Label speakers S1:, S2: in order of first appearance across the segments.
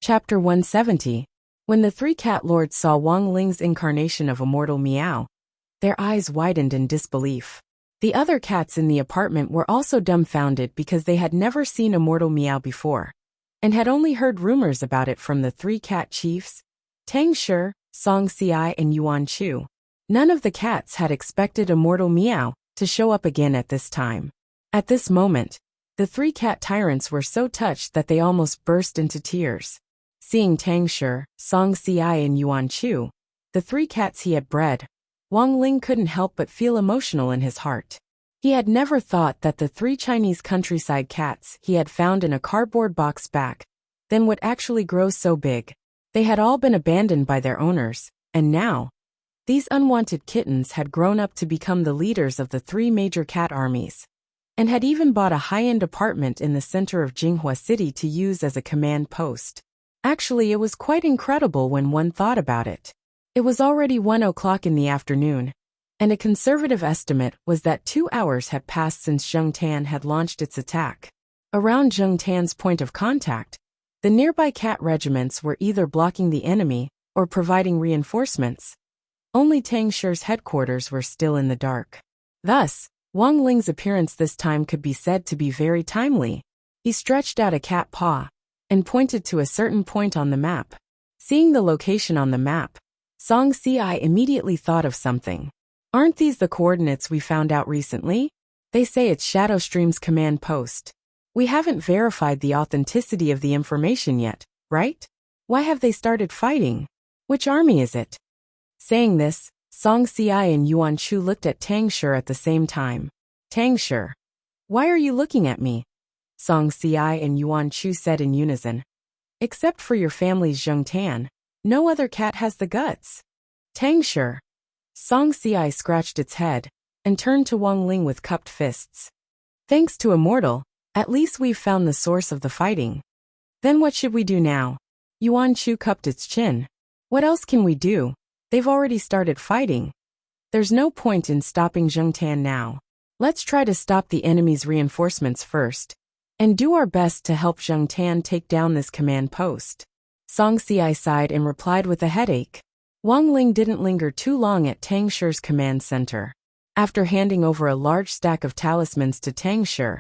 S1: Chapter 170. When the three cat lords saw Wang Ling's incarnation of immortal Meow, their eyes widened in disbelief. The other cats in the apartment were also dumbfounded because they had never seen immortal Meow before, and had only heard rumors about it from the three cat chiefs, Tang Shi, Song Ci and Yuan Chu. None of the cats had expected immortal Meow to show up again at this time. At this moment, the three cat tyrants were so touched that they almost burst into tears. Seeing Tang Shi, Song Ci and Yuan Chu, the three cats he had bred, Wang Ling couldn't help but feel emotional in his heart. He had never thought that the three Chinese countryside cats he had found in a cardboard box back then would actually grow so big. They had all been abandoned by their owners, and now, these unwanted kittens had grown up to become the leaders of the three major cat armies, and had even bought a high-end apartment in the center of Jinghua City to use as a command post. Actually, it was quite incredible when one thought about it. It was already 1 o'clock in the afternoon, and a conservative estimate was that 2 hours had passed since Zhengtan had launched its attack. Around Zhengtan's point of contact, the nearby cat regiments were either blocking the enemy or providing reinforcements. Only Tang Shi's headquarters were still in the dark. Thus, Wang Ling's appearance this time could be said to be very timely. He stretched out a cat paw and pointed to a certain point on the map. Seeing the location on the map, Song Ci immediately thought of something. Aren't these the coordinates we found out recently? They say it's Shadow Stream's command post. We haven't verified the authenticity of the information yet, right? Why have they started fighting? Which army is it? Saying this, Song Ci and Yuan Chu looked at Tang Shi at the same time. Tang Shi, why are you looking at me? Song Ci and Yuan Chu said in unison. Except for your family's Zhengtan, no other cat has the guts. Tang Shi. Song Ci scratched its head and turned to Wang Ling with cupped fists. Thanks to Immortal, at least we've found the source of the fighting. Then what should we do now? Yuan Chu cupped its chin. What else can we do? They've already started fighting. There's no point in stopping Zhengtan now. Let's try to stop the enemy's reinforcements first, and do our best to help Zhengtan take down this command post. Song Ci sighed and replied with a headache. Wang Ling didn't linger too long at Tang Shi's command center. After handing over a large stack of talismans to Tang Shi,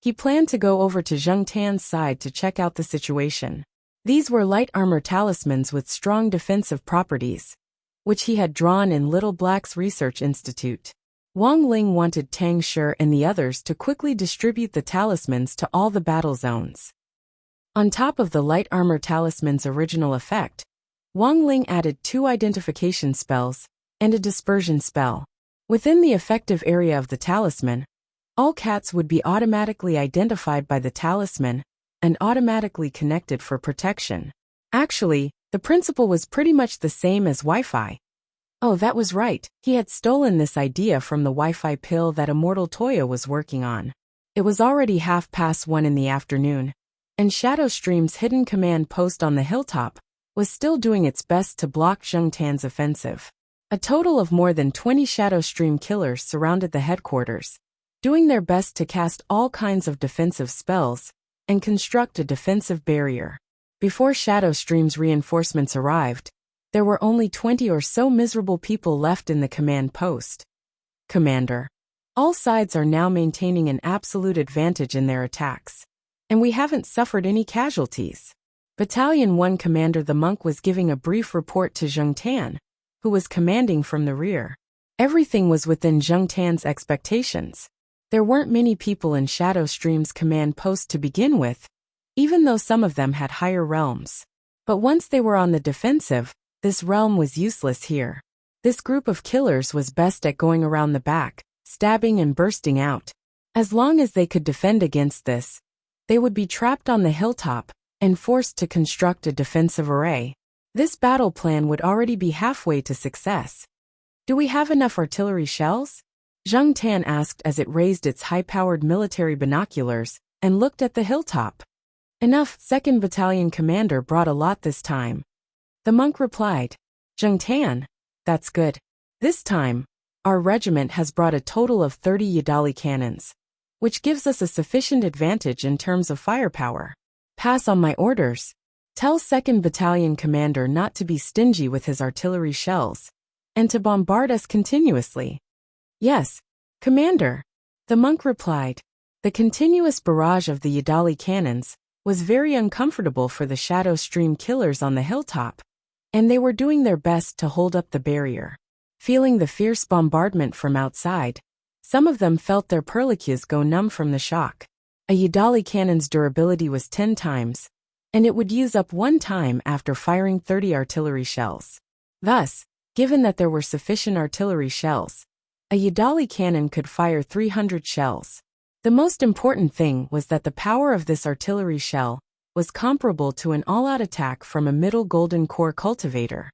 S1: he planned to go over to Zhengtan's side to check out the situation. These were light armor talismans with strong defensive properties, which he had drawn in Little Black's research institute. Wang Ling wanted Tang Shi and the others to quickly distribute the talismans to all the battle zones. On top of the light armor talisman's original effect, Wang Ling added 2 identification spells and a dispersion spell. Within the effective area of the talisman, all cats would be automatically identified by the talisman and automatically connected for protection. Actually, the principle was pretty much the same as Wi-Fi. Oh, that was right. He had stolen this idea from the Wi-Fi pill that Immortal Toya was working on. It was already 1:30 in the afternoon, and Shadow Stream's hidden command post on the hilltop was still doing its best to block Zhengtan's offensive. A total of more than 20 Shadow Stream killers surrounded the headquarters, doing their best to cast all kinds of defensive spells and construct a defensive barrier. Before Shadow Stream's reinforcements arrived, there were only 20 or so miserable people left in the command post. Commander, all sides are now maintaining an absolute advantage in their attacks, and we haven't suffered any casualties. Battalion 1 Commander the monk was giving a brief report to Zhengtan, who was commanding from the rear. Everything was within Zhengtan's expectations. There weren't many people in Shadow Stream's command post to begin with, even though some of them had higher realms. But once they were on the defensive, this realm was useless here. This group of killers was best at going around the back, stabbing and bursting out. As long as they could defend against this, they would be trapped on the hilltop and forced to construct a defensive array. This battle plan would already be halfway to success. Do we have enough artillery shells? Zhengtan asked as it raised its high-powered military binoculars and looked at the hilltop. Enough. 2nd Battalion Commander brought a lot this time. The monk replied. Zhengtan, that's good. This time, our regiment has brought a total of 30 Yadali cannons, which gives us a sufficient advantage in terms of firepower. Pass on my orders. Tell 2nd Battalion Commander not to be stingy with his artillery shells, and to bombard us continuously. Yes, Commander, the monk replied. The continuous barrage of the Yadali cannons was very uncomfortable for the Shadow Stream killers on the hilltop, and they were doing their best to hold up the barrier. Feeling the fierce bombardment from outside, some of them felt their perlicus go numb from the shock. A Yadali cannon's durability was 10 times, and it would use up 1 time after firing 30 artillery shells. Thus, given that there were sufficient artillery shells, a Yadali cannon could fire 300 shells. The most important thing was that the power of this artillery shell was comparable to an all-out attack from a middle golden core cultivator.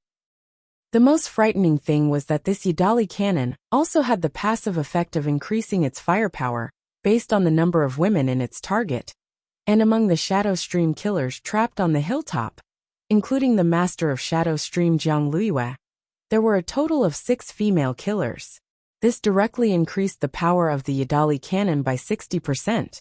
S1: The most frightening thing was that this Yadali cannon also had the passive effect of increasing its firepower based on the number of women in its target, and among the Shadow Stream killers trapped on the hilltop, including the master of Shadow Stream Jiang Luiyue, there were a total of 6 female killers. This directly increased the power of the Yadali cannon by 60%.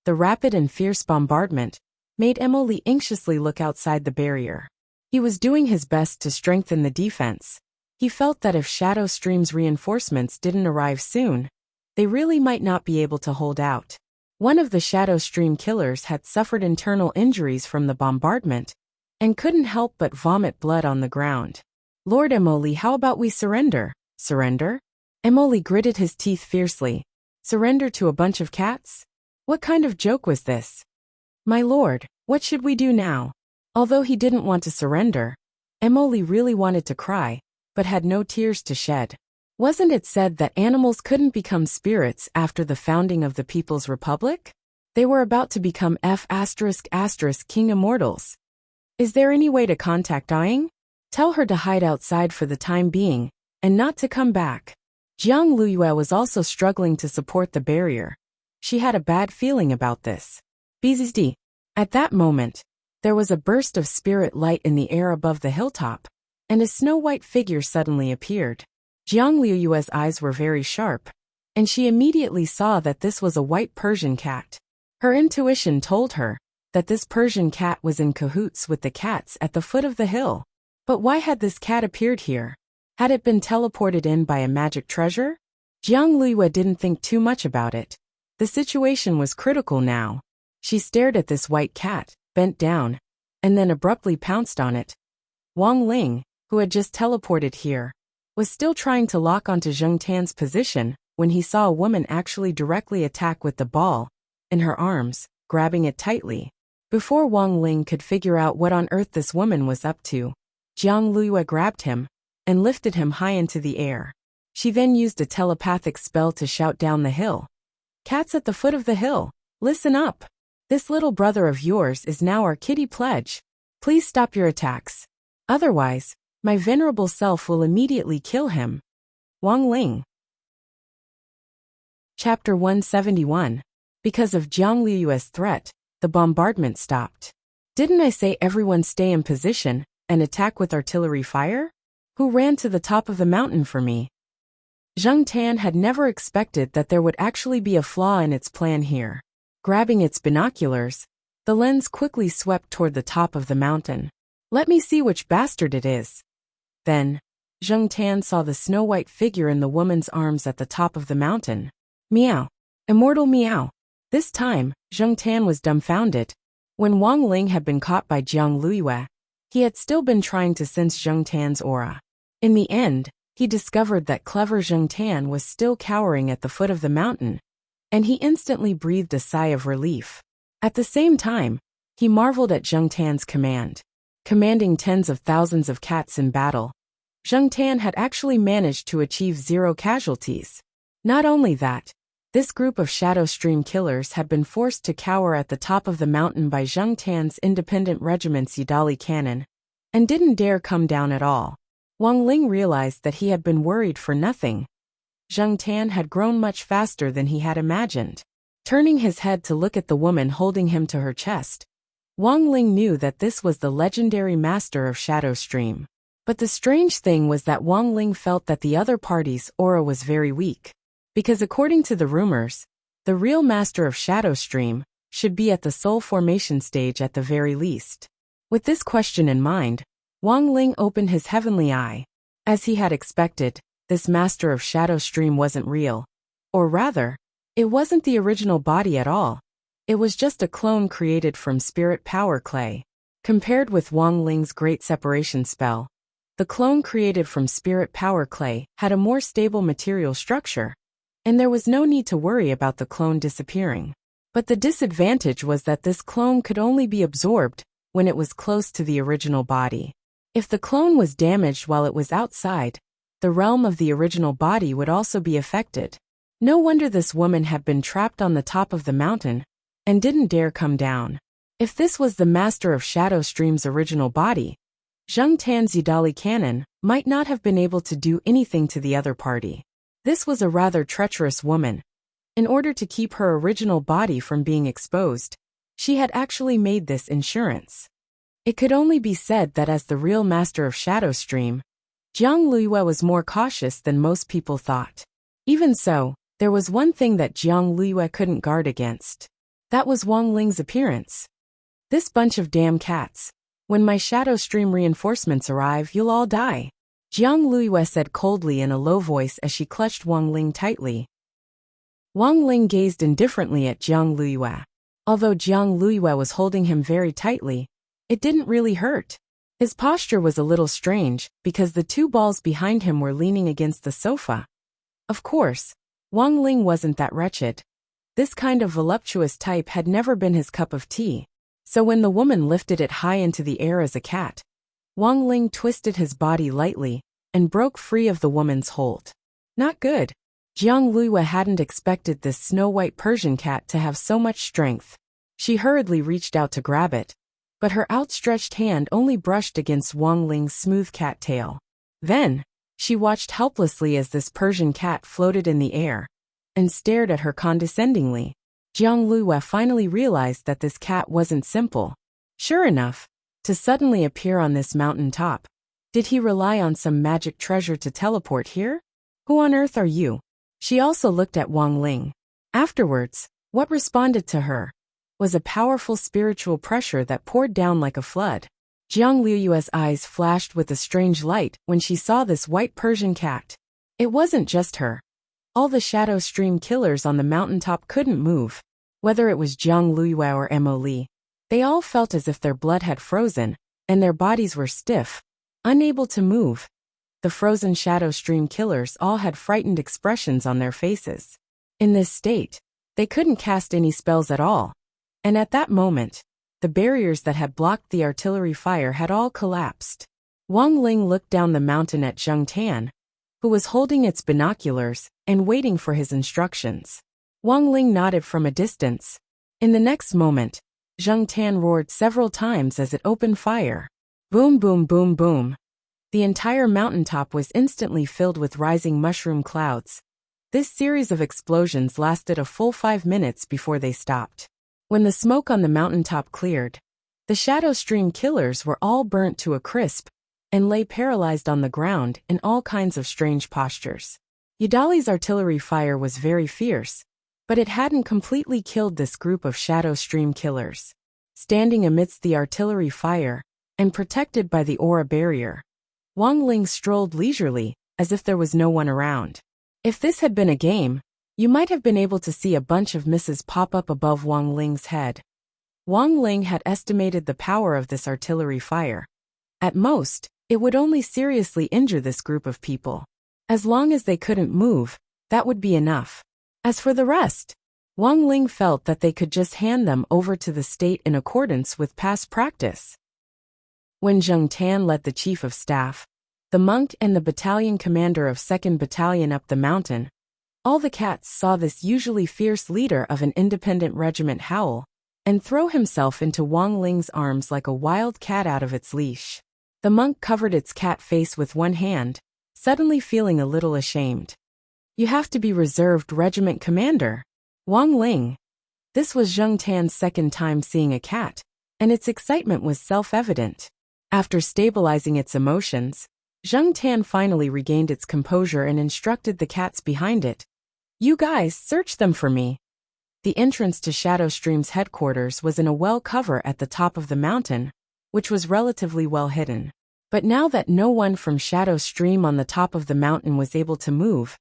S1: The rapid and fierce bombardment made Emily anxiously look outside the barrier. He was doing his best to strengthen the defense. He felt that if Shadow Stream's reinforcements didn't arrive soon, they really might not be able to hold out. One of the Shadow Stream killers had suffered internal injuries from the bombardment and couldn't help but vomit blood on the ground. Lord Emoli, how about we surrender? Surrender? Emoli gritted his teeth fiercely. Surrender to a bunch of cats? What kind of joke was this? My lord, what should we do now? Although he didn't want to surrender, Emoli really wanted to cry, but had no tears to shed. Wasn't it said that animals couldn't become spirits after the founding of the People's Republic? They were about to become King immortals. Is there any way to contact Dying? Tell her to hide outside for the time being, and not to come back. Jiang Luiyue was also struggling to support the barrier. She had a bad feeling about this. BZD. At that moment, there was a burst of spirit light in the air above the hilltop, and a snow-white figure suddenly appeared. Jiang Luiyue's eyes were very sharp, and she immediately saw that this was a white Persian cat. Her intuition told her that this Persian cat was in cahoots with the cats at the foot of the hill. But why had this cat appeared here? Had it been teleported in by a magic treasure? Jiang Luiyue didn't think too much about it. The situation was critical now. She stared at this white cat, bent down, and then abruptly pounced on it. Wang Ling, who had just teleported here, was still trying to lock onto Zheng Tan's position when he saw a woman actually directly attack with the ball in her arms, grabbing it tightly. Before Wang Ling could figure out what on earth this woman was up to, Jiang Luiyue grabbed him and lifted him high into the air. She then used a telepathic spell to shout down the hill. Cats at the foot of the hill, listen up. This little brother of yours is now our kitty pledge. Please stop your attacks. Otherwise, my venerable self will immediately kill him. Wang Ling. Chapter 171. Because of Jiang Luiyue's threat, the bombardment stopped. Didn't I say everyone stay in position and attack with artillery fire? Who ran to the top of the mountain for me? Zheng Tan had never expected that there would actually be a flaw in its plan here. Grabbing its binoculars, the lens quickly swept toward the top of the mountain. Let me see which bastard it is. Then, Zheng Tan saw the snow-white figure in the woman's arms at the top of the mountain. Meow. Immortal meow. This time, Zheng Tan was dumbfounded. When Wang Ling had been caught by Jiang Luiyue, he had still been trying to sense Zheng Tan's aura. In the end, he discovered that clever Zheng Tan was still cowering at the foot of the mountain, and he instantly breathed a sigh of relief. At the same time, he marveled at Zheng Tan's command. Commanding tens of thousands of cats in battle, Zheng Tan had actually managed to achieve 0 casualties. Not only that, this group of Shadow Stream killers had been forced to cower at the top of the mountain by Zheng Tan's independent regiment's Yadali cannon, and didn't dare come down at all. Wang Ling realized that he had been worried for nothing. Zheng Tan had grown much faster than he had imagined. Turning his head to look at the woman holding him to her chest, Wang Ling knew that this was the legendary master of Shadow Stream. But the strange thing was that Wang Ling felt that the other party's aura was very weak. Because according to the rumors, the real master of Shadow Stream should be at the soul formation stage at the very least. With this question in mind, Wang Ling opened his heavenly eye. As he had expected, this master of Shadow Stream wasn't real. Or rather, it wasn't the original body at all. It was just a clone created from spirit power clay. Compared with Wang Ling's great separation spell, the clone created from spirit power clay had a more stable material structure, and there was no need to worry about the clone disappearing. But the disadvantage was that this clone could only be absorbed when it was close to the original body. If the clone was damaged while it was outside, the realm of the original body would also be affected. No wonder this woman had been trapped on the top of the mountain and didn't dare come down. If this was the master of Shadow Stream's original body, Zheng Tan's Yidali cannon might not have been able to do anything to the other party. This was a rather treacherous woman. In order to keep her original body from being exposed, she had actually made this insurance. It could only be said that as the real master of Shadow Stream, Jiang Luiyue was more cautious than most people thought. Even so, there was one thing that Jiang Luiyue couldn't guard against. That was Wang Ling's appearance. This bunch of damn cats. When my Shadow Stream reinforcements arrive, you'll all die, Jiang Luiyue said coldly in a low voice as she clutched Wang Ling tightly. Wang Ling gazed indifferently at Jiang Luiyue. Although Jiang Luiyue was holding him very tightly, it didn't really hurt. His posture was a little strange because the two balls behind him were leaning against the sofa. Of course, Wang Ling wasn't that wretched. This kind of voluptuous type had never been his cup of tea. So when the woman lifted it high into the air as a cat, Wang Ling twisted his body lightly and broke free of the woman's hold. Not good. Jiang Luiyue hadn't expected this snow-white Persian cat to have so much strength. She hurriedly reached out to grab it, but her outstretched hand only brushed against Wang Ling's smooth cat tail. Then, she watched helplessly as this Persian cat floated in the air and stared at her condescendingly. Jiang Luiyue finally realized that this cat wasn't simple. Sure enough, to suddenly appear on this mountain top. Did he rely on some magic treasure to teleport here? Who on earth are you? She also looked at Wang Ling. Afterwards, what responded to her was a powerful spiritual pressure that poured down like a flood. Jiang Luiyue's eyes flashed with a strange light when she saw this white Persian cat. It wasn't just her. All the Shadow Stream killers on the mountaintop couldn't move. Whether it was Jiang Luiyue or Mo Li, they all felt as if their blood had frozen, and their bodies were stiff, unable to move. The frozen Shadow Stream killers all had frightened expressions on their faces. In this state, they couldn't cast any spells at all. And at that moment, the barriers that had blocked the artillery fire had all collapsed. Wang Ling looked down the mountain at Zheng Tan, who was holding its binoculars and waiting for his instructions. Wang Ling nodded from a distance. In the next moment, Zheng Tan roared several times as it opened fire. Boom, boom, boom, boom. The entire mountaintop was instantly filled with rising mushroom clouds. This series of explosions lasted a full 5 minutes before they stopped. When the smoke on the mountaintop cleared, the Shadow Stream killers were all burnt to a crisp and lay paralyzed on the ground in all kinds of strange postures. Yidali's artillery fire was very fierce, but it hadn't completely killed this group of Shadow Stream killers. Standing amidst the artillery fire and protected by the aura barrier, Wang Ling strolled leisurely, as if there was no one around. If this had been a game, you might have been able to see a bunch of misses pop up above Wang Ling's head. Wang Ling had estimated the power of this artillery fire. At most, it would only seriously injure this group of people. As long as they couldn't move, that would be enough. As for the rest, Wang Ling felt that they could just hand them over to the state in accordance with past practice. When Zheng Tan led the chief of staff, the monk and the battalion commander of 2nd Battalion up the mountain, all the cats saw this usually fierce leader of an independent regiment howl and throw himself into Wang Ling's arms like a wild cat out of its leash. The monk covered its cat face with one hand, suddenly feeling a little ashamed. You have to be reserved regiment commander, Wang Ling. This was Zheng Tan's second time seeing a cat, and its excitement was self-evident. After stabilizing its emotions, Zheng Tan finally regained its composure and instructed the cats behind it. You guys, search them for me. The entrance to Shadow Stream's headquarters was in a well cover at the top of the mountain, which was relatively well hidden. But now that no one from Shadow Stream on the top of the mountain was able to move,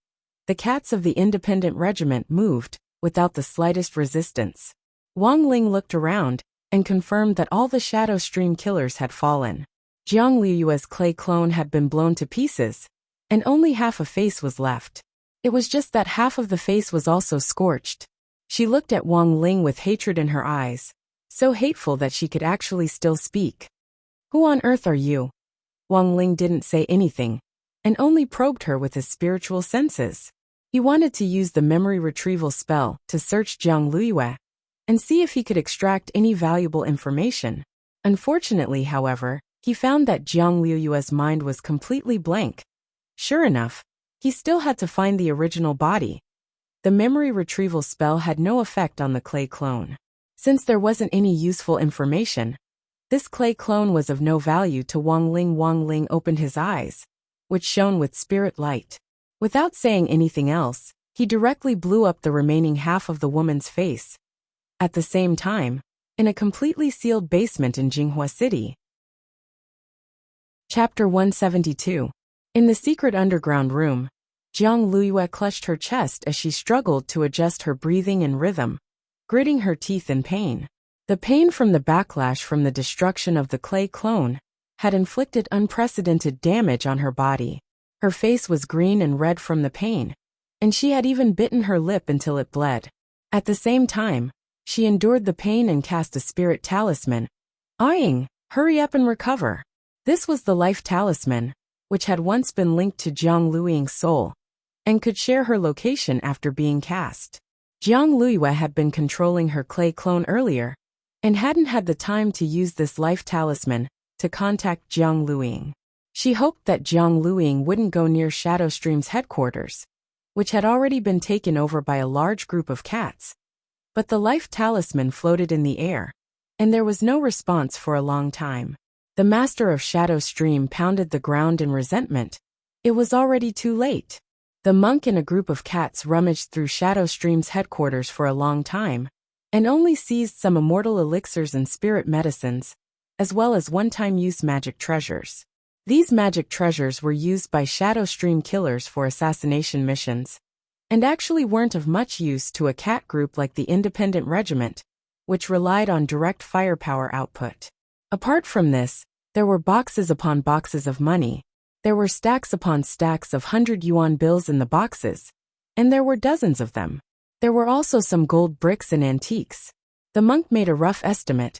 S1: the cats of the independent regiment moved, without the slightest resistance. Wang Ling looked around, and confirmed that all the Shadow Stream killers had fallen. Jiang Liyue's clay clone had been blown to pieces, and only half a face was left. It was just that half of the face was also scorched. She looked at Wang Ling with hatred in her eyes, so hateful that she could actually still speak. "Who on earth are you?" Wang Ling didn't say anything, and only probed her with his spiritual senses. He wanted to use the memory retrieval spell to search Jiang Liyue and see if he could extract any valuable information. Unfortunately, however, he found that Jiang Liyue's mind was completely blank. Sure enough, he still had to find the original body. The memory retrieval spell had no effect on the clay clone. Since there wasn't any useful information, this clay clone was of no value to Wang Ling. Wang Ling opened his eyes, which shone with spirit light. Without saying anything else, he directly blew up the remaining half of the woman's face. At the same time, in a completely sealed basement in Jinghua City. Chapter 172. In the secret underground room, Jiang Liyue clutched her chest as she struggled to adjust her breathing and rhythm, gritting her teeth in pain. The pain from the backlash from the destruction of the clay clone had inflicted unprecedented damage on her body. Her face was green and red from the pain, and she had even bitten her lip until it bled. At the same time, she endured the pain and cast a spirit talisman. "Ying, hurry up and recover." This was the life talisman, which had once been linked to Jiang Liyue's soul, and could share her location after being cast. Jiang Liyue had been controlling her clay clone earlier, and hadn't had the time to use this life talisman to contact Jiang Liyue. She hoped that Jiang Liyue wouldn't go near Shadow Stream's headquarters, which had already been taken over by a large group of cats. But the life talisman floated in the air, and there was no response for a long time. The master of Shadow Stream pounded the ground in resentment. It was already too late. The monk and a group of cats rummaged through Shadow Stream's headquarters for a long time, and only seized some immortal elixirs and spirit medicines, as well as one-time use magic treasures. These magic treasures were used by Shadow Stream killers for assassination missions, and actually weren't of much use to a cat group like the Independent Regiment, which relied on direct firepower output. Apart from this, there were boxes upon boxes of money. There were stacks upon stacks of 100 yuan bills in the boxes, and there were dozens of them. There were also some gold bricks and antiques. The monk made a rough estimate.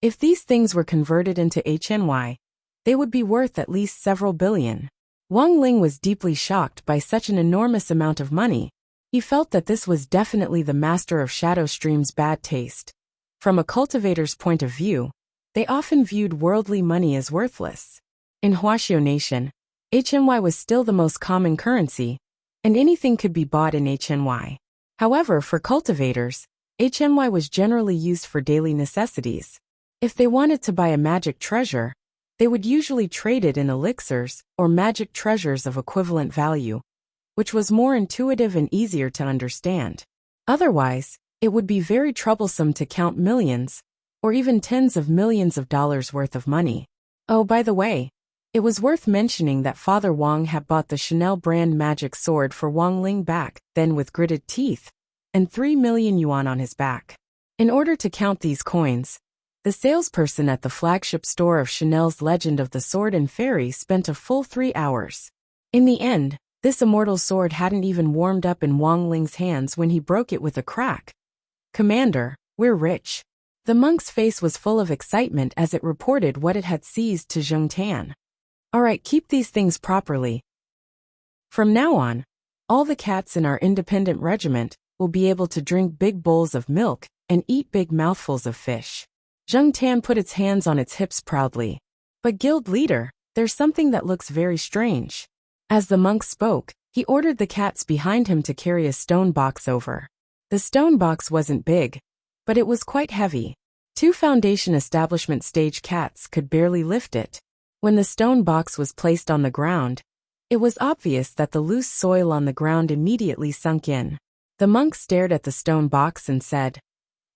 S1: If these things were converted into HNY, they would be worth at least several billion. Wang Ling was deeply shocked by such an enormous amount of money. He felt that this was definitely the master of Shadow Stream's bad taste. From a cultivator's point of view, they often viewed worldly money as worthless. In Huaxiao Nation, HNY was still the most common currency, and anything could be bought in HNY. However, for cultivators, HNY was generally used for daily necessities. If they wanted to buy a magic treasure, they would usually trade it in elixirs or magic treasures of equivalent value, which was more intuitive and easier to understand. Otherwise, it would be very troublesome to count millions, or even tens of millions of dollars worth of money. Oh, by the way, it was worth mentioning that Father Wang had bought the Chanel brand magic sword for Wang Ling back then with gritted teeth, and 3 million yuan on his back. In order to count these coins, the salesperson at the flagship store of Chanel's Legend of the Sword and Fairy spent a full 3 hours. In the end, this immortal sword hadn't even warmed up in Wang Ling's hands when he broke it with a crack. "Commander, we're rich." The monk's face was full of excitement as it reported what it had seized to Zheng Tan. "All right, keep these things properly. From now on, all the cats in our independent regiment will be able to drink big bowls of milk and eat big mouthfuls of fish." Zheng Tan put its hands on its hips proudly. "But guild leader, there's something that looks very strange." As the monk spoke, he ordered the cats behind him to carry a stone box over. The stone box wasn't big, but it was quite heavy. 2 foundation establishment stage cats could barely lift it. When the stone box was placed on the ground, it was obvious that the loose soil on the ground immediately sunk in. The monk stared at the stone box and said,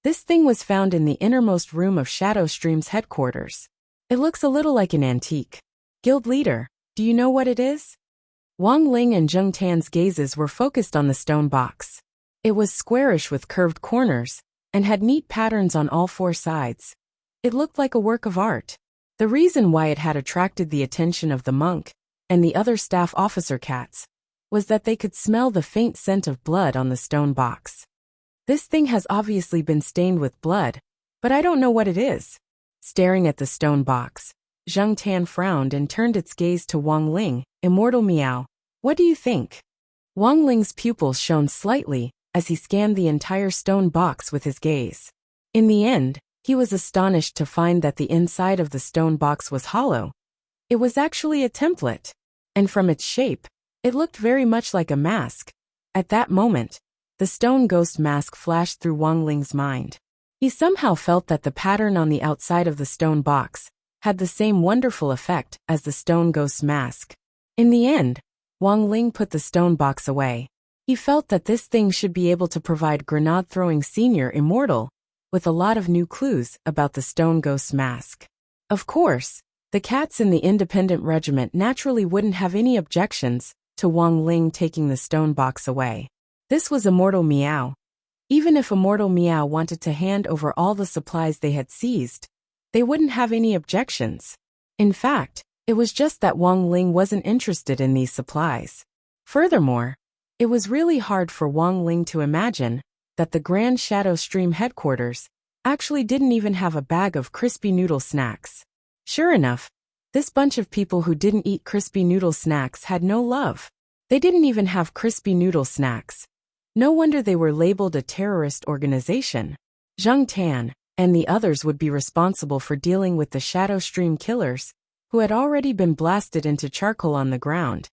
S1: "This thing was found in the innermost room of Shadow Stream's headquarters. It looks a little like an antique. Guild leader, do you know what it is? Wang Ling and Zheng Tan's gazes were focused on the stone box. It was squarish with curved corners, and had neat patterns on all four sides. It looked like a work of art. The reason why it had attracted the attention of the monk and the other staff officer cats was that they could smell the faint scent of blood on the stone box. This thing has obviously been stained with blood, but I don't know what it is. Staring at the stone box, Zheng Tan frowned and turned its gaze to Wang Ling. Immortal Meow, what do you think? Wang Ling's pupils shone slightly as he scanned the entire stone box with his gaze. In the end, he was astonished to find that the inside of the stone box was hollow. It was actually a template, and from its shape, it looked very much like a mask. At that moment, the stone ghost mask flashed through Wang Ling's mind. He somehow felt that the pattern on the outside of the stone box had the same wonderful effect as the stone ghost's mask. In the end, Wang Ling put the stone box away. He felt that this thing should be able to provide grenade-throwing senior immortal with a lot of new clues about the stone ghost's mask. Of course, the cats in the independent regiment naturally wouldn't have any objections to Wang Ling taking the stone box away. This was Immortal Meow. Even if Immortal Meow wanted to hand over all the supplies they had seized, they wouldn't have any objections. In fact, it was just that Wang Ling wasn't interested in these supplies. Furthermore, it was really hard for Wang Ling to imagine that the Grand Shadow Stream headquarters actually didn't even have a bag of crispy noodle snacks. Sure enough, this bunch of people who didn't eat crispy noodle snacks had no love. They didn't even have crispy noodle snacks. No wonder they were labeled a terrorist organization. Zheng Tan and the others would be responsible for dealing with the Shadow Stream killers, who had already been blasted into charcoal on the ground.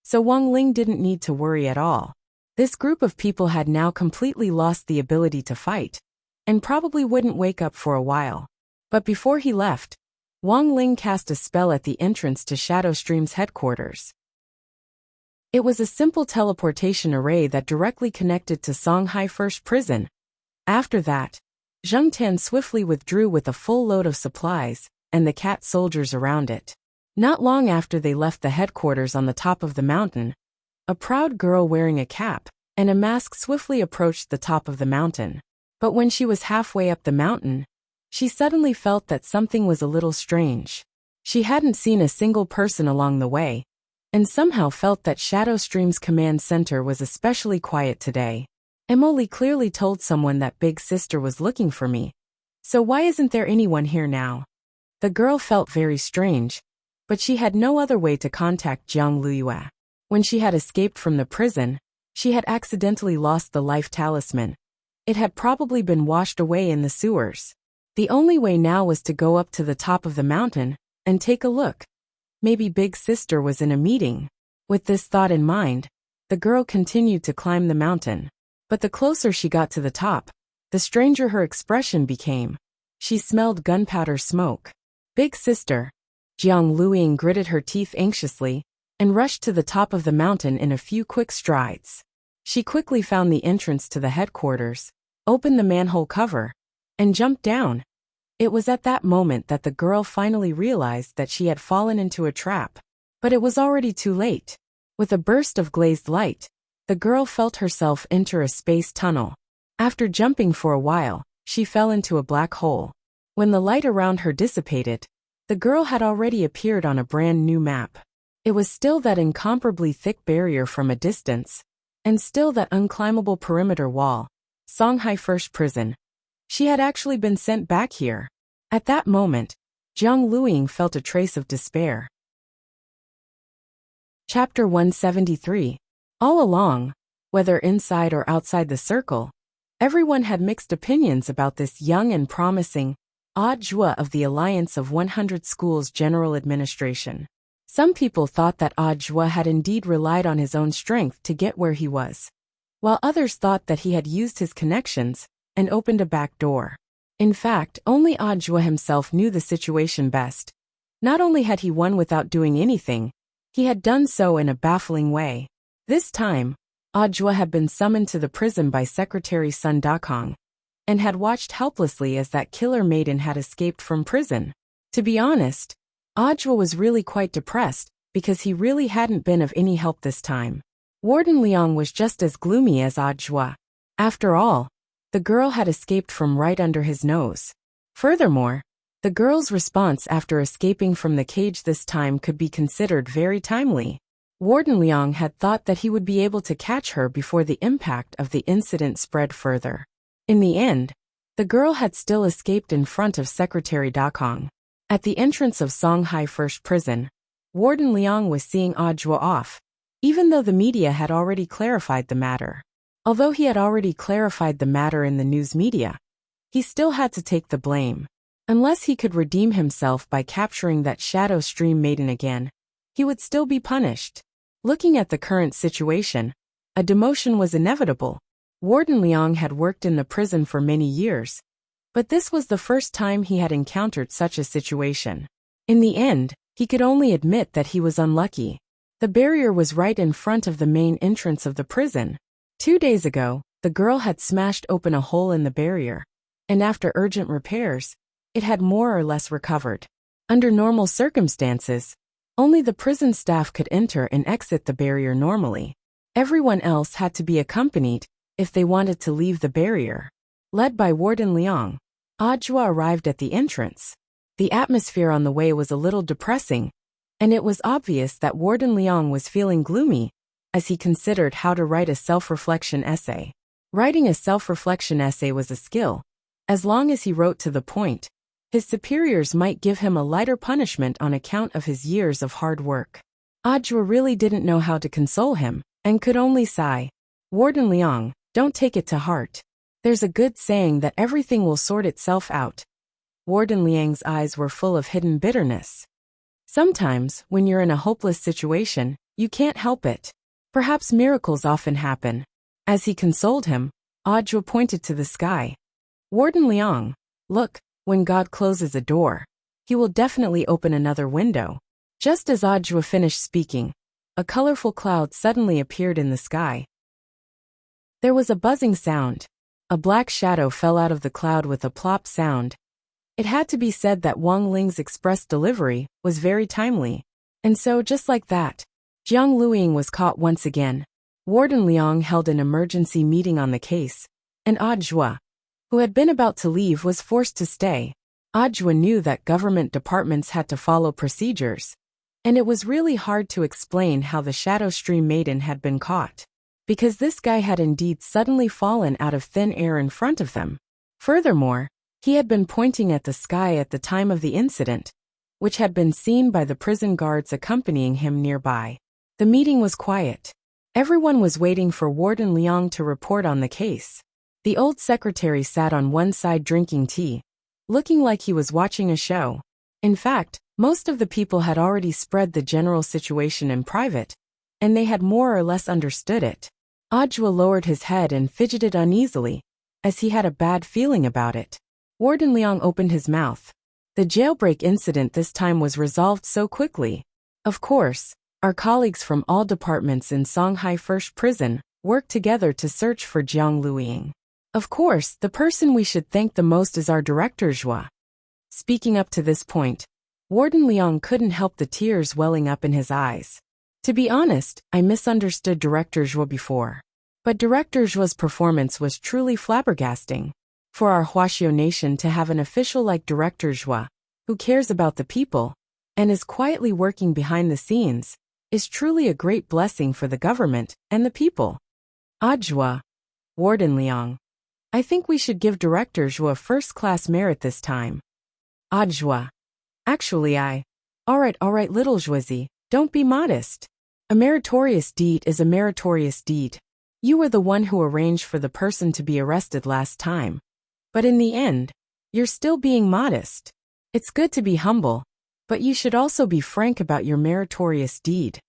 S1: So Wang Ling didn't need to worry at all. This group of people had now completely lost the ability to fight, and probably wouldn't wake up for a while. But before he left, Wang Ling cast a spell at the entrance to Shadow Stream's headquarters. It was a simple teleportation array that directly connected to Songhai First Prison. After that, Zheng Tan swiftly withdrew with a full load of supplies and the cat soldiers around it. Not long after they left the headquarters on the top of the mountain, a proud girl wearing a cap and a mask swiftly approached the top of the mountain. But when she was halfway up the mountain, she suddenly felt that something was a little strange. She hadn't seen a single person along the way, and somehow felt that Shadow Stream's command center was especially quiet today. Emily clearly told someone that Big Sister was looking for me. So why isn't there anyone here now? The girl felt very strange, but she had no other way to contact Jiang Luyue. When she had escaped from the prison, she had accidentally lost the life talisman. It had probably been washed away in the sewers. The only way now was to go up to the top of the mountain and take a look. Maybe Big Sister was in a meeting. With this thought in mind, the girl continued to climb the mountain. But the closer she got to the top, the stranger her expression became. She smelled gunpowder smoke. Big Sister. Jiang Luiying gritted her teeth anxiously and rushed to the top of the mountain in a few quick strides. She quickly found the entrance to the headquarters, opened the manhole cover, and jumped down. It was at that moment that the girl finally realized that she had fallen into a trap. But it was already too late. With a burst of glazed light, the girl felt herself enter a space tunnel. After jumping for a while, she fell into a black hole. When the light around her dissipated, the girl had already appeared on a brand new map. It was still that incomparably thick barrier from a distance, and still that unclimbable perimeter wall, Songhai First Prison. She had actually been sent back here. At that moment, Jiang Luiying felt a trace of despair. Chapter 173. All along, whether inside or outside the circle, everyone had mixed opinions about this young and promising Odd Zhua of the Alliance of 100 Schools General Administration. Some people thought that Odd Zhua had indeed relied on his own strength to get where he was, while others thought that he had used his connections and opened a back door. In fact, only Odd Zhua himself knew the situation best. Not only had he won without doing anything, he had done so in a baffling way. This time, Odd Zhua had been summoned to the prison by Secretary Sun Dakong, and had watched helplessly as that killer maiden had escaped from prison. To be honest, Ajwa was really quite depressed because he really hadn't been of any help this time. Warden Liang was just as gloomy as Ajwa. After all, the girl had escaped from right under his nose. Furthermore, the girl's response after escaping from the cage this time could be considered very timely. Warden Liang had thought that he would be able to catch her before the impact of the incident spread further. In the end, the girl had still escaped in front of Secretary Dakong. At the entrance of Songhai First Prison, Warden Liang was seeing Ajwa off, even though the media had already clarified the matter. Although he had already clarified the matter in the news media, he still had to take the blame. Unless he could redeem himself by capturing that Shadow Stream Maiden again, he would still be punished. Looking at the current situation, a demotion was inevitable. Warden Liang had worked in the prison for many years, but this was the first time he had encountered such a situation. In the end, he could only admit that he was unlucky. The barrier was right in front of the main entrance of the prison. 2 days ago, the girl had smashed open a hole in the barrier, and after urgent repairs, it had more or less recovered. Under normal circumstances, only the prison staff could enter and exit the barrier normally. Everyone else had to be accompanied if they wanted to leave the barrier. Led by Warden Liang, Ajwa arrived at the entrance. The atmosphere on the way was a little depressing, and it was obvious that Warden Liang was feeling gloomy as he considered how to write a self-reflection essay. Writing a self-reflection essay was a skill. As long as he wrote to the point, his superiors might give him a lighter punishment on account of his years of hard work. Ajwa really didn't know how to console him, and could only sigh. Warden Liang, don't take it to heart. There's a good saying that everything will sort itself out. Warden Liang's eyes were full of hidden bitterness. Sometimes, when you're in a hopeless situation, you can't help it. Perhaps miracles often happen. As he consoled him, Ajwa pointed to the sky. Warden Liang, look, when God closes a door, he will definitely open another window. Just as Ajwa finished speaking, a colorful cloud suddenly appeared in the sky. There was a buzzing sound. A black shadow fell out of the cloud with a plop sound. It had to be said that Wang Ling's express delivery was very timely. And so, just like that, Jiang Luiying was caught once again. Warden Liang held an emergency meeting on the case, and Ajwa, who had been about to leave, was forced to stay. Ajwa knew that government departments had to follow procedures, and it was really hard to explain how the Shadow Stream Maiden had been caught, because this guy had indeed suddenly fallen out of thin air in front of them. Furthermore, he had been pointing at the sky at the time of the incident, which had been seen by the prison guards accompanying him nearby. The meeting was quiet. Everyone was waiting for Warden Liang to report on the case. The old secretary sat on one side drinking tea, looking like he was watching a show. In fact, most of the people had already spread the general situation in private, and they had more or less understood it. Ajwa lowered his head and fidgeted uneasily, as he had a bad feeling about it. Warden Liang opened his mouth. The jailbreak incident this time was resolved so quickly. Of course, our colleagues from all departments in Songhai First Prison worked together to search for Jiang Luiying. Of course, the person we should thank the most is our director Zhua. Speaking up to this point, Warden Liang couldn't help the tears welling up in his eyes. To be honest, I misunderstood Director Zhua before. But Director Zhua's performance was truly flabbergasting. For our Huaxiao nation to have an official like Director Zhua, who cares about the people, and is quietly working behind the scenes, is truly a great blessing for the government and the people. Ajwa, Warden Liang, I think we should give Director Zhua first-class merit this time. Ajwa, actually Alright little Zhuazi, don't be modest. A meritorious deed is a meritorious deed. You were the one who arranged for the person to be arrested last time. But in the end, you're still being modest. It's good to be humble, but you should also be frank about your meritorious deed.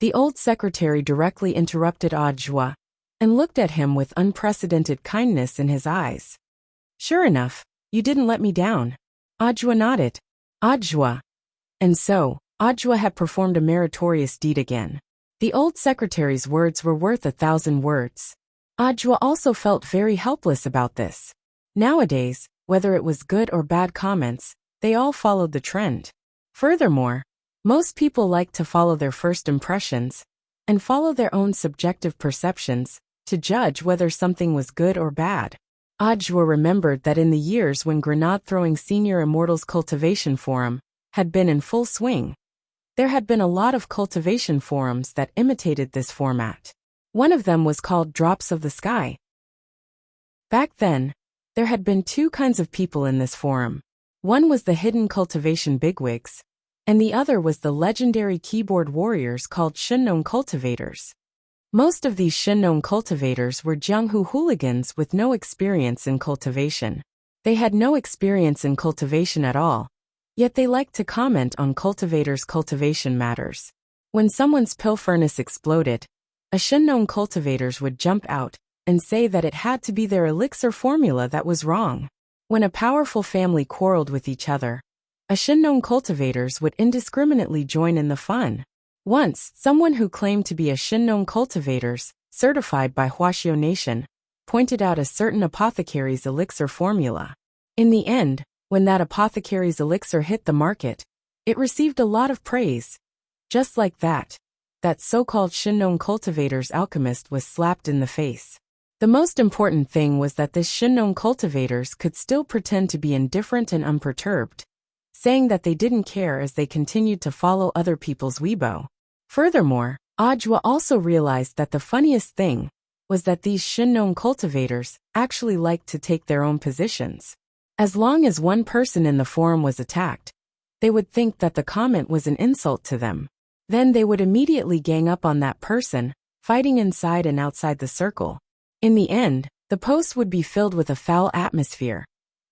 S1: The old secretary directly interrupted Ajwa, and looked at him with unprecedented kindness in his eyes. Sure enough, you didn't let me down. Ajwa nodded. Ajwa. And so, Ajwa had performed a meritorious deed again. The old secretary's words were worth 1,000 words. Ajwa also felt very helpless about this. Nowadays, whether it was good or bad comments, They all followed the trend. Furthermore, most people like to follow their first impressions and follow their own subjective perceptions to judge whether something was good or bad. Audiobook remembered that in the years when grenade-throwing Senior Immortals Cultivation Forum had been in full swing, there had been a lot of cultivation forums that imitated this format. One of them was called Drops of the Sky. Back then, there had been two kinds of people in this forum. One was the hidden cultivation bigwigs, and the other was the legendary keyboard warriors called Shinnon cultivators. Most of these Shinnon cultivators were Jianghu hooligans with no experience in cultivation. They had no experience in cultivation at all, yet they liked to comment on cultivators' cultivation matters. When someone's pill furnace exploded, a Shinnon cultivators would jump out and say that it had to be their elixir formula that was wrong. When a powerful family quarreled with each other, a Shinnon cultivators would indiscriminately join in the fun. Once, someone who claimed to be a Shinnon cultivators, certified by Huaxiao Nation, pointed out a certain apothecary's elixir formula. In the end, when that apothecary's elixir hit the market, it received a lot of praise. Just like that so-called Shinnon cultivators alchemist was slapped in the face. The most important thing was that this Shinnon cultivators could still pretend to be indifferent and unperturbed, saying that they didn't care as they continued to follow other people's Weibo. Furthermore, Audiobook also realized that the funniest thing was that these Shinnon cultivators actually liked to take their own positions. As long as one person in the forum was attacked, they would think that the comment was an insult to them. Then they would immediately gang up on that person, fighting inside and outside the circle. In the end, the post would be filled with a foul atmosphere.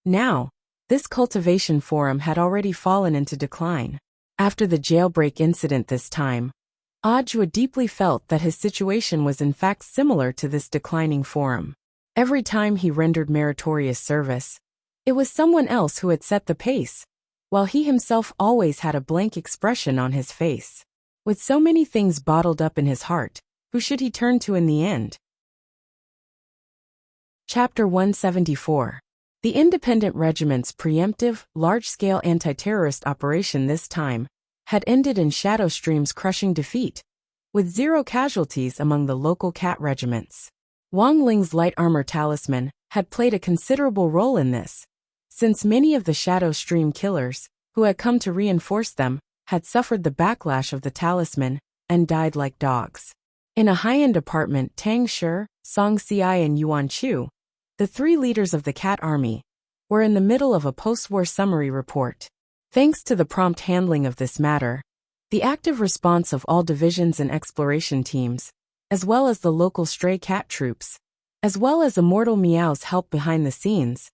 S1: Now, this cultivation forum had already fallen into decline. After the jailbreak incident this time, Audiobook deeply felt that his situation was in fact similar to this declining forum. Every time he rendered meritorious service, it was someone else who had set the pace, while he himself always had a blank expression on his face. With so many things bottled up in his heart, who should he turn to in the end? Chapter 174. The Independent Regiment's preemptive, large-scale anti-terrorist operation this time had ended in Shadowstream's crushing defeat, with 0 casualties among the local cat regiments. Wang Ling's light armor talisman had played a considerable role in this, since many of the Shadowstream killers, who had come to reinforce them, had suffered the backlash of the talisman and died like dogs. In a high-end apartment, Tang Shi, Song Ci and Yuan Chu, the 3 leaders of the cat army, were in the middle of a post-war summary report. Thanks to the prompt handling of this matter, the active response of all divisions and exploration teams, as well as the local stray cat troops, as well as Immortal Meow's help behind the scenes,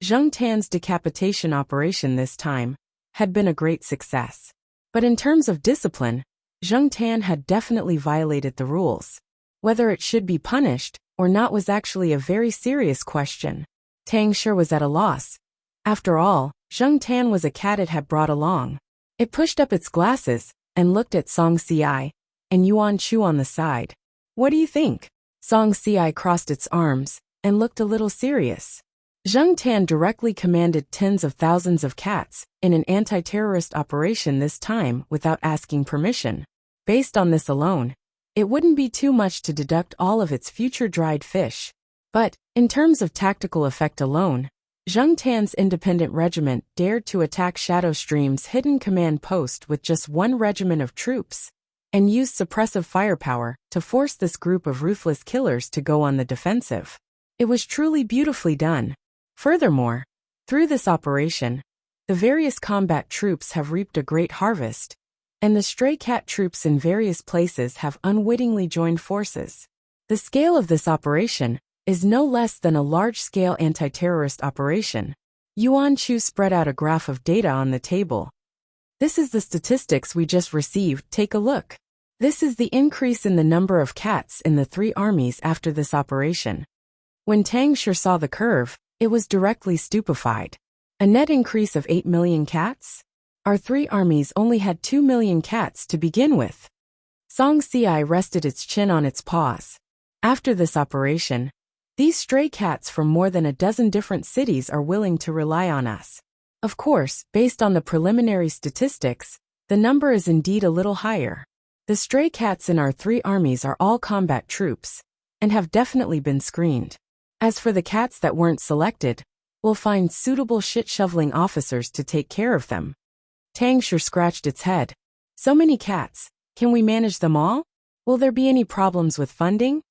S1: Zheng Tan's decapitation operation this time had been a great success. But in terms of discipline, Zheng Tan had definitely violated the rules. Whether it should be punished or not was actually a very serious question. Tang Shi was at a loss. After all, Zheng Tan was a cat it had brought along. It pushed up its glasses and looked at Song Ci and Yuan Chu on the side. "What do you think?" Song Ci crossed its arms and looked a little serious. Zheng Tan directly commanded tens of thousands of cats in an anti-terrorist operation this time without asking permission. Based on this alone, it wouldn't be too much to deduct all of its future dried fish. But, in terms of tactical effect alone, Zheng Tan's independent regiment dared to attack Shadowstream's hidden command post with just 1 regiment of troops, and used suppressive firepower to force this group of ruthless killers to go on the defensive. It was truly beautifully done. Furthermore, through this operation, the various combat troops have reaped a great harvest, and the stray cat troops in various places have unwittingly joined forces. The scale of this operation is no less than a large-scale anti-terrorist operation. Yuan Chu spread out a graph of data on the table. "This is the statistics we just received, take a look. This is the increase in the number of cats in the 3 armies after this operation." When Tang Shi saw the curve, it was directly stupefied. A net increase of 8 million cats? Our 3 armies only had 2 million cats to begin with. Song Ci rested its chin on its paws. After this operation, these stray cats from more than a dozen different cities are willing to rely on us. Of course, based on the preliminary statistics, the number is indeed a little higher. The stray cats in our 3 armies are all combat troops, and have definitely been screened. As for the cats that weren't selected, we'll find suitable shit-shoveling officers to take care of them. Tang sure scratched its head. So many cats, can we manage them all? Will there be any problems with funding?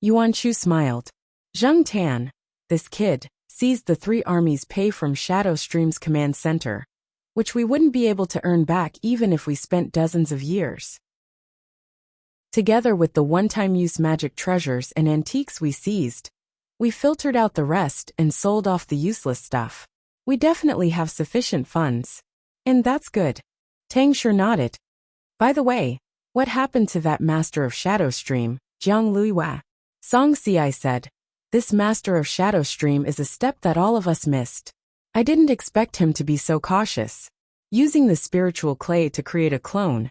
S1: Yuan Chu smiled. Zheng Tan, this kid, seized the 3 armies' pay from Shadow Stream's command center, which we wouldn't be able to earn back even if we spent dozens of years. Together with the one-time use magic treasures and antiques we seized, we filtered out the rest and sold off the useless stuff. We definitely have sufficient funds. And that's good. Tang sure nodded. By the way, what happened to that master of Shadow Stream, Jiang Luihua? Song Ci said, this master of Shadow Stream is a step that all of us missed. I didn't expect him to be so cautious. Using the spiritual clay to create a clone,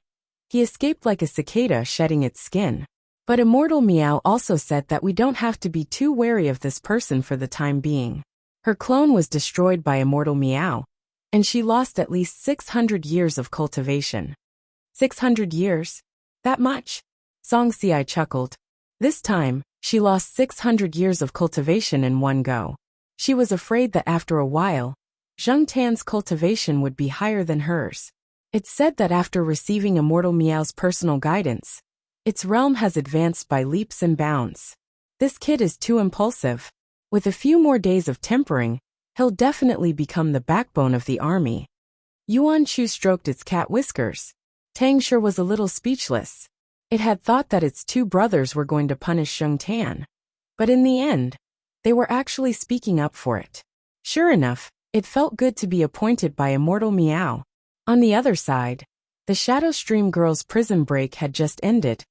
S1: he escaped like a cicada shedding its skin. But Immortal Meow also said that we don't have to be too wary of this person for the time being. Her clone was destroyed by Immortal Meow, and she lost at least 600 years of cultivation. 600 years? That much? Song Ci chuckled. This time, she lost 600 years of cultivation in one go. She was afraid that after a while, Zheng Tan's cultivation would be higher than hers. It's said that after receiving Immortal Meow's personal guidance, its realm has advanced by leaps and bounds. This kid is too impulsive. With a few more days of tempering, he'll definitely become the backbone of the army. Yuan Chu stroked its cat whiskers. Tang sure was a little speechless. It had thought that its 2 brothers were going to punish Zheng Tan. But in the end, they were actually speaking up for it. Sure enough, it felt good to be appointed by Immortal Meow. On the other side, the Shadow Stream girls' prison break had just ended,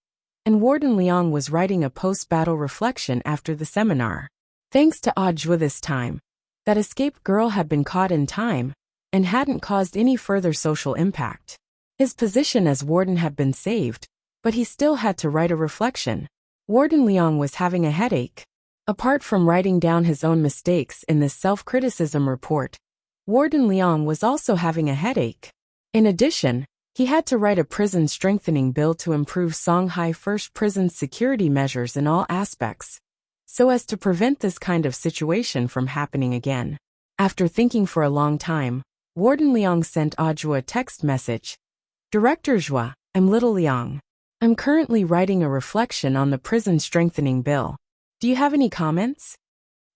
S1: and Warden Liang was writing a post-battle reflection after the seminar. Thanks to Audiobook this time, that escaped girl had been caught in time, and hadn't caused any further social impact. His position as warden had been saved, but he still had to write a reflection. Warden Liang was having a headache. Apart from writing down his own mistakes in this self-criticism report, Warden Liang was also having a headache. In addition, he had to write a prison strengthening bill to improve Songhai First Prison's security measures in all aspects, so as to prevent this kind of situation from happening again. After thinking for a long time, Warden Liang sent Audiobook a text message. Director Zhua, I'm Little Liang. I'm currently writing a reflection on the prison strengthening bill. Do you have any comments?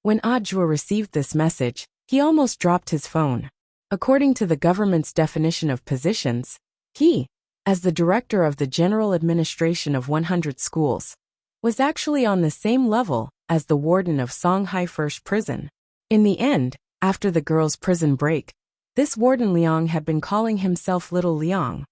S1: When Audiobook received this message, he almost dropped his phone. According to the government's definition of positions, he, as the director of the general administration of 100 schools, was actually on the same level as the warden of Songhai First Prison. In the end, after the girls' prison break, this Warden Liang had been calling himself Little Liang,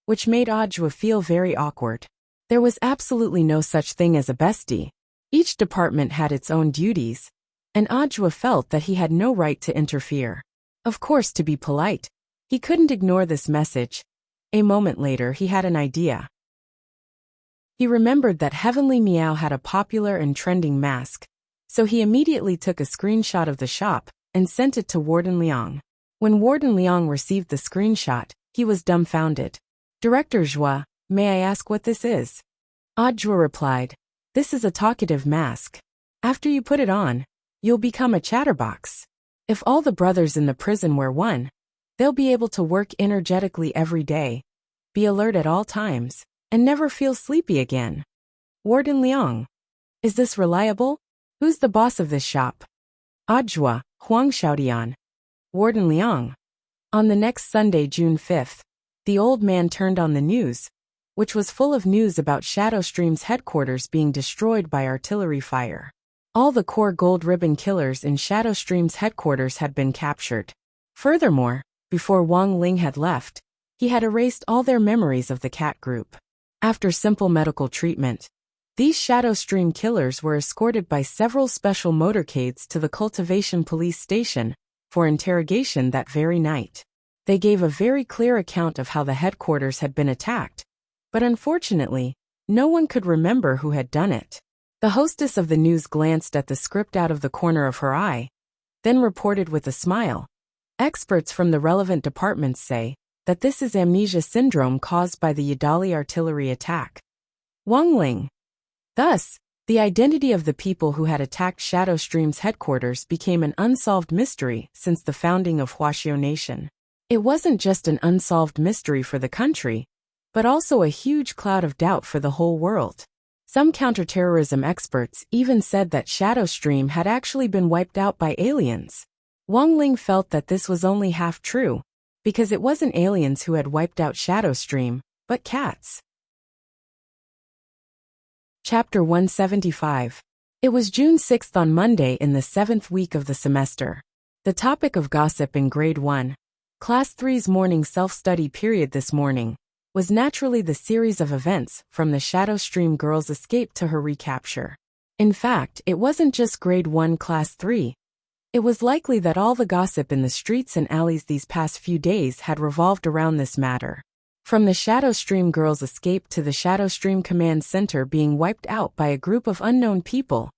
S1: which made Audiobook feel very awkward. There was absolutely no such thing as a bestie. Each department had its own duties, and Audiobook felt that he had no right to interfere. Of course, to be polite, he couldn't ignore this message. A moment later, he had an idea. He remembered that Heavenly Meow had a popular and trending mask, so he immediately took a screenshot of the shop and sent it to Warden Liang. When Warden Liang received the screenshot, he was dumbfounded. Director Zhua, may I ask what this is? Audiobook replied, this is a talkative mask. After you put it on, you'll become a chatterbox. If all the brothers in the prison wear one, they'll be able to work energetically every day, be alert at all times, and never feel sleepy again. Warden Liang. Is this reliable? Who's the boss of this shop? Audiobook, Huang Xiaodian. Warden Liang. On the next Sunday, June 5th, the old man turned on the news, which was full of news about Shadow Stream's headquarters being destroyed by artillery fire. All the core gold ribbon killers in Shadow Stream's headquarters had been captured. Furthermore, before Wang Ling had left, he had erased all their memories of the cat group. After simple medical treatment, these Shadow Stream killers were escorted by several special motorcades to the Cultivation police station for interrogation that very night. They gave a very clear account of how the headquarters had been attacked, but unfortunately, no one could remember who had done it. The hostess of the news glanced at the script out of the corner of her eye, then reported with a smile, Experts from the relevant departments say that this is amnesia syndrome caused by the Yadali artillery attack. Wang Ling. Thus, the identity of the people who had attacked Shadow Stream's headquarters became an unsolved mystery since the founding of Huaxiao Nation. It wasn't just an unsolved mystery for the country, but also a huge cloud of doubt for the whole world. Some counterterrorism experts even said that Shadow Stream had actually been wiped out by aliens. Wang Ling felt that this was only half true, because it wasn't aliens who had wiped out Shadow Stream, but cats. Chapter 175. It was June 6th on Monday in the 7th week of the semester. The topic of gossip in Grade 1, Class 3's morning self-study period this morning, was naturally the series of events from the Shadow Stream girl's escape to her recapture. In fact, it wasn't just Grade 1 Class 3. It was likely that all the gossip in the streets and alleys these past few days had revolved around this matter. From the Shadow Stream girl's escape to the Shadow Stream Command Center being wiped out by a group of unknown people,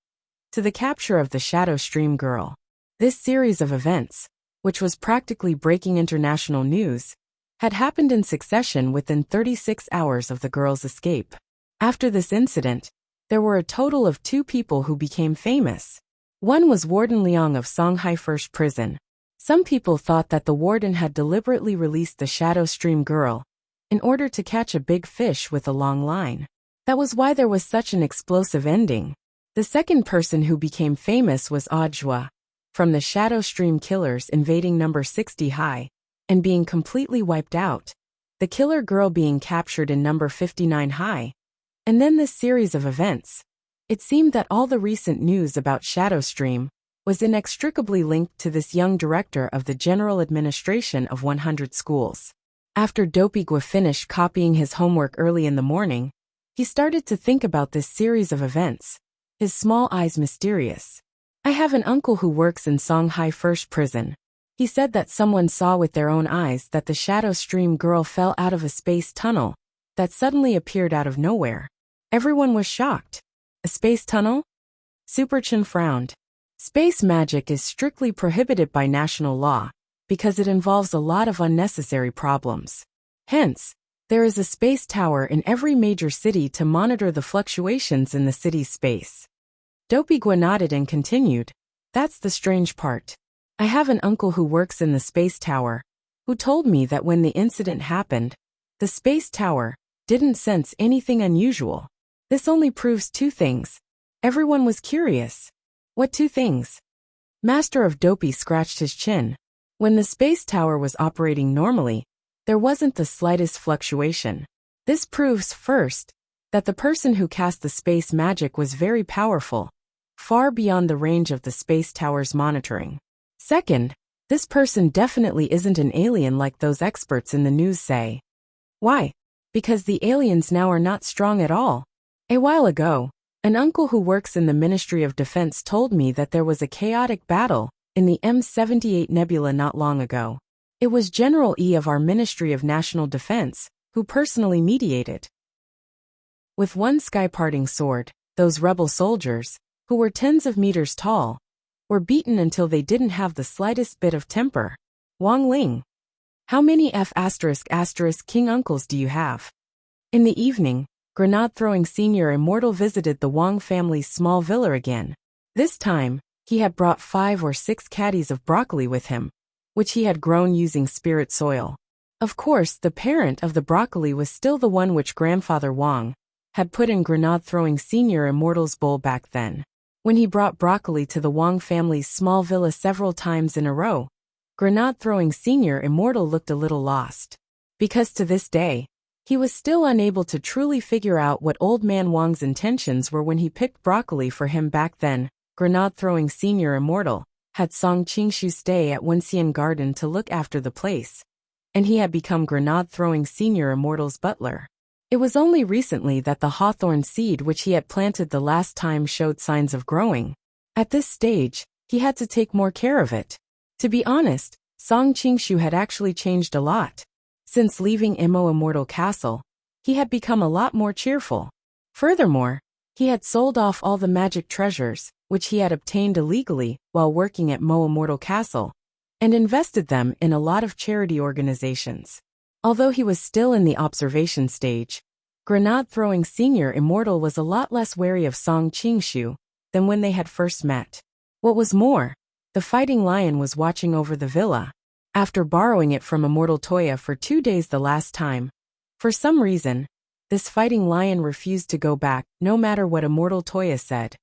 S1: to the capture of the Shadow Stream girl. This series of events, which was practically breaking international news, had happened in succession within 36 hours of the girl's escape. After this incident, there were a total of 2 people who became famous. One was Warden Liang of Songhai First Prison. Some people thought that the warden had deliberately released the Shadow Stream girl in order to catch a big fish with a long line. That was why there was such an explosive ending. The second person who became famous was Audiobook, from the Shadow Stream killers invading number 60 high and being completely wiped out, the killer girl being captured in number 59 high, and then this series of events. It seemed that all the recent news about Shadow Stream was inextricably linked to this young director of the General Administration of 100 schools. After Dopigua finished copying his homework early in the morning, he started to think about this series of events, his small eyes mysterious. I have an uncle who works in Songhai First Prison. He said that someone saw with their own eyes that the Shadow Stream girl fell out of a space tunnel that suddenly appeared out of nowhere. Everyone was shocked. A space tunnel? Superchin frowned. Space magic is strictly prohibited by national law, because it involves a lot of unnecessary problems. Hence, there is a space tower in every major city to monitor the fluctuations in the city's space. Dopigua nodded and continued, "That's the strange part. I have an uncle who works in the space tower, who told me that when the incident happened, the space tower didn't sense anything unusual. This only proves 2 things. Everyone was curious. What 2 things? Master of Dopey scratched his chin. When the space tower was operating normally, there wasn't the slightest fluctuation. This proves, first, that the person who cast the space magic was very powerful, far beyond the range of the space tower's monitoring. Second, this person definitely isn't an alien like those experts in the news say. Why? Because the aliens now are not strong at all. A while ago, an uncle who works in the Ministry of Defense told me that there was a chaotic battle in the M78 Nebula not long ago. It was General E of our Ministry of National Defense who personally mediated. With one sky-parting sword, those rebel soldiers, who were tens of meters tall, were beaten until they didn't have the slightest bit of temper. Wang Ling. How many King uncles do you have? In the evening, Grenade-throwing Senior Immortal visited the Wang family's small villa again. This time, he had brought 5 or 6 caddies of broccoli with him, which he had grown using spirit soil. Of course, the parent of the broccoli was still the one which Grandfather Wang had put in Grenade-throwing Senior Immortal's bowl back then. When he brought broccoli to the Wang family's small villa several times in a row, Grenade-throwing Senior Immortal looked a little lost. Because to this day, he was still unable to truly figure out what Old Man Wang's intentions were when he picked broccoli for him back then. Grenade-throwing Senior Immortal had Song Qingshu stay at Wenxian Garden to look after the place, and he had become Grenade-throwing Senior Immortal's butler. It was only recently that the hawthorn seed which he had planted the last time showed signs of growing. At this stage, he had to take more care of it. To be honest, Song Qingshu had actually changed a lot. Since leaving Mo Immortal Castle, he had become a lot more cheerful. Furthermore, he had sold off all the magic treasures, which he had obtained illegally while working at Mo Immortal Castle, and invested them in a lot of charity organizations. Although he was still in the observation stage, Grenade-throwing Senior Immortal was a lot less wary of Song Qingshu than when they had first met. What was more, the fighting lion was watching over the villa. After borrowing it from Immortal Toya for 2 days the last time, for some reason, this fighting lion refused to go back, no matter what Immortal Toya said.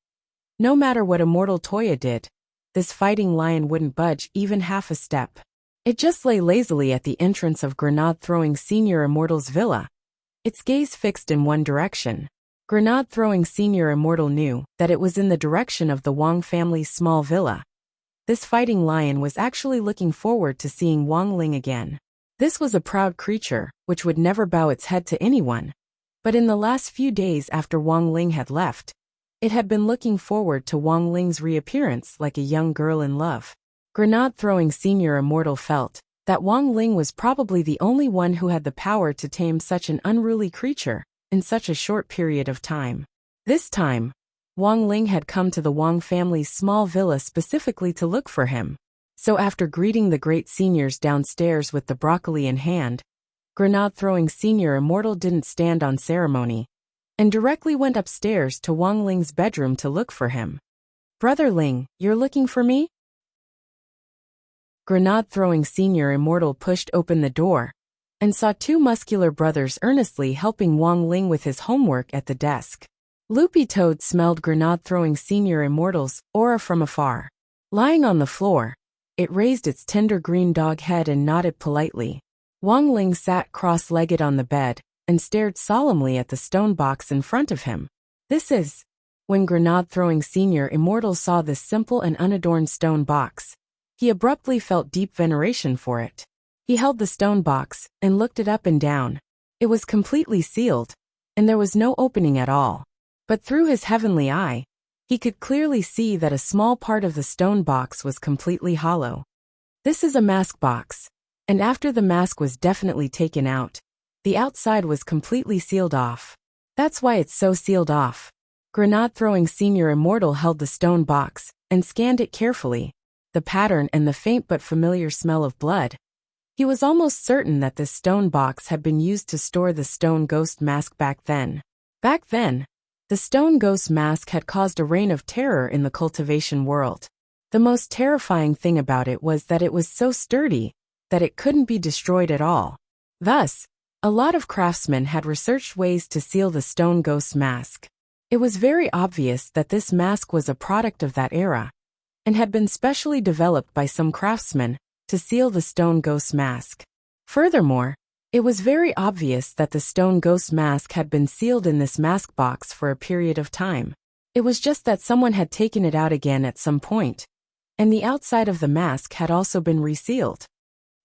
S1: No matter what Immortal Toya did, this fighting lion wouldn't budge even half a step. It just lay lazily at the entrance of Grenade-throwing Senior Immortal's villa, its gaze fixed in one direction. Grenade-throwing Senior Immortal knew that it was in the direction of the Wang family's small villa. This fighting lion was actually looking forward to seeing Wang Ling again. This was a proud creature, which would never bow its head to anyone. But in the last few days after Wang Ling had left, it had been looking forward to Wang Ling's reappearance like a young girl in love. Grenade-throwing Senior Immortal felt that Wang Ling was probably the only one who had the power to tame such an unruly creature in such a short period of time. This time, Wang Ling had come to the Wang family's small villa specifically to look for him. So after greeting the great seniors downstairs with the broccoli in hand, Grenade-throwing Senior Immortal didn't stand on ceremony and directly went upstairs to Wang Ling's bedroom to look for him. "Brother Ling, you're looking for me?" Grenade-throwing Senior Immortal pushed open the door and saw 2 muscular brothers earnestly helping Wang Ling with his homework at the desk. Loopy Toad smelled Grenade-throwing Senior Immortal's aura from afar. Lying on the floor, it raised its tender green dog head and nodded politely. Wang Ling sat cross-legged on the bed and stared solemnly at the stone box in front of him. This is... When Grenade-throwing Senior Immortal saw this simple and unadorned stone box, he abruptly felt deep veneration for it. He held the stone box and looked it up and down. It was completely sealed, and there was no opening at all. But through his heavenly eye, he could clearly see that a small part of the stone box was completely hollow. This is a mask box, and after the mask was definitely taken out, the outside was completely sealed off. That's why it's so sealed off. Grenade-throwing Senior Immortal held the stone box and scanned it carefully. The pattern and the faint but familiar smell of blood. He was almost certain that this stone box had been used to store the stone ghost mask back then. Back then, the stone ghost mask had caused a reign of terror in the cultivation world. The most terrifying thing about it was that it was so sturdy that it couldn't be destroyed at all. Thus, a lot of craftsmen had researched ways to seal the stone ghost mask. It was very obvious that this mask was a product of that era and had been specially developed by some craftsmen to seal the stone ghost mask. Furthermore, it was very obvious that the stone ghost mask had been sealed in this mask box for a period of time. It was just that someone had taken it out again at some point, and the outside of the mask had also been resealed.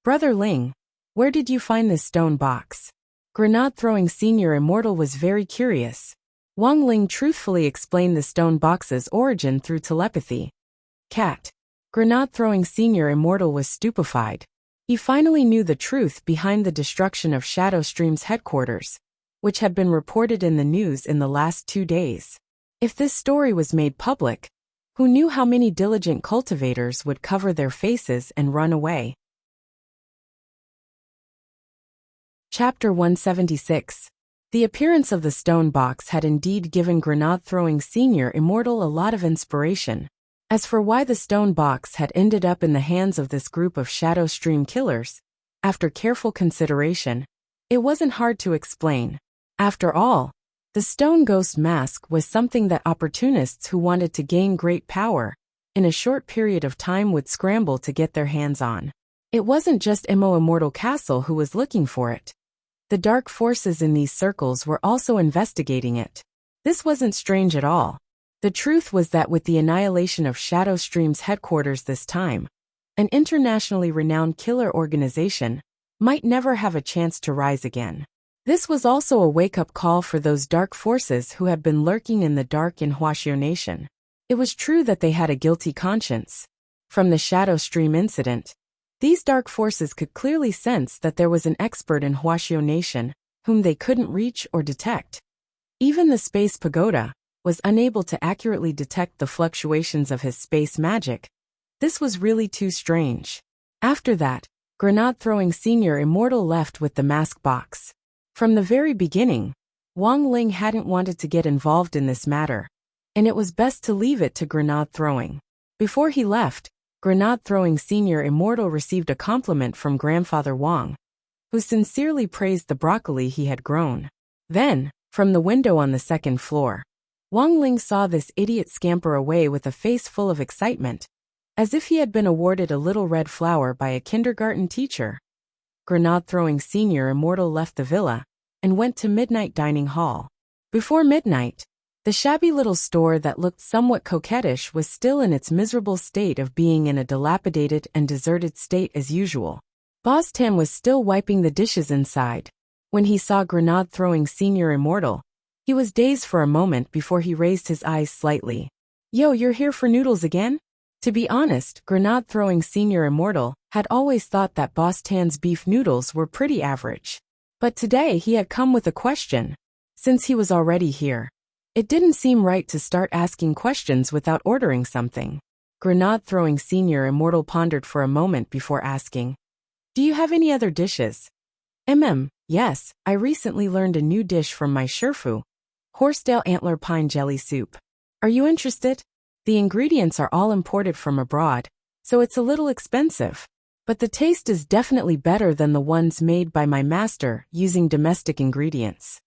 S1: "Brother Ling, where did you find this stone box?" Grenade-throwing Senior Immortal was very curious. Wang Ling truthfully explained the stone box's origin through telepathy. Cat. Grenade-throwing Senior Immortal was stupefied. He finally knew the truth behind the destruction of Shadow Stream's headquarters, which had been reported in the news in the last 2 days. If this story was made public, who knew how many diligent cultivators would cover their faces and run away? Chapter 176. The appearance of the stone box had indeed given Grenade-throwing Senior Immortal a lot of inspiration. As for why the stone box had ended up in the hands of this group of Shadow Stream killers, after careful consideration, it wasn't hard to explain. After all, the stone ghost mask was something that opportunists who wanted to gain great power in a short period of time would scramble to get their hands on. It wasn't just Emo Immortal Castle who was looking for it. The dark forces in these circles were also investigating it. This wasn't strange at all. The truth was that with the annihilation of Shadow Stream's headquarters this time, an internationally renowned killer organization might never have a chance to rise again. This was also a wake-up call for those dark forces who had been lurking in the dark in Huaxiao Nation. It was true that they had a guilty conscience. From the Shadow Stream incident, these dark forces could clearly sense that there was an expert in Huaxiao Nation whom they couldn't reach or detect. Even the Space Pagoda was unable to accurately detect the fluctuations of his space magic. This was really too strange. After that, Grenade-throwing Senior Immortal left with the mask box. From the very beginning, Wang Ling hadn't wanted to get involved in this matter, and it was best to leave it to Grenade-throwing. Before he left, Grenade-throwing Senior Immortal received a compliment from Grandfather Wang, who sincerely praised the broccoli he had grown. Then, from the window on the second floor, Wang Ling saw this idiot scamper away with a face full of excitement, as if he had been awarded a little red flower by a kindergarten teacher. Grenade-throwing Senior Immortal left the villa and went to Midnight Dining Hall. Before midnight, the shabby little store that looked somewhat coquettish was still in its miserable state of being in a dilapidated and deserted state as usual. Boss Tan was still wiping the dishes inside. When he saw Grenade-throwing Senior Immortal, he was dazed for a moment before he raised his eyes slightly. "Yo, you're here for noodles again?" To be honest, Grenade-throwing Senior Immortal had always thought that Boss Tan's beef noodles were pretty average. But today he had come with a question. Since he was already here, it didn't seem right to start asking questions without ordering something. Grenade-throwing Senior Immortal pondered for a moment before asking, "Do you have any other dishes?" Yes, I recently learned a new dish from my Sherfu, horsetail antler pine jelly soup. Are you interested? The ingredients are all imported from abroad, so it's a little expensive. But the taste is definitely better than the ones made by my master using domestic ingredients.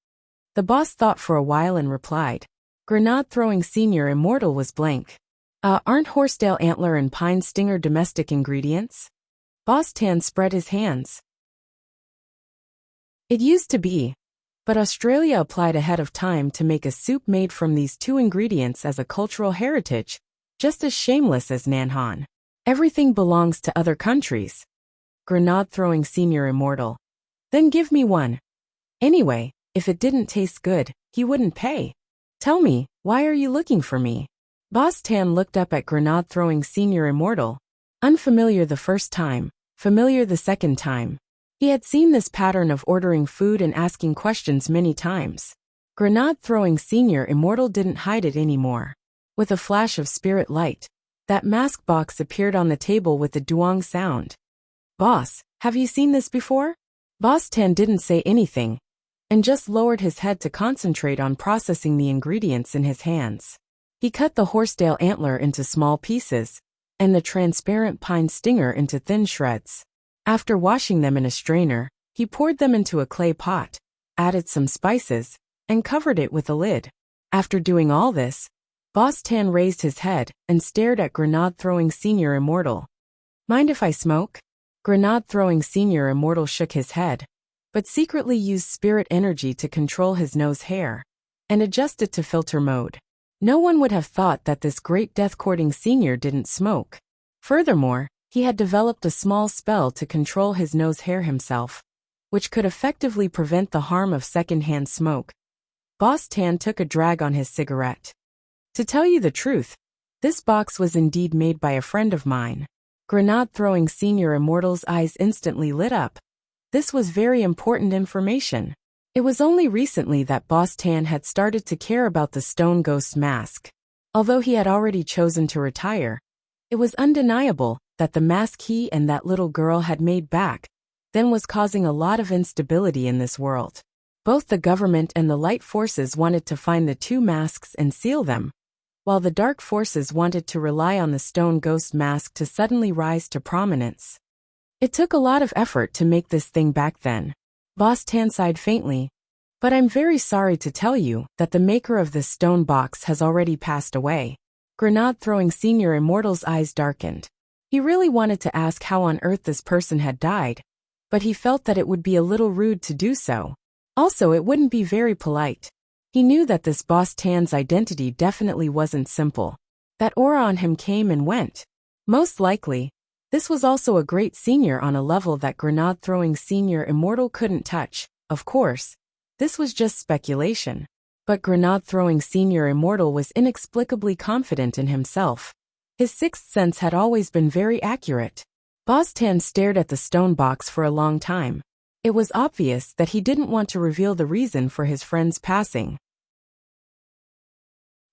S1: The boss thought for a while and replied. Grenade-throwing Senior Immortal was blank. Aren't horsetail antler and pine stinger domestic ingredients? Boss Tan spread his hands. It used to be, but Australia applied ahead of time to make a soup made from these two ingredients as a cultural heritage, just as shameless as Nanhan. Everything belongs to other countries. Grenade-throwing Senior Immortal. Then give me one. Anyway, if it didn't taste good, he wouldn't pay. Tell me, why are you looking for me? Boss Tan looked up at Grenade-throwing Senior Immortal. Unfamiliar the first time, familiar the second time. He had seen this pattern of ordering food and asking questions many times. Grenade-throwing Senior Immortal didn't hide it anymore. With a flash of spirit light, that mask box appeared on the table with a duong sound. Boss, have you seen this before? Boss Tan didn't say anything, and just lowered his head to concentrate on processing the ingredients in his hands. He cut the horsetail antler into small pieces, and the transparent pine stinger into thin shreds. After washing them in a strainer, he poured them into a clay pot, added some spices, and covered it with a lid. After doing all this, Boss Tan raised his head and stared at Grenade-throwing Senior Immortal. Mind if I smoke? Grenade-throwing Senior Immortal shook his head, but secretly used spirit energy to control his nose hair and adjust it to filter mode. No one would have thought that this great death-courting senior didn't smoke. Furthermore, he had developed a small spell to control his nose hair himself, which could effectively prevent the harm of second-hand smoke. Boss Tan took a drag on his cigarette. To tell you the truth, this box was indeed made by a friend of mine. Grenade-throwing Senior Immortal's eyes instantly lit up. This was very important information. It was only recently that Boss Tan had started to care about the stone ghost mask. Although he had already chosen to retire, it was undeniable that the mask he and that little girl had made back then was causing a lot of instability in this world. Both the government and the light forces wanted to find the two masks and seal them, while the dark forces wanted to rely on the stone ghost mask to suddenly rise to prominence. It took a lot of effort to make this thing back then. Boss Tan sighed faintly. But I'm very sorry to tell you that the maker of this stone box has already passed away. Grenade-throwing Senior Immortal's eyes darkened. He really wanted to ask how on earth this person had died, but he felt that it would be a little rude to do so. Also, it wouldn't be very polite. He knew that this Boss Tan's identity definitely wasn't simple. That aura on him came and went. Most likely, this was also a great senior on a level that Grenade-throwing Senior Immortal couldn't touch. Of course, this was just speculation. But Grenade-throwing Senior Immortal was inexplicably confident in himself. His sixth sense had always been very accurate. Boss Tan stared at the stone box for a long time. It was obvious that he didn't want to reveal the reason for his friend's passing.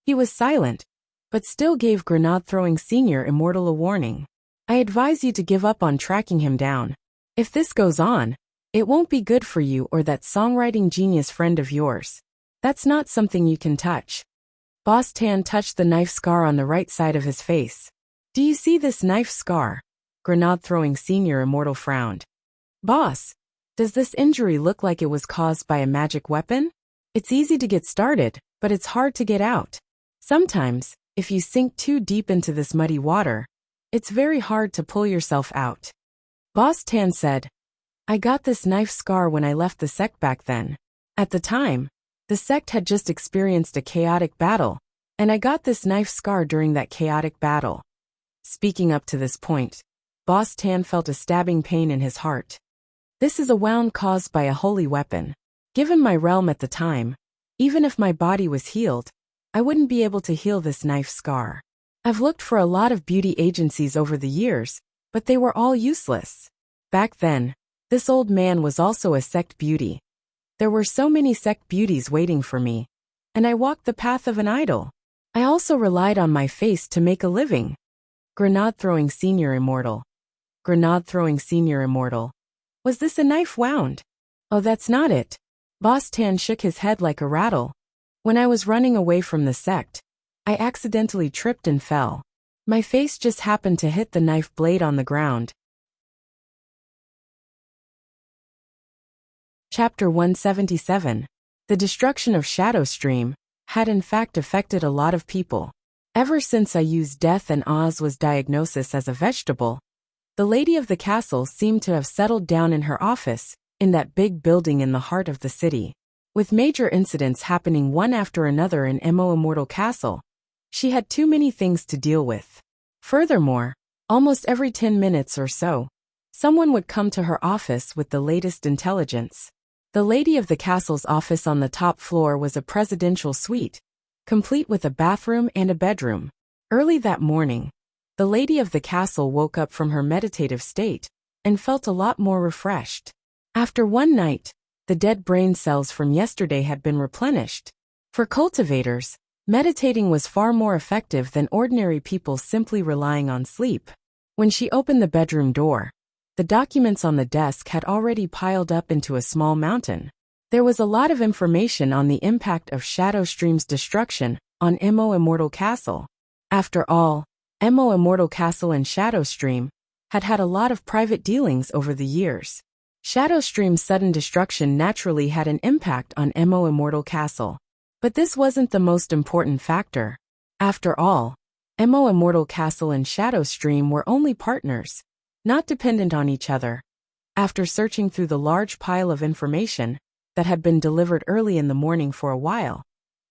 S1: He was silent, but still gave Grenade-throwing Senior Immortal a warning. I advise you to give up on tracking him down. If this goes on, it won't be good for you or that songwriting genius friend of yours. That's not something you can touch. Boss Tan touched the knife scar on the right side of his face. Do you see this knife scar? Grenade-throwing Senior Immortal frowned. Boss, does this injury look like it was caused by a magic weapon? It's easy to get started, but it's hard to get out. Sometimes, if you sink too deep into this muddy water, it's very hard to pull yourself out. Boss Tan said, I got this knife scar when I left the sect back then. At the time, the sect had just experienced a chaotic battle, and I got this knife scar during that chaotic battle. Speaking up to this point, Boss Tan felt a stabbing pain in his heart. This is a wound caused by a holy weapon. Given my realm at the time, even if my body was healed, I wouldn't be able to heal this knife scar. I've looked for a lot of beauty agencies over the years, but they were all useless. Back then, this old man was also a sect beauty. There were so many sect beauties waiting for me, and I walked the path of an idol. I also relied on my face to make a living. Grenade-throwing Senior Immortal. Grenade-throwing Senior Immortal. Was this a knife wound? Oh, that's not it. Boss Tan shook his head like a rattle. When I was running away from the sect, I accidentally tripped and fell. My face just happened to hit the knife blade on the ground. Chapter 177. The destruction of Shadowstream had in fact affected a lot of people. Ever since I used Death and Oz was diagnosis as a vegetable, the lady of the castle seemed to have settled down in her office, in that big building in the heart of the city. With major incidents happening one after another in Mo Immortal Castle, she had too many things to deal with. Furthermore, almost every 10 minutes or so, someone would come to her office with the latest intelligence. The lady of the castle's office on the top floor was a presidential suite, complete with a bathroom and a bedroom. Early that morning, the lady of the castle woke up from her meditative state and felt a lot more refreshed. After one night, the dead brain cells from yesterday had been replenished. For cultivators, meditating was far more effective than ordinary people simply relying on sleep. When she opened the bedroom door, the documents on the desk had already piled up into a small mountain. There was a lot of information on the impact of Shadowstream's destruction on Mo Immortal Castle. After all, Mo Immortal Castle and Shadowstream had had a lot of private dealings over the years. Shadowstream's sudden destruction naturally had an impact on Mo Immortal Castle. But this wasn't the most important factor. After all, Mo Immortal Castle and Shadowstream were only partners, not dependent on each other. After searching through the large pile of information that had been delivered early in the morning for a while,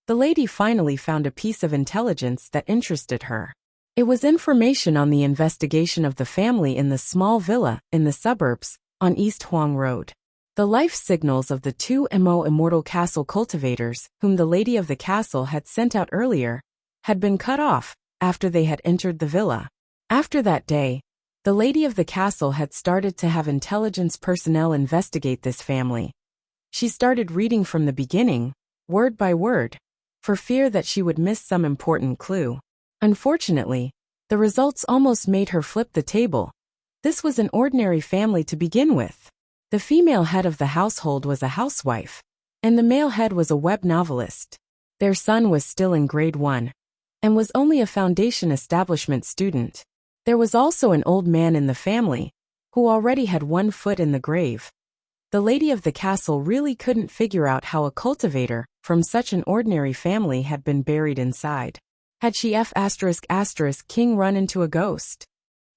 S1: the lady finally found a piece of intelligence that interested her. It was information on the investigation of the family in the small villa in the suburbs on East Huang Road. The life signals of the two Mo Immortal Castle cultivators, whom the lady of the castle had sent out earlier, had been cut off after they had entered the villa. After that day, the lady of the castle had started to have intelligence personnel investigate this family. She started reading from the beginning, word by word, for fear that she would miss some important clue. Unfortunately, the results almost made her flip the table. This was an ordinary family to begin with. The female head of the household was a housewife, and the male head was a web novelist. Their son was still in grade 1, and was only a foundation establishment student. There was also an old man in the family, who already had one foot in the grave. The lady of the castle really couldn't figure out how a cultivator from such an ordinary family had been buried inside. Had she King run into a ghost?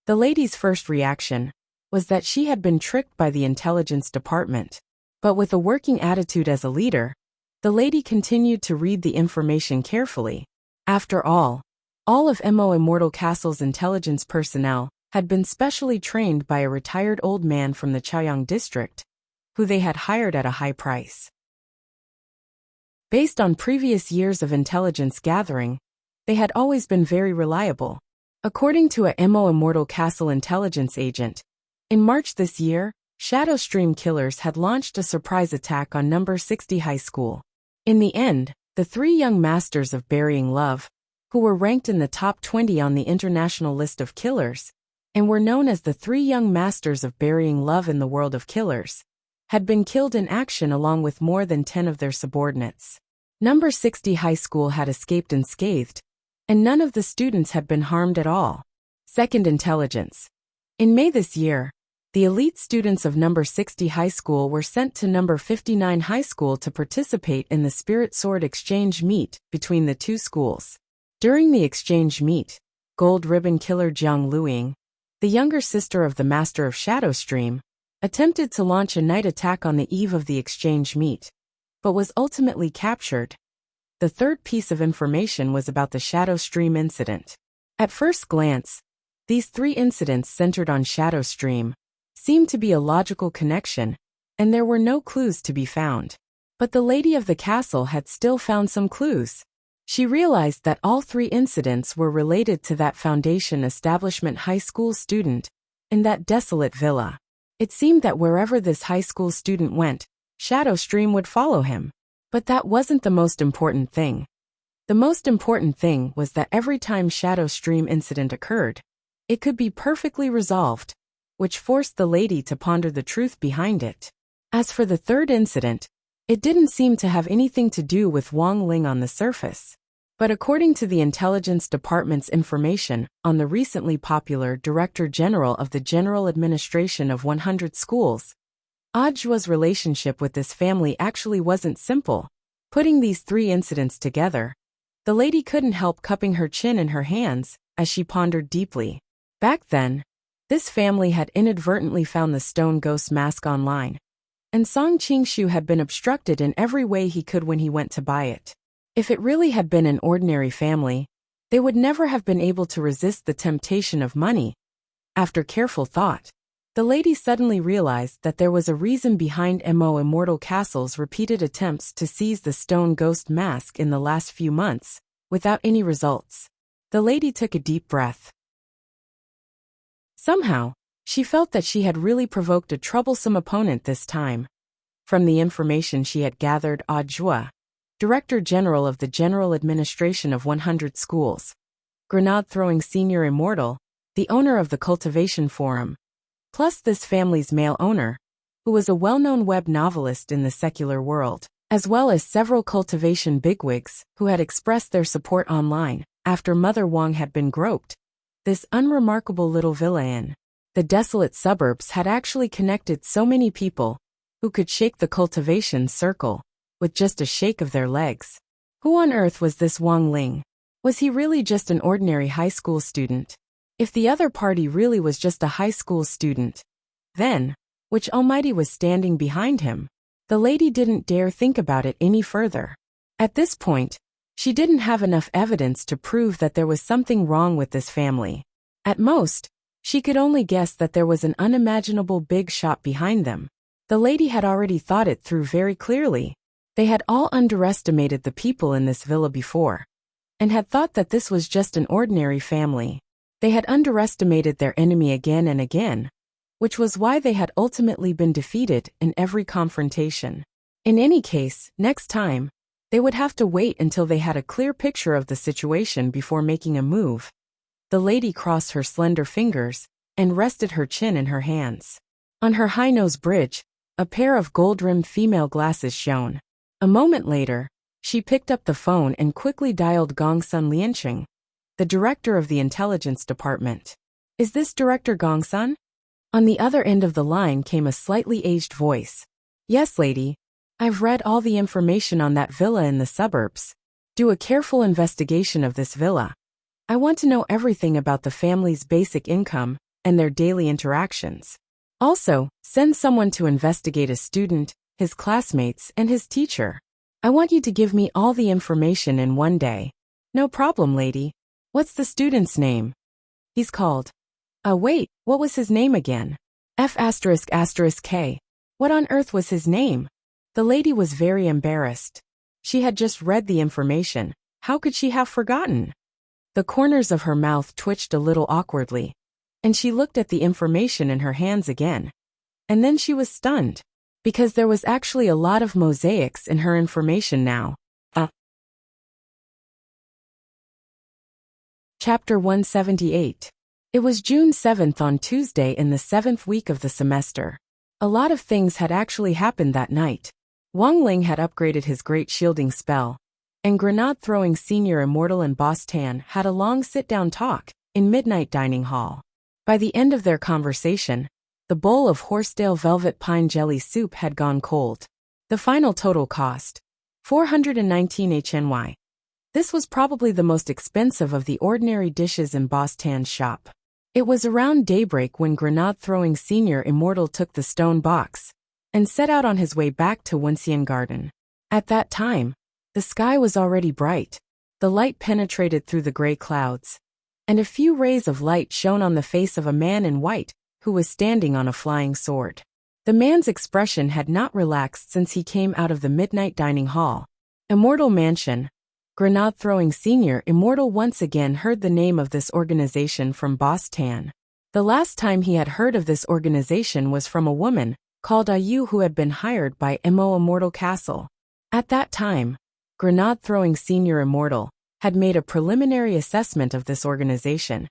S1: The lady's first reaction was that she had been tricked by the intelligence department. But with a working attitude as a leader, the lady continued to read the information carefully. After all of Mo Immortal Castle's intelligence personnel had been specially trained by a retired old man from the Chaoyang district, who they had hired at a high price. Based on previous years of intelligence gathering, they had always been very reliable. According to a Mo Immortal Castle intelligence agent, in March this year, Shadowstream killers had launched a surprise attack on number 60 high school. In the end, the three young masters of burying love, who were ranked in the top 20 on the international list of killers, and were known as the three young masters of burying love in the world of killers, had been killed in action along with more than 10 of their subordinates. Number 60 High School had escaped unscathed, and none of the students had been harmed at all. Second, intelligence. In May this year, the elite students of Number 60 High School were sent to Number 59 High School to participate in the Spirit Sword exchange meet between the two schools. During the exchange meet, Gold Ribbon Killer Jiang Luiying, the younger sister of the Master of Shadow Stream, attempted to launch a night attack on the eve of the exchange meet, but was ultimately captured. The third piece of information was about the Shadow Stream incident. At first glance, these three incidents centered on Shadow Stream seemed to be a logical connection, and there were no clues to be found. But the lady of the castle had still found some clues. She realized that all three incidents were related to that Foundation Establishment high school student in that desolate villa. It seemed that wherever this high school student went, Shadow Stream would follow him. But that wasn't the most important thing. The most important thing was that every time Shadow Stream incident occurred, it could be perfectly resolved, which forced the lady to ponder the truth behind it. As for the third incident, it didn't seem to have anything to do with Wang Ling on the surface. But according to the Intelligence Department's information on the recently popular Director General of the General Administration of 100 Schools, Ajua's relationship with this family actually wasn't simple. Putting these three incidents together, the lady couldn't help cupping her chin in her hands as she pondered deeply. Back then, this family had inadvertently found the stone ghost mask online, and Song Qingshu had been obstructed in every way he could when he went to buy it. If it really had been an ordinary family, they would never have been able to resist the temptation of money. After careful thought, the lady suddenly realized that there was a reason behind Mo Immortal Castle's repeated attempts to seize the stone ghost mask in the last few months, without any results. The lady took a deep breath. Somehow, she felt that she had really provoked a troublesome opponent this time. From the information she had gathered, Ajua, Director General of the General Administration of 100 Schools, grenade-throwing senior immortal, the owner of the Cultivation Forum, plus this family's male owner, who was a well-known web novelist in the secular world, as well as several Cultivation bigwigs who had expressed their support online after Mother Wang had been groped. This unremarkable little villa in the desolate suburbs had actually connected so many people who could shake the Cultivation circle with just a shake of their legs. Who on earth was this Wang Ling? Was he really just an ordinary high school student? If the other party really was just a high school student, then, which almighty was standing behind him? The lady didn't dare think about it any further. At this point, she didn't have enough evidence to prove that there was something wrong with this family. At most, she could only guess that there was an unimaginable big shot behind them. The lady had already thought it through very clearly. They had all underestimated the people in this villa before, and had thought that this was just an ordinary family. They had underestimated their enemy again and again, which was why they had ultimately been defeated in every confrontation. In any case, next time, they would have to wait until they had a clear picture of the situation before making a move. The lady crossed her slender fingers and rested her chin in her hands. On her high-nose bridge, a pair of gold-rimmed female glasses shone. A moment later, she picked up the phone and quickly dialed Gongsun Lianqing, the director of the Intelligence Department. "Is this Director Gongsun?" On the other end of the line came a slightly aged voice. "Yes, lady. I've read all the information on that villa in the suburbs. Do a careful investigation of this villa. I want to know everything about the family's basic income and their daily interactions. Also, send someone to investigate a student, his classmates, and his teacher. I want you to give me all the information in one day." "No problem, lady. What's the student's name?" "He's called..." Wait, what was his name again?" F***K. What on earth was his name?" The lady was very embarrassed. She had just read the information. How could she have forgotten? The corners of her mouth twitched a little awkwardly, and she looked at the information in her hands again. And then she was stunned, because there was actually a lot of mosaics in her information now. Chapter 178. It was June 7th on Tuesday in the 7th week of the semester. A lot of things had actually happened that night. Wang Ling had upgraded his great shielding spell, and grenade-throwing senior immortal and Boss Tan had a long sit-down talk in Midnight Dining Hall. By the end of their conversation, the bowl of Horsedale velvet pine jelly soup had gone cold. The final total cost 419 HNY. This was probably the most expensive of the ordinary dishes in Boss Tan's shop. It was around daybreak when grenade-throwing senior immortal took the stone box and set out on his way back to Wenxian Garden. At that time, the sky was already bright. The light penetrated through the gray clouds, and a few rays of light shone on the face of a man in white who was standing on a flying sword. The man's expression had not relaxed since he came out of the Midnight Dining Hall. Immortal Mansion. Grenade-throwing senior immortal once again heard the name of this organization from Boss Tan. The last time he had heard of this organization was from a woman called Ayu who had been hired by Mo Immortal Castle. At that time, grenade-throwing senior immortal had made a preliminary assessment of this organization,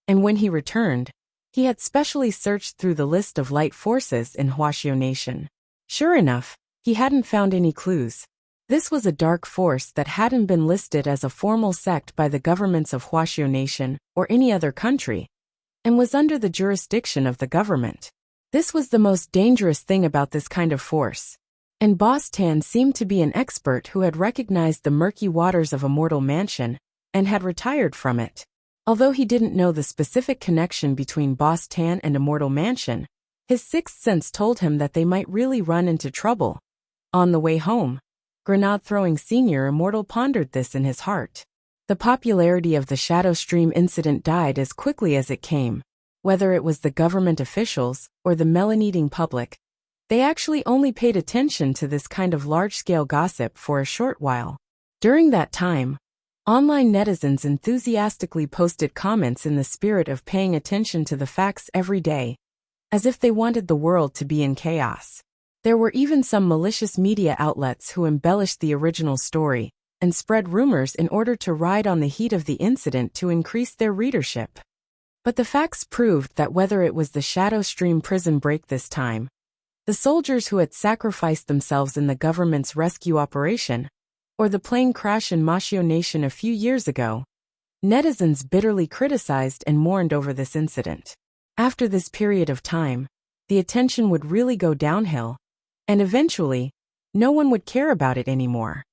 S1: and when he returned, he had specially searched through the list of light forces in Huaxiao Nation. Sure enough, he hadn't found any clues. This was a dark force that hadn't been listed as a formal sect by the governments of Huaxiao Nation or any other country, and was under the jurisdiction of the government. This was the most dangerous thing about this kind of force, and Boss Tan seemed to be an expert who had recognized the murky waters of Immortal Mansion and had retired from it. Although he didn't know the specific connection between Boss Tan and Immortal Mansion, his sixth sense told him that they might really run into trouble. On the way home, grenade-throwing senior immortal pondered this in his heart. The popularity of the Shadow Stream incident died as quickly as it came. Whether it was the government officials or the melon-eating public, they actually only paid attention to this kind of large-scale gossip for a short while. During that time, online netizens enthusiastically posted comments in the spirit of paying attention to the facts every day, as if they wanted the world to be in chaos. There were even some malicious media outlets who embellished the original story and spread rumors in order to ride on the heat of the incident to increase their readership. But the facts proved that whether it was the Shadow Stream prison break this time, the soldiers who had sacrificed themselves in the government's rescue operation, or the plane crash in Huaxiao Nation a few years ago, netizens bitterly criticized and mourned over this incident. After this period of time, the attention would really go downhill, and eventually, no one would care about it anymore.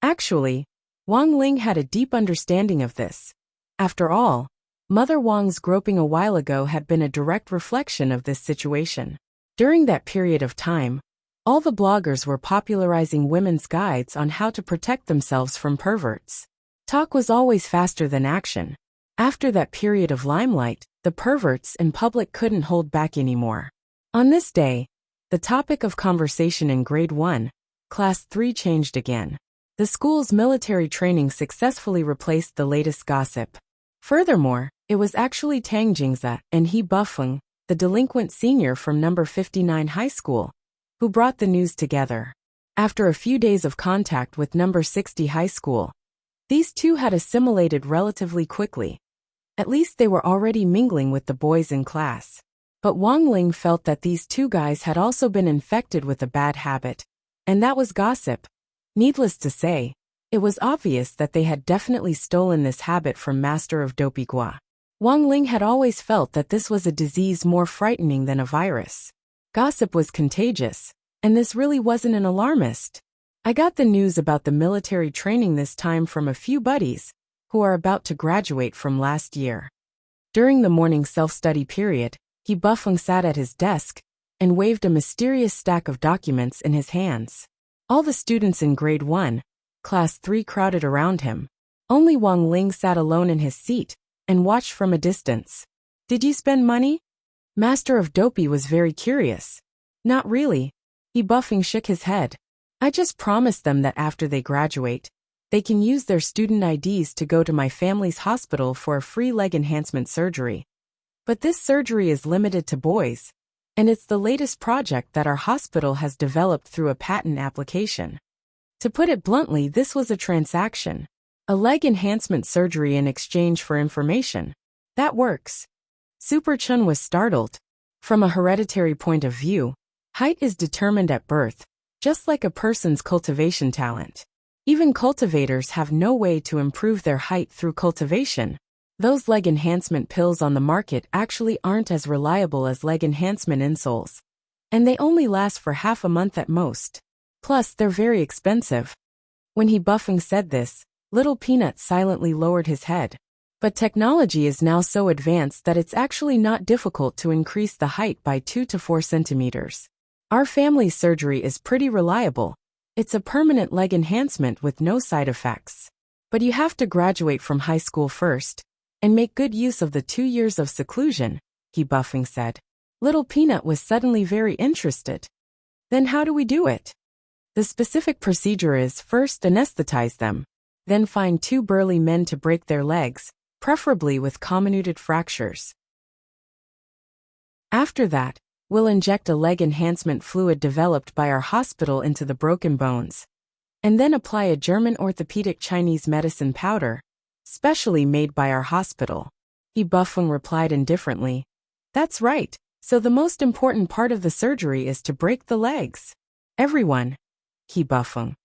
S1: Actually, Wang Ling had a deep understanding of this. After all, Mother Wang's groping a while ago had been a direct reflection of this situation. During that period of time, all the bloggers were popularizing women's guides on how to protect themselves from perverts. Talk was always faster than action. After that period of limelight, the perverts in public couldn't hold back anymore. On this day, the topic of conversation in Grade 1, Class 3 changed again. The school's military training successfully replaced the latest gossip. Furthermore, it was actually Tang Jingze and He Bufeng, the delinquent senior from number 59 high school, who brought the news together. After a few days of contact with number 60 high school, these two had assimilated relatively quickly. At least they were already mingling with the boys in class. But Wang Ling felt that these two guys had also been infected with a bad habit, and that was gossip. Needless to say, it was obvious that they had definitely stolen this habit from Master of Dopigua. Wang Ling had always felt that this was a disease more frightening than a virus. Gossip was contagious, and this really wasn't an alarmist. I got the news about the military training this time from a few buddies who are about to graduate from last year. During the morning self-study period, He Bufeng sat at his desk and waved a mysterious stack of documents in his hands. All the students in Grade 1, Class 3 crowded around him. Only Wang Ling sat alone in his seat and watched from a distance. Did you spend money? Master of Dopey was very curious. Not really. He Bufeng shook his head. I just promised them that after they graduate, they can use their student IDs to go to my family's hospital for a free leg enhancement surgery. But this surgery is limited to boys, and it's the latest project that our hospital has developed through a patent application. To put it bluntly, this was a transaction. A leg enhancement surgery in exchange for information. That works. Super Chun was startled. From a hereditary point of view, height is determined at birth, just like a person's cultivation talent. Even cultivators have no way to improve their height through cultivation. Those leg enhancement pills on the market actually aren't as reliable as leg enhancement insoles. And they only last for half a month at most. Plus, they're very expensive. When he buffing said this, Little Peanut silently lowered his head. But technology is now so advanced that it's actually not difficult to increase the height by 2 to 4 centimeters. Our family's surgery is pretty reliable. It's a permanent leg enhancement with no side effects. But you have to graduate from high school first, and make good use of the 2 years of seclusion, he buffing said. Little Peanut was suddenly very interested. Then how do we do it? The specific procedure is first anesthetize them, then find 2 burly men to break their legs, preferably with comminuted fractures. After that, we'll inject a leg enhancement fluid developed by our hospital into the broken bones, and then apply a German orthopedic Chinese medicine powder, specially made by our hospital. He Buffung replied indifferently. That's right, so the most important part of the surgery is to break the legs. Everyone. He Buffung.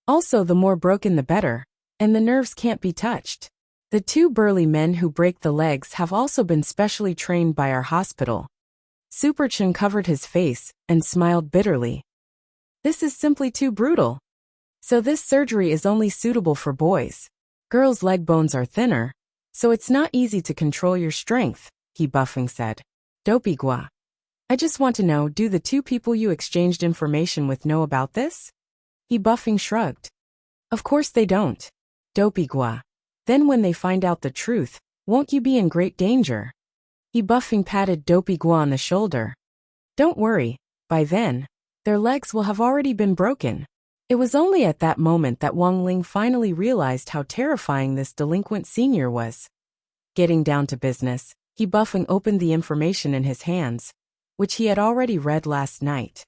S1: Also, the more broken the better, and the nerves can't be touched. The 2 burly men who break the legs have also been specially trained by our hospital. Superchin covered his face and smiled bitterly. This is simply too brutal. So this surgery is only suitable for boys. Girls' leg bones are thinner, so it's not easy to control your strength, he Buffing said. Dopey Gua. I just want to know, do the 2 people you exchanged information with know about this? He Buffing shrugged. Of course they don't. Dopey Gua. Then when they find out the truth, won't you be in great danger? He Buffing patted Dopey Gua on the shoulder. Don't worry, by then, their legs will have already been broken. It was only at that moment that Wang Ling finally realized how terrifying this delinquent senior was. Getting down to business, he Buffing opened the information in his hands, which he had already read last night.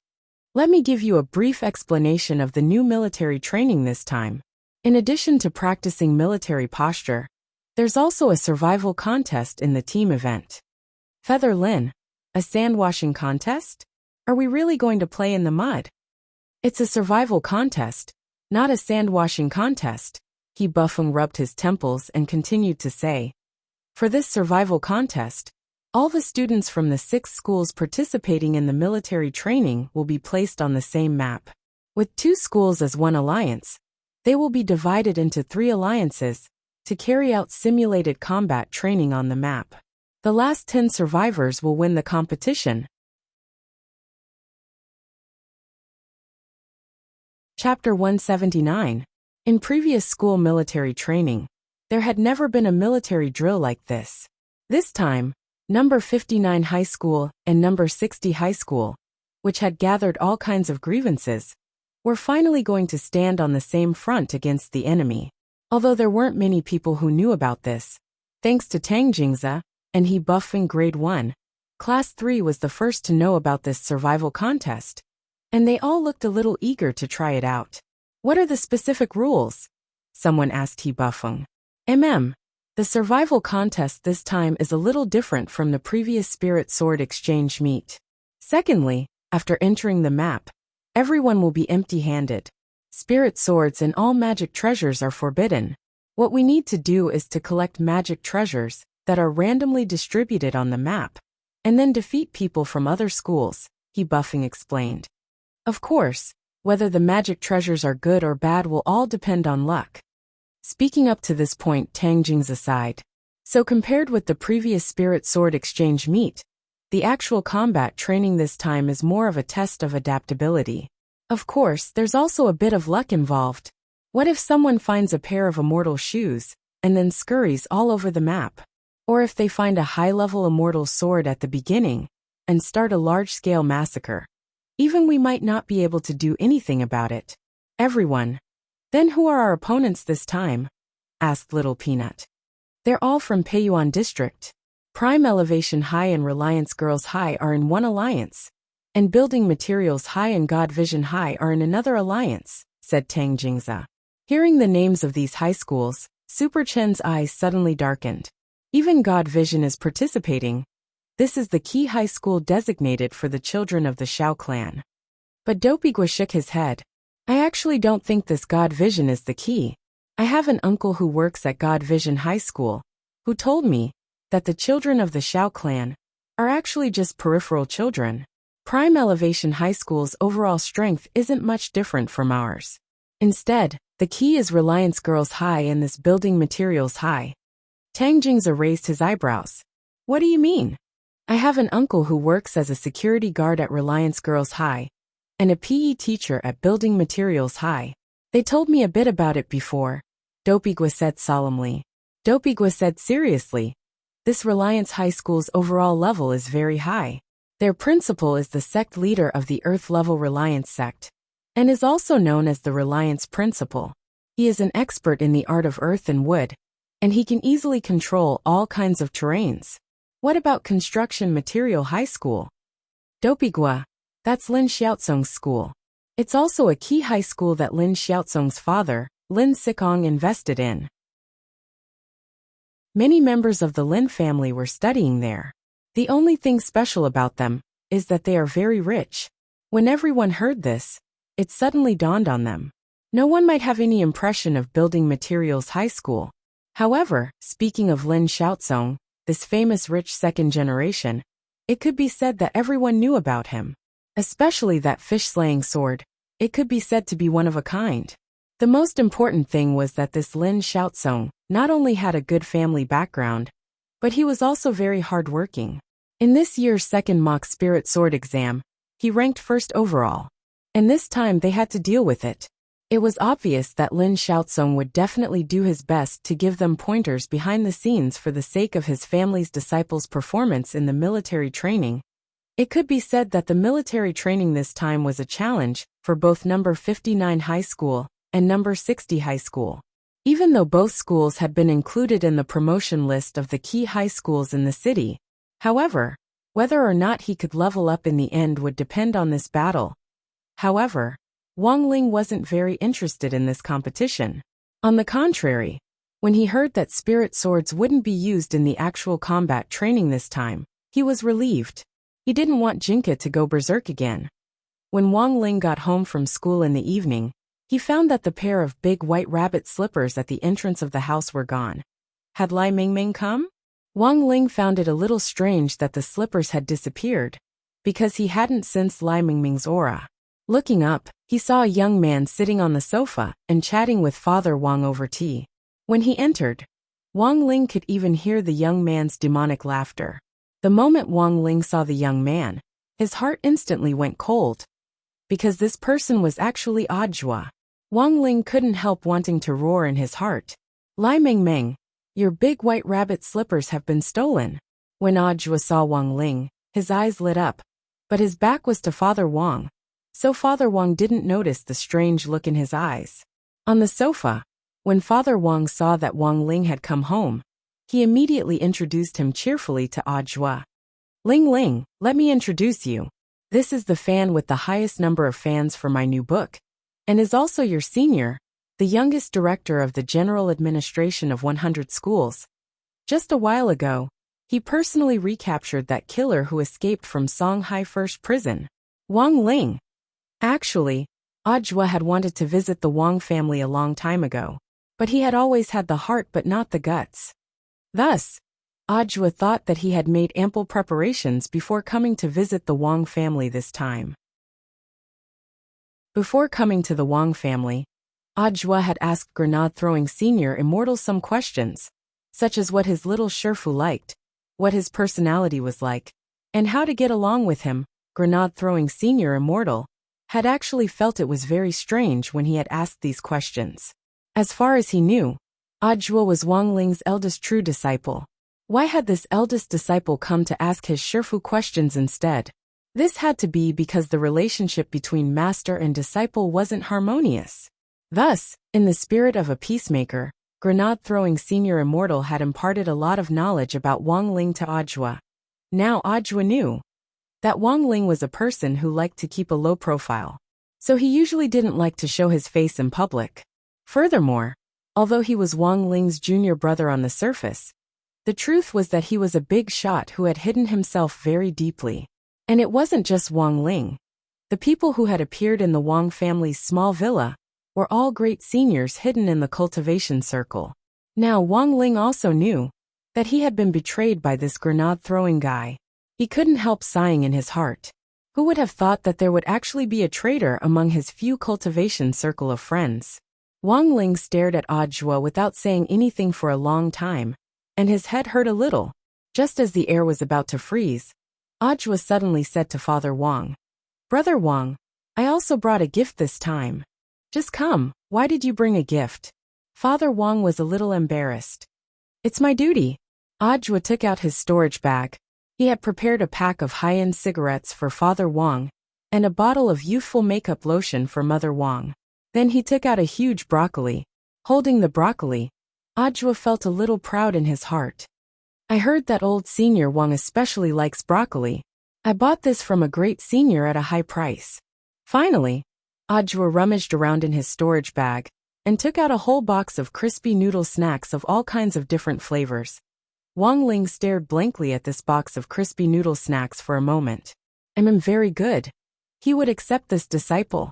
S1: Let me give you a brief explanation of the new military training this time. In addition to practicing military posture, there's also a survival contest in the team event. Feather Lin, a sand-washing contest? Are we really going to play in the mud? It's a survival contest, not a sand-washing contest, he Buffung rubbed his temples and continued to say. For this survival contest, all the students from the 6 schools participating in the military training will be placed on the same map. With 2 schools as one alliance, they will be divided into 3 alliances to carry out simulated combat training on the map. The last 10 survivors will win the competition. Chapter 179. In previous school military training, there had never been a military drill like this. This time, Number 59 High School and Number 60 High School, which had gathered all kinds of grievances, were finally going to stand on the same front against the enemy. Although there weren't many people who knew about this, thanks to Tang Jingze and He Buffing Grade 1, Class 3 was the first to know about this survival contest, and they all looked a little eager to try it out. What are the specific rules? Someone asked He Buffing. The survival contest this time is a little different from the previous Spirit Sword exchange meet. Secondly, after entering the map, everyone will be empty-handed. Spirit swords and all magic treasures are forbidden. What we need to do is to collect magic treasures that are randomly distributed on the map, and then defeat people from other schools, He Buffing explained. Of course, whether the magic treasures are good or bad will all depend on luck. Speaking up to this point, Tang Jingze sighed. So compared with the previous Spirit Sword exchange meet, the actual combat training this time is more of a test of adaptability. Of course, there's also a bit of luck involved. What if someone finds a pair of immortal shoes, and then scurries all over the map? Or if they find a high-level immortal sword at the beginning, and start a large-scale massacre? Even we might not be able to do anything about it. Everyone. Then who are our opponents this time? Asked Little Peanut. They're all from Peiyuan District. Prime Elevation High and Reliance Girls High are in one alliance, and Building Materials High and God Vision High are in another alliance, said Tang Jingze. Hearing the names of these high schools, Super Chen's eyes suddenly darkened. Even God Vision is participating. This is the key high school designated for the children of the Xiao clan. But Dopigwa shook his head. I actually don't think this God Vision is the key. I have an uncle who works at God Vision High School, who told me that the children of the Xiao clan are actually just peripheral children. Prime Elevation High School's overall strength isn't much different from ours. Instead, the key is Reliance Girls High and this Building Materials High. Tang Jingza raised his eyebrows. What do you mean? I have an uncle who works as a security guard at Reliance Girls High and a PE teacher at Building Materials High. They told me a bit about it before, Dopigwa said solemnly. Dopigwa said seriously. This Reliance High School's overall level is very high. Their principal is the sect leader of the Earth-level Reliance sect, and is also known as the Reliance Principal. He is an expert in the art of earth and wood, and he can easily control all kinds of terrains. What about Construction Material High School? Dopigwa, that's Lin Xiaozong's school. It's also a key high school that Lin Xiaozong's father, Lin Sikong, invested in. Many members of the Lin family were studying there. The only thing special about them is that they are very rich. When everyone heard this, it suddenly dawned on them. No one might have any impression of Building Materials High School. However, speaking of Lin Xiaozong, this famous rich second generation, it could be said that everyone knew about him. Especially that fish-slaying sword. It could be said to be one of a kind. The most important thing was that this Lin Xiaozong not only had a good family background, but he was also very hardworking. In this year's second mock spirit sword exam, he ranked first overall. And this time they had to deal with it. It was obvious that Lin Xiaozong would definitely do his best to give them pointers behind the scenes for the sake of his family's disciples' performance in the military training. It could be said that the military training this time was a challenge for both number 59 High School and number 60 High School. Even though both schools had been included in the promotion list of the key high schools in the city, however, whether or not he could level up in the end would depend on this battle. However, Wang Ling wasn't very interested in this competition. On the contrary, when he heard that spirit swords wouldn't be used in the actual combat training this time, he was relieved. He didn't want Jinka to go berserk again. When Wang Ling got home from school in the evening, he found that the pair of big white rabbit slippers at the entrance of the house were gone. Had Lai Mingming come? Wang Ling found it a little strange that the slippers had disappeared, because he hadn't sensed Lai Mingming's aura. Looking up, he saw a young man sitting on the sofa and chatting with Father Wang over tea. When he entered, Wang Ling could even hear the young man's demonic laughter. The moment Wang Ling saw the young man, his heart instantly went cold, because this person was actually Ajua. Wang Ling couldn't help wanting to roar in his heart. Lai Mingming, your big white rabbit slippers have been stolen. When Ajua saw Wang Ling, his eyes lit up, but his back was to Father Wang, so Father Wang didn't notice the strange look in his eyes. On the sofa, when Father Wang saw that Wang Ling had come home, he immediately introduced him cheerfully to Ajua. Ling Ling, let me introduce you. This is the fan with the highest number of fans for my new book, and is also your senior, the youngest director of the General Administration of 100 schools. Just a while ago, he personally recaptured that killer who escaped from Songhai First Prison. Wang Ling. Actually, Ajua had wanted to visit the Wang family a long time ago, but he had always had the heart but not the guts. Thus, Ajua thought that he had made ample preparations before coming to visit the Wang family this time. Before coming to the Wang family, Ajua had asked Grenade-throwing Senior Immortal some questions, such as what his little Sherfu liked, what his personality was like, and how to get along with him. Grenade-throwing Senior Immortal had actually felt it was very strange when he had asked these questions. As far as he knew, Ajua was Wang Ling's eldest true disciple. Why had this eldest disciple come to ask his Sherfu questions instead? This had to be because the relationship between master and disciple wasn't harmonious. Thus, in the spirit of a peacemaker, Grenade-throwing Senior Immortal had imparted a lot of knowledge about Wang Ling to Ajua. Now Ajua knew that Wang Ling was a person who liked to keep a low profile, so he usually didn't like to show his face in public. Furthermore, although he was Wang Ling's junior brother on the surface, The truth was that he was a big shot who had hidden himself very deeply. And it wasn't just Wang Ling. The people who had appeared in the Wang family's small villa were all great seniors hidden in the cultivation circle. Now Wang Ling also knew that he had been betrayed by this grenade-throwing guy. He couldn't help sighing in his heart. Who would have thought that there would actually be a traitor among his few cultivation circle of friends? Wang Ling stared at Audiobook without saying anything for a long time, and his head hurt a little. Just as the air was about to freeze, Audiobook suddenly said to Father Wang, "Brother Wang, I also brought a gift this time." "Just come, why did you bring a gift?" Father Wang was a little embarrassed. "It's my duty." Audiobook took out his storage bag. He had prepared a pack of high-end cigarettes for Father Wang and a bottle of youthful makeup lotion for Mother Wang. Then he took out a huge broccoli. Holding the broccoli, Audiobook felt a little proud in his heart. "I heard that old senior Wang especially likes broccoli. I bought this from a great senior at a high price." Finally, Audiobook rummaged around in his storage bag and took out a whole box of crispy noodle snacks of all kinds of different flavors. Wang Ling stared blankly at this box of crispy noodle snacks for a moment. "I'm very good." He would accept this disciple.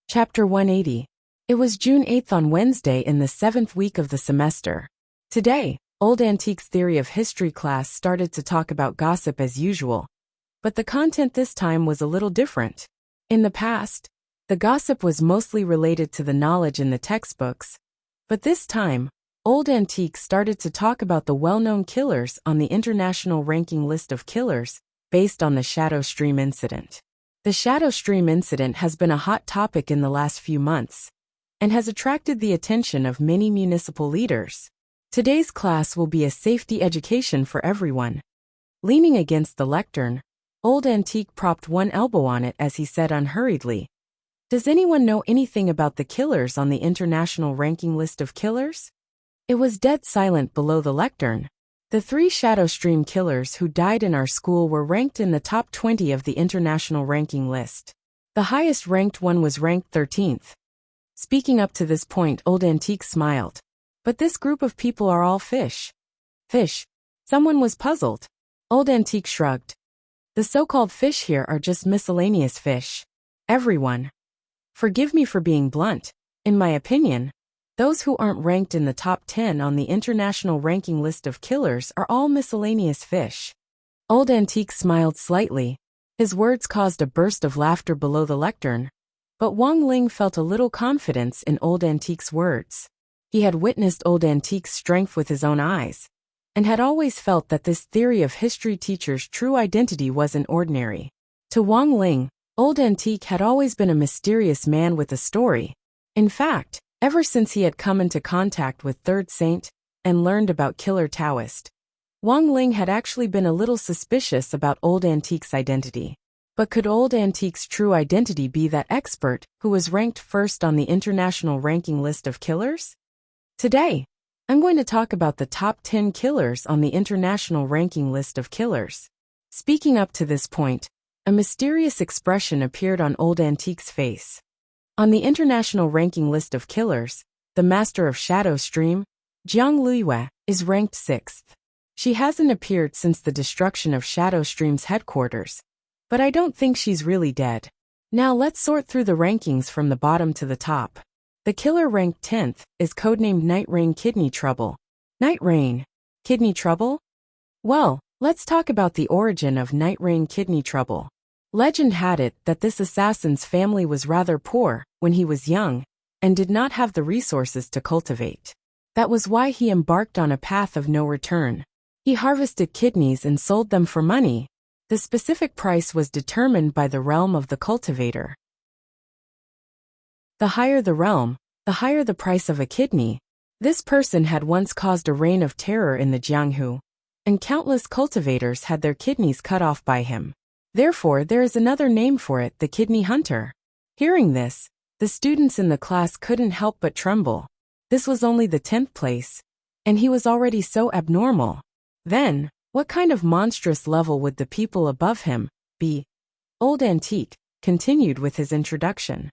S1: Chapter 180. It was June 8th on Wednesday in the 7th week of the semester. Today, Old Antiques Theory of History class started to talk about gossip as usual. But the content this time was a little different. In the past, the gossip was mostly related to the knowledge in the textbooks. But this time, Old Antique started to talk about the well-known killers on the international ranking list of killers, based on the Shadow Stream incident. The Shadow Stream incident has been a hot topic in the last few months, and has attracted the attention of many municipal leaders. Today's class will be a safety education for everyone. Leaning against the lectern, Old Antique propped one elbow on it as he said unhurriedly, "Does anyone know anything about the killers on the international ranking list of killers?" It was dead silent below the lectern. The 3 Shadow Stream killers who died in our school were ranked in the top 20 of the international ranking list. The highest ranked one was ranked 13th. Speaking up to this point, Old Antique smiled. "But this group of people are all fish." "Fish?" Someone was puzzled. Old Antique shrugged. "The so-called fish here are just miscellaneous fish. Everyone. Forgive me for being blunt. In my opinion, those who aren't ranked in the top 10 on the international ranking list of killers are all miscellaneous fish." Old Antique smiled slightly. His words caused a burst of laughter below the lectern. But Wang Ling felt a little confidence in Old Antique's words. He had witnessed Old Antique's strength with his own eyes, and had always felt that this theory of history teacher's true identity wasn't ordinary. To Wang Ling, Old Antique had always been a mysterious man with a story. In fact, ever since he had come into contact with Third Saint and learned about Killer Taoist, Wang Ling had actually been a little suspicious about Old Antique's identity. But could Old Antique's true identity be that expert who was ranked first on the international ranking list of killers? Today, I'm going to talk about the top 10 killers on the international ranking list of killers. Speaking up to this point, a mysterious expression appeared on Old Antique's face. On the international ranking list of killers, the master of Shadow Stream, Jiang Luiyue, is ranked 6th. She hasn't appeared since the destruction of Shadow Stream's headquarters, but I don't think she's really dead. Now let's sort through the rankings from the bottom to the top. The killer ranked 10th is codenamed Night Rain Kidney Trouble. Night Rain? Kidney Trouble? Well, let's talk about the origin of Night Rain Kidney Trouble. Legend had it that this assassin's family was rather poor when he was young, and did not have the resources to cultivate. That was why he embarked on a path of no return. He harvested kidneys and sold them for money. The specific price was determined by the realm of the cultivator. The higher the realm, the higher the price of a kidney. This person had once caused a reign of terror in the Jianghu, and countless cultivators had their kidneys cut off by him. Therefore, there is another name for it, the kidney hunter. Hearing this, the students in the class couldn't help but tremble. This was only the 10th place, and he was already so abnormal. Then, what kind of monstrous level would the people above him be? Old Antique continued with his introduction.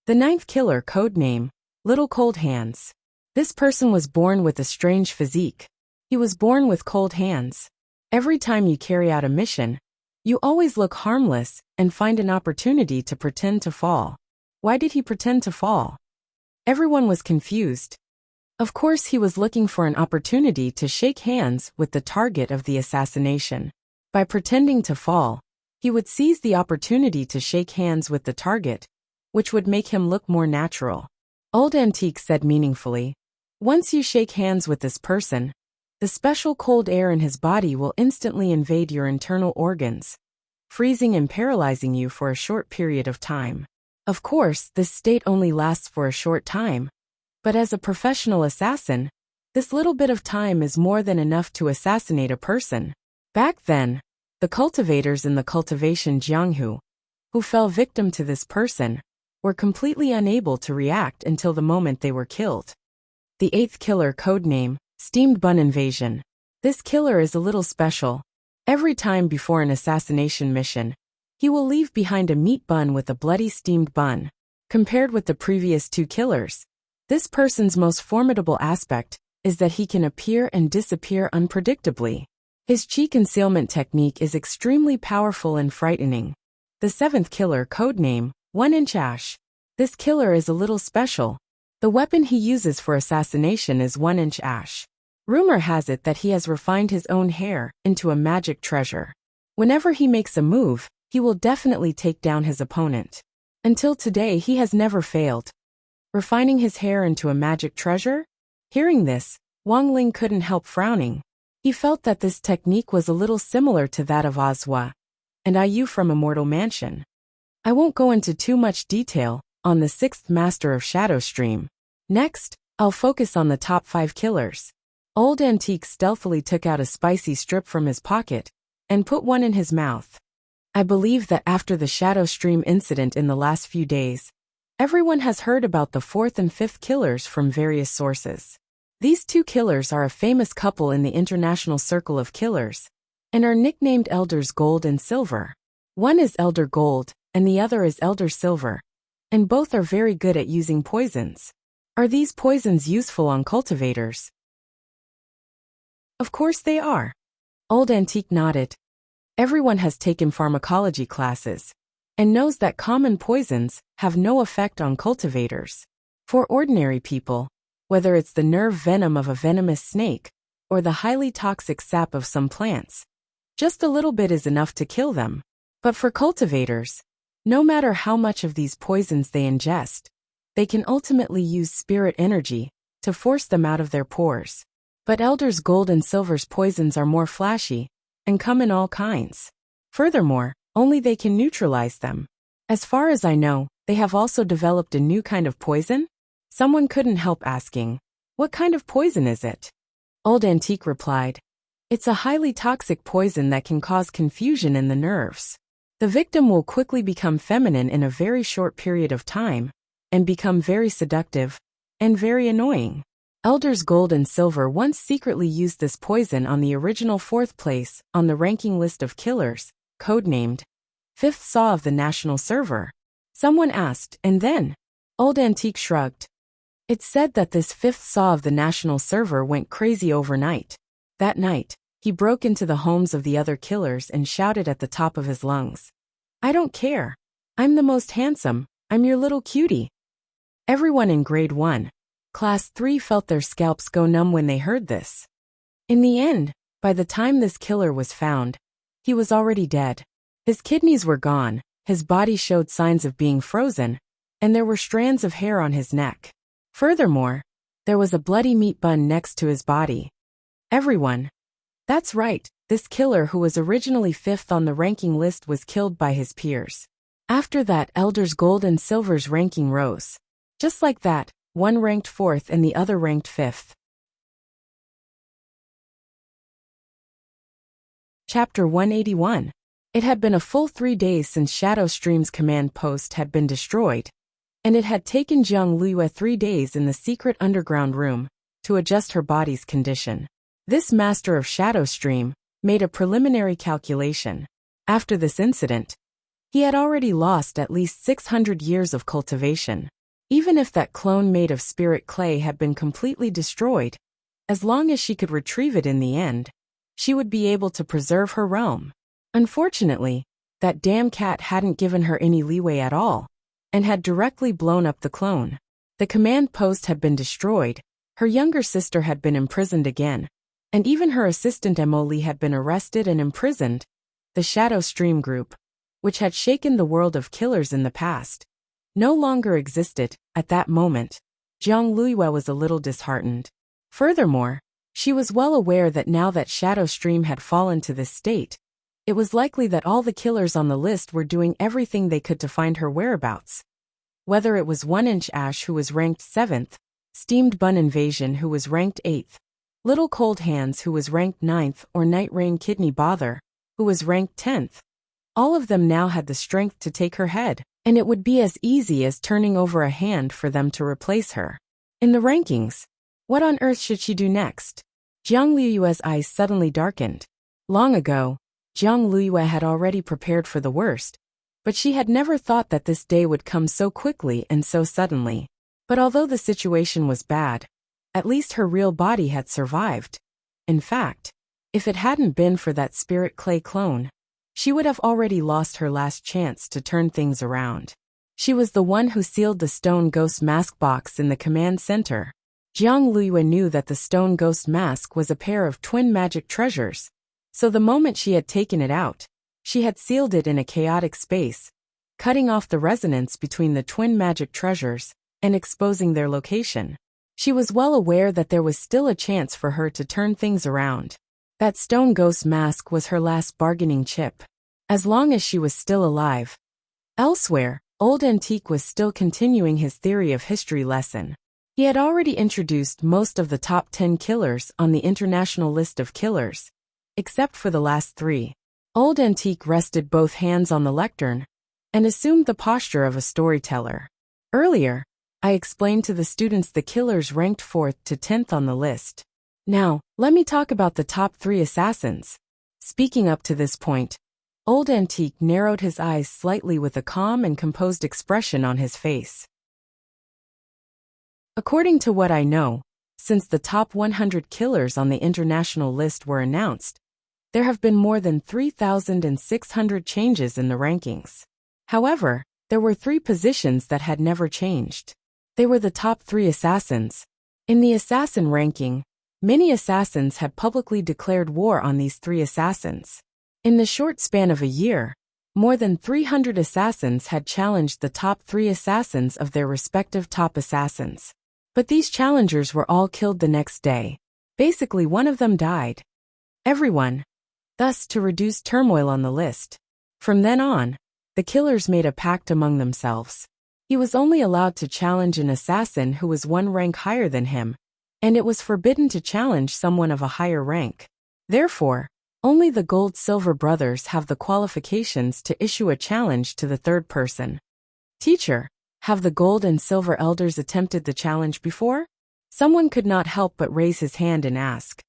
S1: The 9th killer, codename Little Cold Hands. This person was born with a strange physique. He was born with cold hands. Every time you carry out a mission, you always look harmless and find an opportunity to pretend to fall. Why did he pretend to fall? Everyone was confused. Of course, he was looking for an opportunity to shake hands with the target of the assassination. By pretending to fall, he would seize the opportunity to shake hands with the target, which would make him look more natural. Old Antique said meaningfully, "Once you shake hands with this person, the special cold air in his body will instantly invade your internal organs, freezing and paralyzing you for a short period of time. Of course, this state only lasts for a short time, but as a professional assassin, this little bit of time is more than enough to assassinate a person." Back then, the cultivators in the Cultivation Jianghu, who fell victim to this person, were completely unable to react until the moment they were killed. The eighth killer, codename Steamed Bun Invasion. This killer is a little special. Every time before an assassination mission, he will leave behind a meat bun with a bloody steamed bun. Compared with the previous two killers, this person's most formidable aspect is that he can appear and disappear unpredictably. His chi concealment technique is extremely powerful and frightening. The seventh killer, codename 1-inch Ash. This killer is a little special. The weapon he uses for assassination is 1-inch Ash. Rumor has it that he has refined his own hair into a magic treasure. Whenever he makes a move, he will definitely take down his opponent. Until today, he has never failed. Refining his hair into a magic treasure? Hearing this, Wang Ling couldn't help frowning. He felt that this technique was a little similar to that of Azwa and Ayu from Immortal Mansion. I won't go into too much detail on the sixth master of Shadow Stream. Next, I'll focus on the top 5 killers. Old Antique stealthily took out a spicy strip from his pocket and put one in his mouth. I believe that after the Shadow Stream incident in the last few days, everyone has heard about the 4th and 5th killers from various sources. These two killers are a famous couple in the international circle of killers and are nicknamed Elders Gold and Silver. One is Elder Gold and the other is Elder Silver, and both are very good at using poisons. Are these poisons useful on cultivators? Of course they are. Old Antique nodded. Everyone has taken pharmacology classes and knows that common poisons have no effect on cultivators. For ordinary people, whether it's the nerve venom of a venomous snake or the highly toxic sap of some plants, just a little bit is enough to kill them. But for cultivators, no matter how much of these poisons they ingest, they can ultimately use spirit energy to force them out of their pores. But Elders Gold and Silver's poisons are more flashy and come in all kinds. Furthermore, only they can neutralize them. As far as I know, they have also developed a new kind of poison? Someone couldn't help asking, "What kind of poison is it?" Old Antique replied, "It's a highly toxic poison that can cause confusion in the nerves. The victim will quickly become feminine in a very short period of time and become very seductive and very annoying." Elders Gold and Silver once secretly used this poison on the original 4th place on the ranking list of killers, codenamed 5th Saw of the National Server. Someone asked, "And then?" Old Antique shrugged. It's said that this 5th Saw of the National Server went crazy overnight. That night, he broke into the homes of the other killers and shouted at the top of his lungs, "I don't care. I'm the most handsome. I'm your little cutie." Everyone in Grade 1, Class 3 felt their scalps go numb when they heard this. In the end, by the time this killer was found, he was already dead. His kidneys were gone, his body showed signs of being frozen, and there were strands of hair on his neck. Furthermore, there was a bloody meat bun next to his body. Everyone. That's right, this killer who was originally 5th on the ranking list was killed by his peers. After that, Elders Gold and Silver's ranking rose. Just like that, one ranked 4th and the other ranked 5th. Chapter 181. It had been a full 3 days since Shadow Stream's command post had been destroyed, and it had taken Jiang Liyue 3 days in the secret underground room to adjust her body's condition. This master of Shadow Stream made a preliminary calculation. After this incident, he had already lost at least 600 years of cultivation. Even if that clone made of spirit clay had been completely destroyed, as long as she could retrieve it in the end, she would be able to preserve her realm. Unfortunately, that damn cat hadn't given her any leeway at all, and had directly blown up the clone. The command post had been destroyed, her younger sister had been imprisoned again, and even her assistant Emily had been arrested and imprisoned. The Shadow Stream group, which had shaken the world of killers in the past, no longer existed. At that moment, Jiang Luiyue was a little disheartened. Furthermore, she was well aware that now that Shadow Stream had fallen to this state, it was likely that all the killers on the list were doing everything they could to find her whereabouts. Whether it was 1-inch Ash who was ranked 7th, Steamed Bun Invasion who was ranked 8th, Little Cold Hands who was ranked 9th, or Night Rain Kidney Bother, who was ranked 10th. All of them now had the strength to take her head, and it would be as easy as turning over a hand for them to replace her. In the rankings, what on earth should she do next? Jiang Luiyue's eyes suddenly darkened. Long ago, Jiang Luiyue had already prepared for the worst, but she had never thought that this day would come so quickly and so suddenly. But although the situation was bad, at least her real body had survived. In fact, if it hadn't been for that spirit clay clone, she would have already lost her last chance to turn things around. She was the one who sealed the stone ghost mask box in the command center. Jiang Luiyue knew that the stone ghost mask was a pair of twin magic treasures, so the moment she had taken it out, she had sealed it in a chaotic space, cutting off the resonance between the twin magic treasures and exposing their location. She was well aware that there was still a chance for her to turn things around. That stone ghost mask was her last bargaining chip. As long as she was still alive. Elsewhere, Old Antique was still continuing his theory of history lesson. He had already introduced most of the top 10 killers on the international list of killers, except for the last 3. Old Antique rested both hands on the lectern and assumed the posture of a storyteller. Earlier, I explained to the students the killers ranked 4th to 10th on the list. Now, let me talk about the top 3 assassins. Speaking up to this point, Old Antique narrowed his eyes slightly with a calm and composed expression on his face. According to what I know, since the top 100 killers on the international list were announced, there have been more than 3,600 changes in the rankings. However, there were 3 positions that had never changed. They were the top 3 assassins. In the assassin ranking, many assassins had publicly declared war on these 3 assassins. In the short span of a year, more than 300 assassins had challenged the top 3 assassins of their respective top assassins. But these challengers were all killed the next day. Basically, one of them died. Everyone. Thus, to reduce turmoil on the list. From then on, the killers made a pact among themselves. He was only allowed to challenge an assassin who was 1 rank higher than him, and it was forbidden to challenge someone of a higher rank. Therefore, only the Gold-Silver brothers have the qualifications to issue a challenge to the third person. Teacher, have the Gold and Silver elders attempted the challenge before? Someone could not help but raise his hand and ask.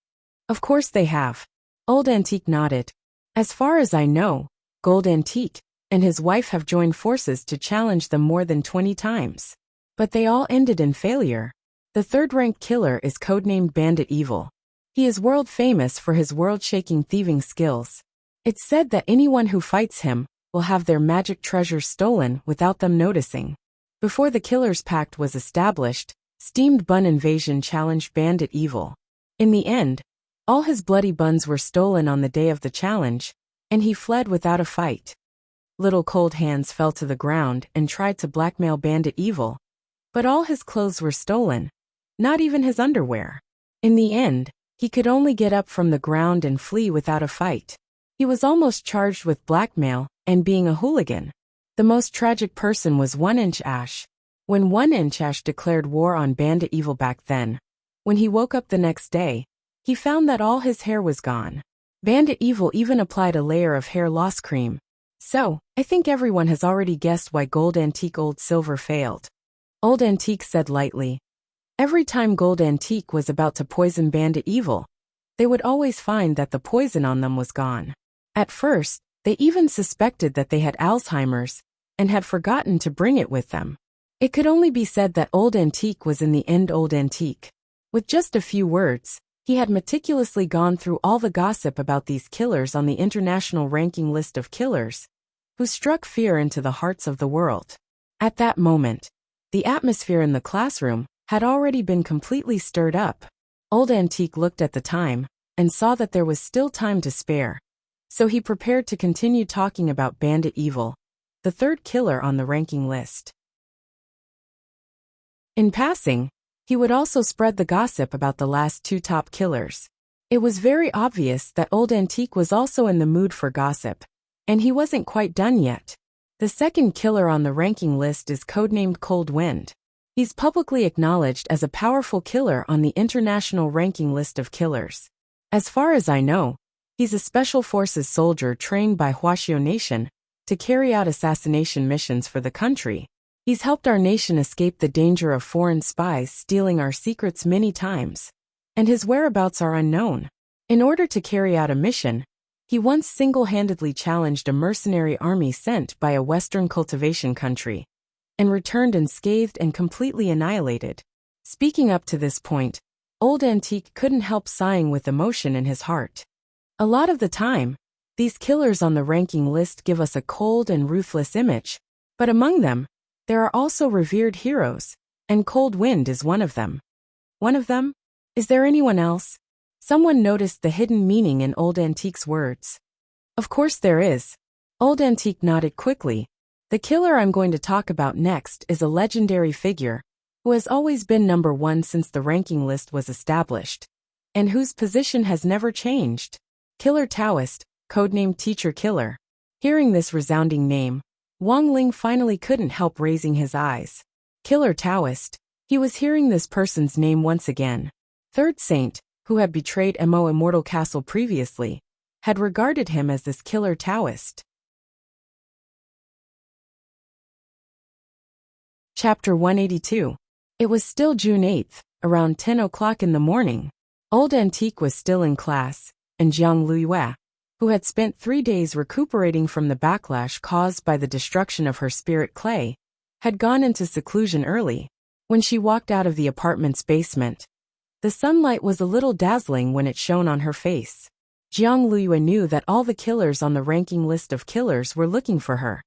S1: Of course they have. Old Antique nodded. As far as I know, Gold Antique and his wife have joined forces to challenge them more than 20 times. But they all ended in failure. The third-ranked killer is codenamed Bandit Evil. He is world famous for his world-shaking thieving skills. It's said that anyone who fights him will have their magic treasures stolen without them noticing. Before the Killer's Pact was established, Steamed Bun Invasion challenged Bandit Evil. In the end, all his bloody buns were stolen on the day of the challenge, and he fled without a fight. Little Cold Hands fell to the ground and tried to blackmail Bandit Evil, but all his clothes were stolen, not even his underwear. In the end, he could only get up from the ground and flee without a fight. He was almost charged with blackmail and being a hooligan. The most tragic person was 1-inch Ash. When 1-inch Ash declared war on Bandit Evil back then, when he woke up the next day, he found that all his hair was gone. Bandit Evil even applied a layer of hair loss cream. So, I think everyone has already guessed why Gold Antique Old Silver failed. Old Antique said lightly. Every time Gold Antique was about to poison Bandit Evil, they would always find that the poison on them was gone. At first, they even suspected that they had Alzheimer's and had forgotten to bring it with them. It could only be said that Old Antique was in the end Old Antique. With just a few words, he had meticulously gone through all the gossip about these killers on the international ranking list of killers, who struck fear into the hearts of the world. At that moment, the atmosphere in the classroom had already been completely stirred up. Old Antique looked at the time and saw that there was still time to spare, so he prepared to continue talking about Bandit Evil, the third killer on the ranking list. In passing, he would also spread the gossip about the last two top killers. It was very obvious that Old Antique was also in the mood for gossip, and he wasn't quite done yet. The second killer on the ranking list is codenamed Cold Wind. He's publicly acknowledged as a powerful killer on the international ranking list of killers. As far as I know, he's a special forces soldier trained by Huaxiao Nation to carry out assassination missions for the country. He's helped our nation escape the danger of foreign spies stealing our secrets many times, and his whereabouts are unknown. In order to carry out a mission, he once single-handedly challenged a mercenary army sent by a Western cultivation country, and returned unscathed and completely annihilated. Speaking up to this point, Old Antique couldn't help sighing with emotion in his heart. A lot of the time, these killers on the ranking list give us a cold and ruthless image, but among them, there are also revered heroes, and Cold Wind is one of them. One of them? Is there anyone else? Someone noticed the hidden meaning in Old Antique's words. Of course there is. Old Antique nodded quickly. The killer I'm going to talk about next is a legendary figure, who has always been number one since the ranking list was established, and whose position has never changed. Killer Taoist, codenamed Teacher Killer. Hearing this resounding name, Wang Ling finally couldn't help raising his eyes. Killer Taoist. He was hearing this person's name once again. Third Saint, who had betrayed Mo Immortal Castle previously, had regarded him as this Killer Taoist. Chapter 182. It was still June 8th, around 10 o'clock in the morning. Old Antique was still in class, and Jiang Luiyue, who had spent 3 days recuperating from the backlash caused by the destruction of her spirit clay, had gone into seclusion early. When she walked out of the apartment's basement, the sunlight was a little dazzling when it shone on her face. Jiang Luiyue knew that all the killers on the ranking list of killers were looking for her.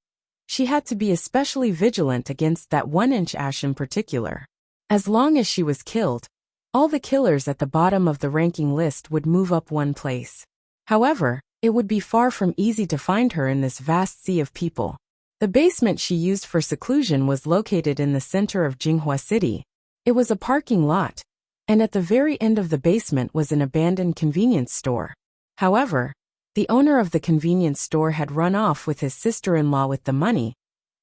S1: She had to be especially vigilant against that 1-inch ash in particular. As long as she was killed, all the killers at the bottom of the ranking list would move up one place. However, it would be far from easy to find her in this vast sea of people. The basement she used for seclusion was located in the center of Jinghua City. It was a parking lot, and at the very end of the basement was an abandoned convenience store. However, the owner of the convenience store had run off with his sister-in-law with the money,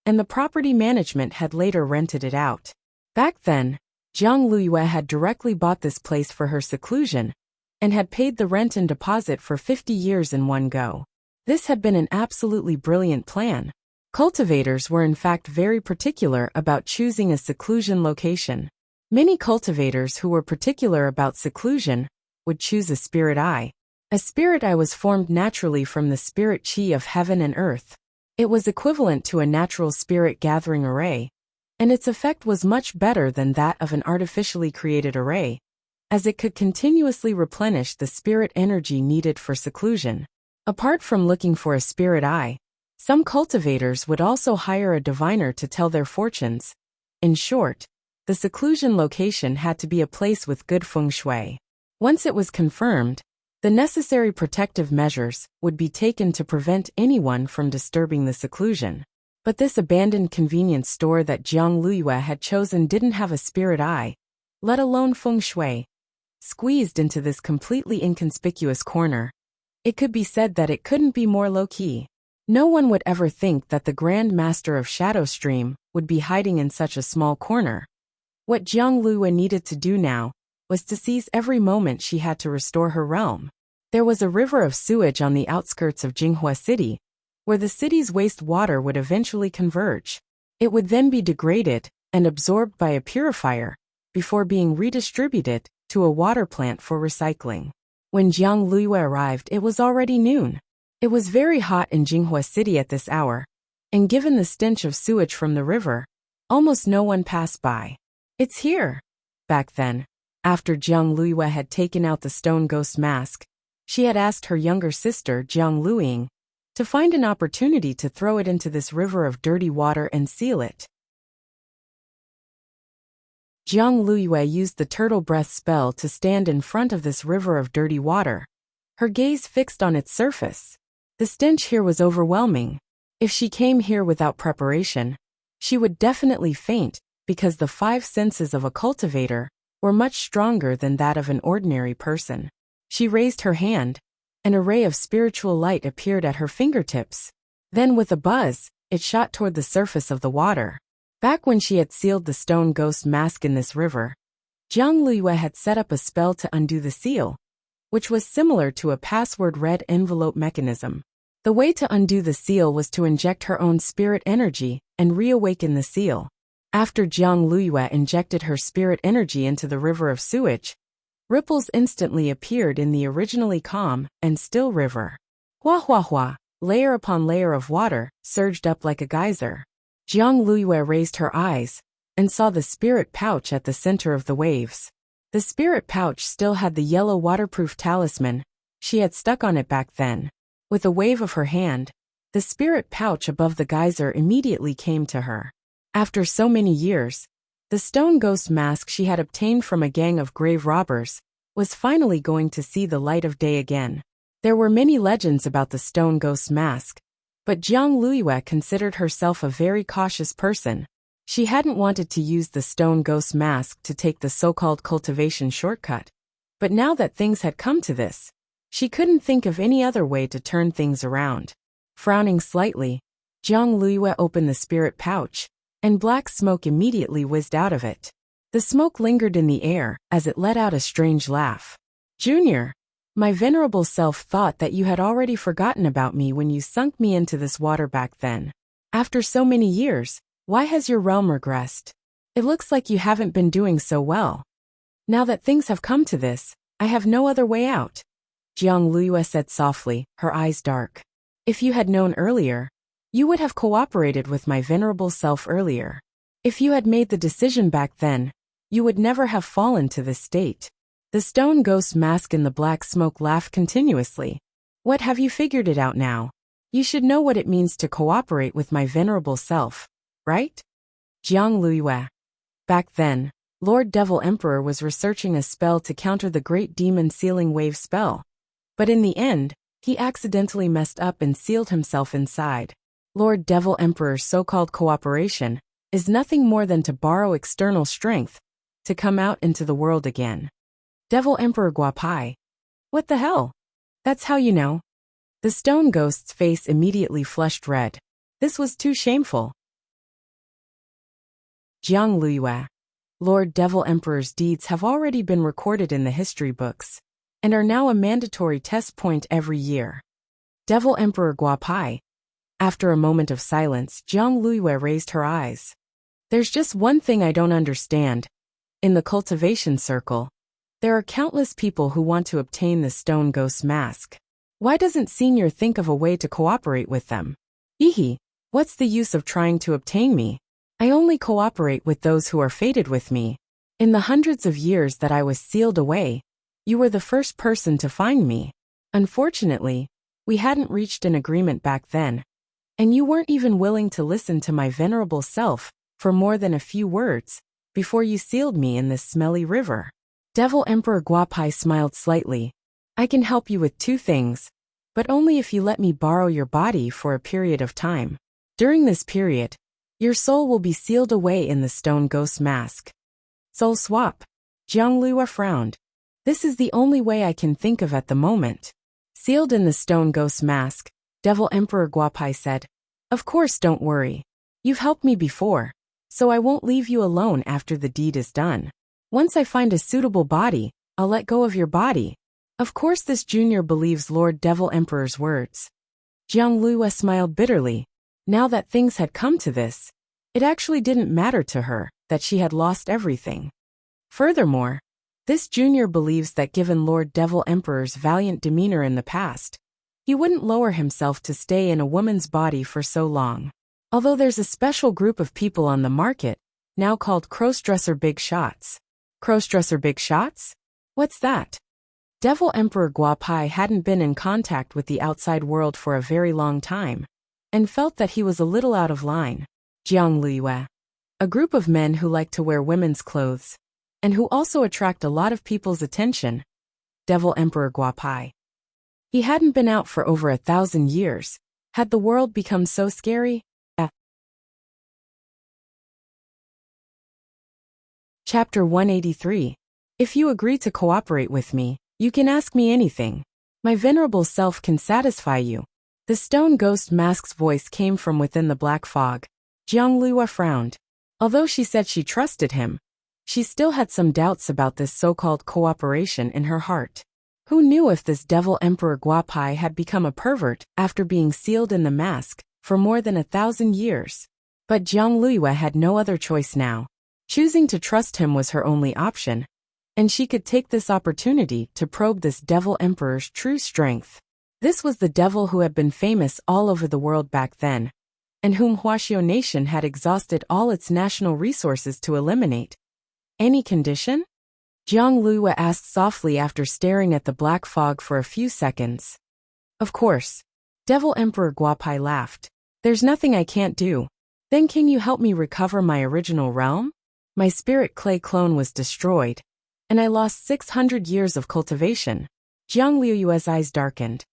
S1: and the property management had later rented it out. Back then, Jiang Luiyue had directly bought this place for her seclusion, and had paid the rent and deposit for 50 years in one go. This had been an absolutely brilliant plan. Cultivators were in fact very particular about choosing a seclusion location. Many cultivators who were particular about seclusion would choose a spirit eye. A spirit eye was formed naturally from the spirit chi of heaven and earth. It was equivalent to a natural spirit gathering array, and its effect was much better than that of an artificially created array, as it could continuously replenish the spirit energy needed for seclusion. Apart from looking for a spirit eye, some cultivators would also hire a diviner to tell their fortunes. In short, the seclusion location had to be a place with good feng shui. Once it was confirmed, the necessary protective measures would be taken to prevent anyone from disturbing the seclusion. But this abandoned convenience store that Jiang Luiyue had chosen didn't have a spirit eye, let alone feng shui. Squeezed into this completely inconspicuous corner, it could be said that it couldn't be more low-key. No one would ever think that the Grand Master of Shadow Stream would be hiding in such a small corner. What Jiang Luiyue needed to do now was to seize every moment she had to restore her realm. There was a river of sewage on the outskirts of Jinghua City, where the city's wastewater would eventually converge. It would then be degraded and absorbed by a purifier, before being redistributed to a water plant for recycling. When Jiang Luiyue arrived, it was already noon. It was very hot in Jinghua City at this hour, and given the stench of sewage from the river, Almost no one passed by. It's here. Back then, after Jiang Luiyue had taken out the stone ghost mask, she had asked her younger sister, Jiang Luiying, to find an opportunity to throw it into this river of dirty water and seal it. Jiang Luiyue used the turtle breath spell to stand in front of this river of dirty water, her gaze fixed on its surface. The stench here was overwhelming. If she came here without preparation, she would definitely faint, because the 5 senses of a cultivator were much stronger than that of an ordinary person. She raised her hand. An array of spiritual light appeared at her fingertips. Then with a buzz, it shot toward the surface of the water. Back when she had sealed the stone ghost mask in this river, Jiang Luiyue had set up a spell to undo the seal, which was similar to a password red envelope mechanism. The way to undo the seal was to inject her own spirit energy and reawaken the seal. After Jiang Luiyue injected her spirit energy into the river of sewage, ripples instantly appeared in the originally calm and still river. Hua hua hua, layer upon layer of water surged up like a geyser. Jiang Luiyue raised her eyes and saw the spirit pouch at the center of the waves. The spirit pouch still had the yellow waterproof talisman she had stuck on it back then. With a wave of her hand, the spirit pouch above the geyser immediately came to her. After so many years, the stone ghost mask she had obtained from a gang of grave robbers was finally going to see the light of day again. There were many legends about the stone ghost mask, but Jiang Luiyue considered herself a very cautious person. She hadn't wanted to use the stone ghost mask to take the so-called cultivation shortcut. But now that things had come to this, she couldn't think of any other way to turn things around. Frowning slightly, Jiang Luiyue opened the spirit pouch, and black smoke immediately whizzed out of it. The smoke lingered in the air as it let out a strange laugh. Junior, my venerable self thought that you had already forgotten about me when you sunk me into this water back then. After so many years, why has your realm regressed? It looks like you haven't been doing so well. Now that things have come to this, I have no other way out. Jiang Luiyue said softly, her eyes dark. If you had known earlier, you would have cooperated with my venerable self earlier. If you had made the decision back then, you would never have fallen to this state. The stone ghost mask in the black smoke laughed continuously. What, have you figured it out now? You should know what it means to cooperate with my venerable self, right? Jiang Luiyue. Back then, Lord Devil Emperor was researching a spell to counter the great demon sealing wave spell. But in the end, he accidentally messed up and sealed himself inside. Lord Devil Emperor's so-called cooperation is nothing more than to borrow external strength to come out into the world again. Devil Emperor Guapai. What the hell? That's how you know? The stone ghost's face immediately flushed red. This was too shameful. Jiang Luiyue. Lord Devil Emperor's deeds have already been recorded in the history books, and are now a mandatory test point every year. Devil Emperor Guapai. After a moment of silence, Jiang Luiyue raised her eyes. There's just one thing I don't understand. In the cultivation circle, there are countless people who want to obtain the stone ghost mask. Why doesn't Senior think of a way to cooperate with them? Ehe, what's the use of trying to obtain me? I only cooperate with those who are fated with me. In the hundreds of years that I was sealed away, you were the first person to find me. Unfortunately, we hadn't reached an agreement back then, and you weren't even willing to listen to my venerable self for more than a few words before you sealed me in this smelly river. Devil Emperor Guapai smiled slightly. I can help you with 2 things, but only if you let me borrow your body for a period of time. During this period, your soul will be sealed away in the stone ghost mask. Soul swap. Jiang Luiyue frowned. This is the only way I can think of at the moment. Sealed in the stone ghost mask, Devil Emperor Guapai said. Of course, don't worry. You've helped me before, so I won't leave you alone after the deed is done. Once I find a suitable body, I'll let go of your body. Of course, this junior believes Lord Devil Emperor's words. Jiang Luiyue smiled bitterly. Now that things had come to this, it actually didn't matter to her that she had lost everything. Furthermore, this junior believes that given Lord Devil Emperor's valiant demeanor in the past, he wouldn't lower himself to stay in a woman's body for so long. Although there's a special group of people on the market now called Crossdresser Big Shots. Crossdresser Big Shots? What's that? Devil Emperor Guapai hadn't been in contact with the outside world for a very long time, and felt that he was a little out of line. Jiang Liyue. A group of men who like to wear women's clothes, and who also attract a lot of people's attention. Devil Emperor Guapai. He hadn't been out for over 1,000 years. Had the world become so scary? Chapter 183. If you agree to cooperate with me, you can ask me anything. My venerable self can satisfy you. The stone ghost mask's voice came from within the black fog. Jiang Liyue frowned. Although she said she trusted him, she still had some doubts about this so-called cooperation in her heart. Who knew if this Devil Emperor Guapai had become a pervert after being sealed in the mask for more than 1,000 years? But Jiang Liyue had no other choice now. Choosing to trust him was her only option, and she could take this opportunity to probe this Devil Emperor's true strength. This was the devil who had been famous all over the world back then, and whom Huaxiao Nation had exhausted all its national resources to eliminate. Any condition? Jiang Liyue asked softly after staring at the black fog for a few seconds. Of course. Devil Emperor Guapai laughed. There's nothing I can't do. Then can you help me recover my original realm? My spirit clay clone was destroyed, and I lost 600 years of cultivation. Jiang Liyue's eyes darkened.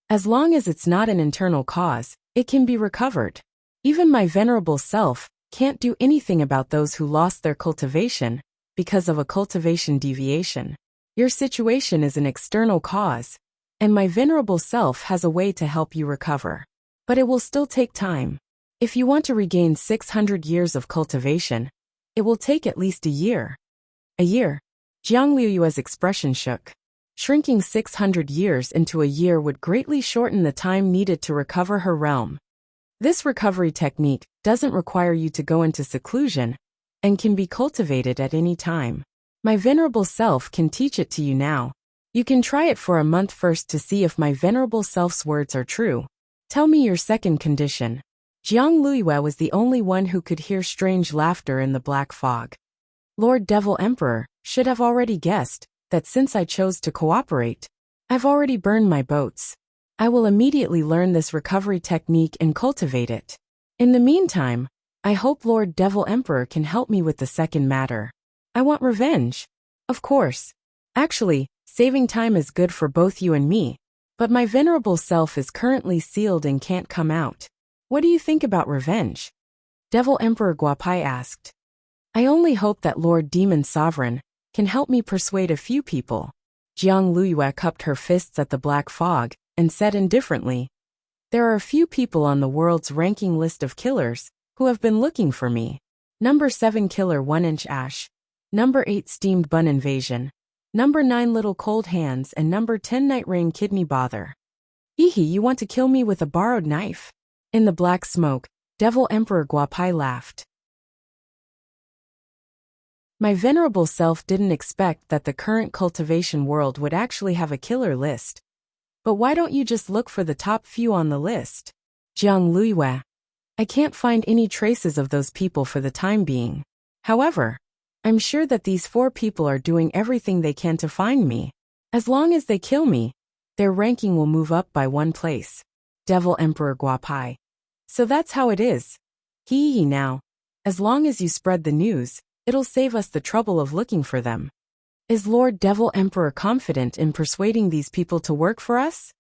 S1: As long as it's not an internal cause, it can be recovered. Even my venerable self can't do anything about those who lost their cultivation because of a cultivation deviation. Your situation is an external cause, and my venerable self has a way to help you recover. But it will still take time. If you want to regain 600 years of cultivation, it will take at least a year. A year? Jiang Liyue's expression shook. Shrinking 600 years into a year would greatly shorten the time needed to recover her realm. This recovery technique doesn't require you to go into seclusion and can be cultivated at any time. My venerable self can teach it to you now. You can try it for a month first to see if my venerable self's words are true. Tell me your second condition. Jiang Liyue was the only one who could hear strange laughter in the black fog. Lord Devil Emperor should have already guessed that since I chose to cooperate, I've already burned my boats. I will immediately learn this recovery technique and cultivate it. In the meantime, I hope Lord Devil Emperor can help me with the second matter. I want revenge. Of course. Actually, saving time is good for both you and me, but my venerable self is currently sealed and can't come out. What do you think about revenge? Devil Emperor Guapai asked. I only hope that Lord Demon Sovereign can help me persuade a few people. Jiang Liyue cupped her fists at the black fog and said indifferently, there are a few people on the world's ranking list of killers who have been looking for me. Number 7 Killer 1-inch Ash. Number 8 Steamed Bun Invasion. Number 9 Little Cold Hands and number 10 Night Rain Kidney Bother. Ehe, you want to kill me with a borrowed knife? In the black smoke, Devil Emperor Guapai laughed. My venerable self didn't expect that the current cultivation world would actually have a killer list. But why don't you just look for the top few on the list? Jiang Liyue. I can't find any traces of those people for the time being. However, I'm sure that these 4 people are doing everything they can to find me. As long as they kill me, their ranking will move up by 1 place. Devil Emperor Guapai. So that's how it is. Hee now. As long as you spread the news, it'll save us the trouble of looking for them. Is Lord Devil Emperor confident in persuading these people to work for us?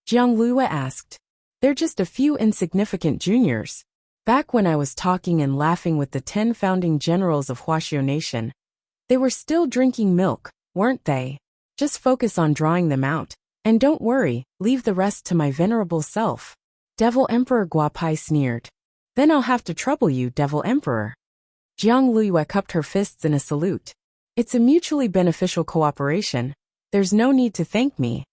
S1: Jiang Liyue asked. They're just a few insignificant juniors. Back when I was talking and laughing with the 10 founding generals of Huaxiao Nation, they were still drinking milk, weren't they? Just focus on drawing them out, and don't worry, leave the rest to my venerable self. Devil Emperor Guapai sneered. Then I'll have to trouble you, Devil Emperor. Jiang Liyue cupped her fists in a salute. It's a mutually beneficial cooperation. There's no need to thank me.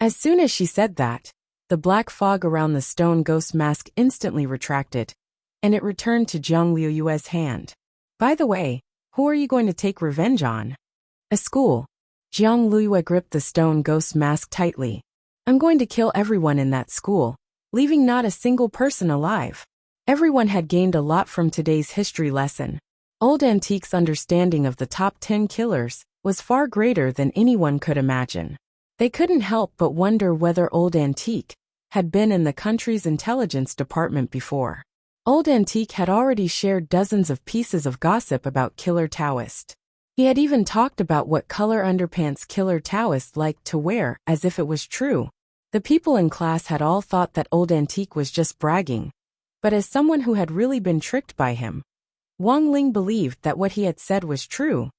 S1: As soon as she said that, the black fog around the stone ghost mask instantly retracted, and it returned to Jiang Liyue's hand. By the way, who are you going to take revenge on? A school. Jiang Liyue gripped the stone ghost mask tightly. I'm going to kill everyone in that school, leaving not a single person alive. Everyone had gained a lot from today's history lesson. Old Antique's understanding of the top 10 killers was far greater than anyone could imagine. They couldn't help but wonder whether Old Antique had been in the country's intelligence department before. Old Antique had already shared dozens of pieces of gossip about Killer Taoist. He had even talked about what color underpants Killer Taoist liked to wear, as if it was true. The people in class had all thought that Old Antique was just bragging. But as someone who had really been tricked by him, Wang Ling believed that what he had said was true.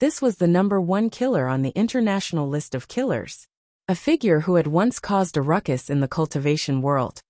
S1: This was the #1 killer on the international list of killers. A figure who had once caused a ruckus in the cultivation world.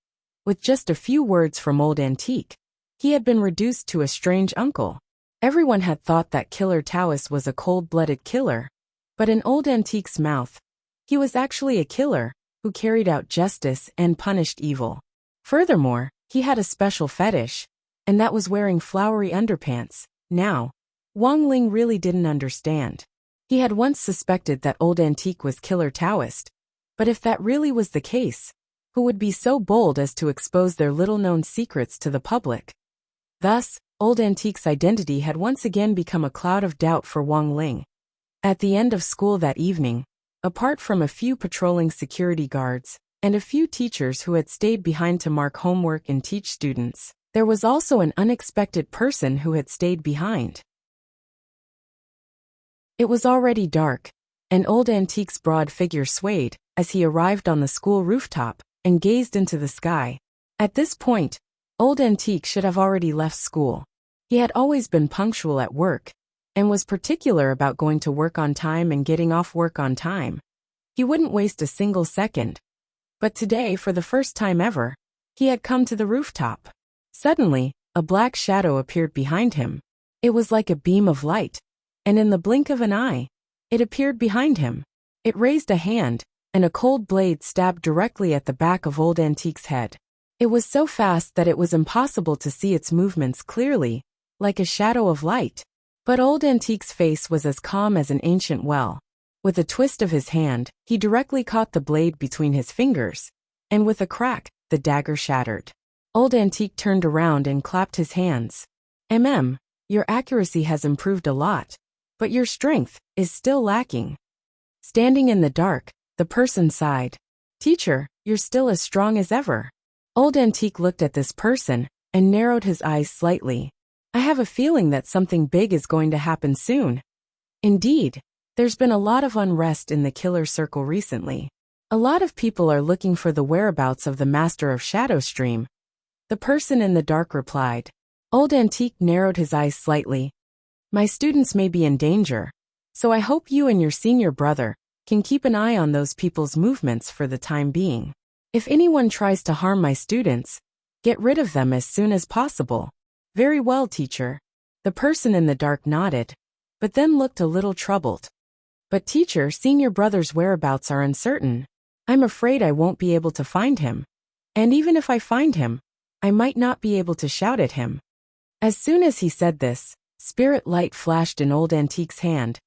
S1: With just a few words from Old Antique, he had been reduced to a strange uncle. Everyone had thought that Killer Taoist was a cold-blooded killer, but in Old Antique's mouth, he was actually a killer who carried out justice and punished evil. Furthermore, he had a special fetish, and that was wearing flowery underpants. Now, Wang Ling really didn't understand. He had once suspected that Old Antique was Killer Taoist, but if that really was the case, who would be so bold as to expose their little-known secrets to the public? Thus, Old Antique's identity had once again become a cloud of doubt for Wang Ling. At the end of school that evening, apart from a few patrolling security guards and a few teachers who had stayed behind to mark homework and teach students, there was also an unexpected person who had stayed behind. It was already dark, and Old Antique's broad figure swayed as he arrived on the school rooftop and gazed into the sky. At this point, Old Antique should have already left school. He had always been punctual at work, and was particular about going to work on time and getting off work on time. He wouldn't waste a single second. But today, for the first time ever, he had come to the rooftop. Suddenly, a black shadow appeared behind him. It was like a beam of light, and in the blink of an eye, it appeared behind him. It raised a hand, and a cold blade stabbed directly at the back of Old Antique's head. It was so fast that it was impossible to see its movements clearly, like a shadow of light. But Old Antique's face was as calm as an ancient well. With a twist of his hand, he directly caught the blade between his fingers, and with a crack, the dagger shattered. Old Antique turned around and clapped his hands. Your accuracy has improved a lot, but your strength is still lacking. Standing in the dark, the person sighed. Teacher, you're still as strong as ever. Old Antique looked at this person and narrowed his eyes slightly. I have a feeling that something big is going to happen soon. Indeed, there's been a lot of unrest in the killer circle recently. A lot of people are looking for the whereabouts of the master of Shadowstream. The person in the dark replied. Old Antique narrowed his eyes slightly. My students may be in danger, so I hope you and your senior brother can keep an eye on those people's movements for the time being. If anyone tries to harm my students, get rid of them as soon as possible. Very well, teacher. The person in the dark nodded, but then looked a little troubled. But teacher, senior brother's whereabouts are uncertain. I'm afraid I won't be able to find him. And even if I find him, I might not be able to shout at him. As soon as he said this, spirit light flashed in Old Antique's hand,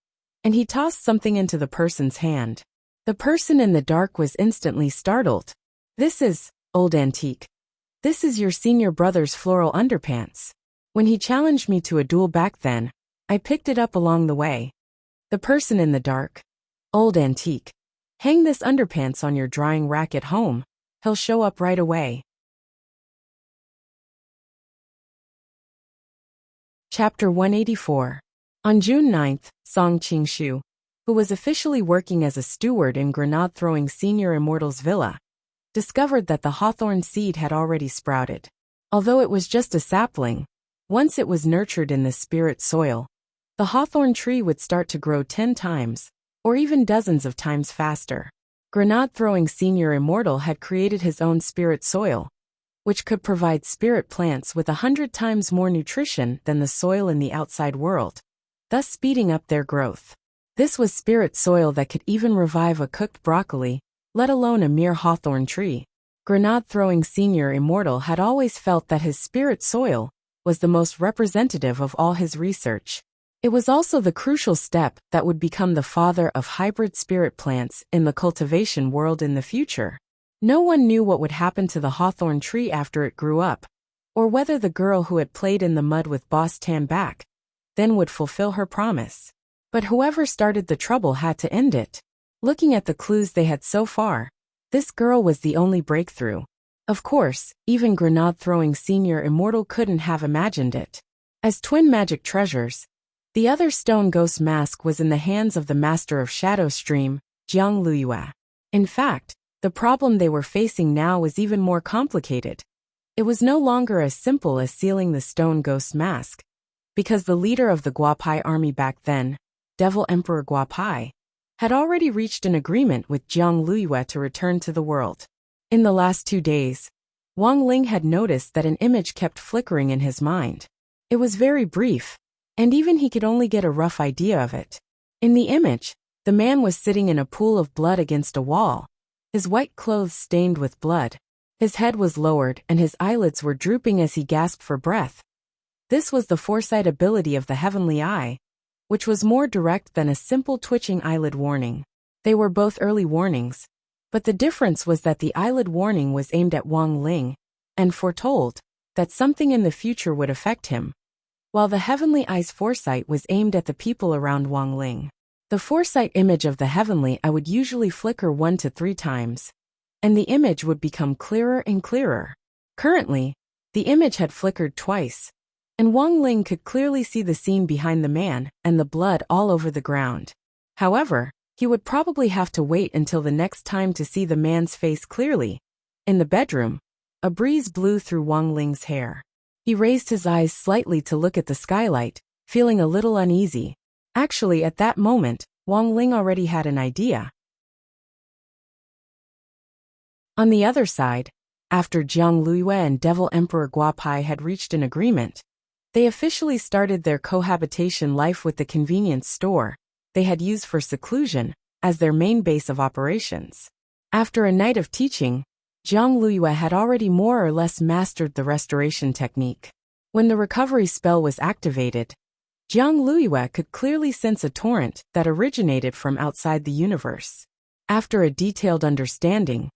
S1: and he tossed something into the person's hand. The person in the dark was instantly startled. This is, Old Antique. This is your senior brother's floral underpants. When he challenged me to a duel back then, I picked it up along the way. The person in the dark. Old Antique. Hang this underpants on your drying rack at home. He'll show up right away. Chapter 184. On June 9th, Song Qingshu, who was officially working as a steward in grenade-throwing Senior Immortal's villa, discovered that the hawthorn seed had already sprouted. Although it was just a sapling, once it was nurtured in the spirit soil, the hawthorn tree would start to grow 10 times, or even dozens of times faster. Grenade-throwing Senior Immortal had created his own spirit soil, which could provide spirit plants with 100 times more nutrition than the soil in the outside world, thus speeding up their growth. This was spirit soil that could even revive a cooked broccoli, let alone a mere hawthorn tree. Grenade-throwing Senior Immortal had always felt that his spirit soil was the most representative of all his research. It was also the crucial step that would become the father of hybrid spirit plants in the cultivation world in the future. No one knew what would happen to the hawthorn tree after it grew up, or whether the girl who had played in the mud with Boss Tambak then would fulfill her promise. But whoever started the trouble had to end it. Looking at the clues they had so far, this girl was the only breakthrough. Of course, even grenade-throwing Senior Immortal couldn't have imagined it. As twin magic treasures, the other stone ghost mask was in the hands of the master of Shadow Stream, Jiang Luyue. In fact, the problem they were facing now was even more complicated. It was no longer as simple as sealing the stone ghost mask, because the leader of the Guapai army back then, Devil Emperor Guapai, had already reached an agreement with Jiang Luyue to return to the world. In the last 2 days, Wang Ling had noticed that an image kept flickering in his mind. It was very brief, and even he could only get a rough idea of it. In the image, the man was sitting in a pool of blood against a wall, his white clothes stained with blood. His head was lowered and his eyelids were drooping as he gasped for breath. This was the foresight ability of the Heavenly Eye, which was more direct than a simple twitching eyelid warning. They were both early warnings, but the difference was that the eyelid warning was aimed at Wang Ling and foretold that something in the future would affect him, while the Heavenly Eye's foresight was aimed at the people around Wang Ling. The foresight image of the Heavenly Eye would usually flicker 1 to 3 times, and the image would become clearer and clearer. Currently, the image had flickered twice, and Wang Ling could clearly see the scene behind the man and the blood all over the ground. However, he would probably have to wait until the next time to see the man's face clearly. In the bedroom, a breeze blew through Wang Ling's hair. He raised his eyes slightly to look at the skylight, feeling a little uneasy. Actually, at that moment, Wang Ling already had an idea. On the other side, after Jiang Luyue and Devil Emperor Guapai had reached an agreement, they officially started their cohabitation life with the convenience store they had used for seclusion as their main base of operations. After a night of teaching, Jiang Luyue had already more or less mastered the restoration technique. When the recovery spell was activated, Jiang Luyue could clearly sense a torrent that originated from outside the universe. After a detailed understanding,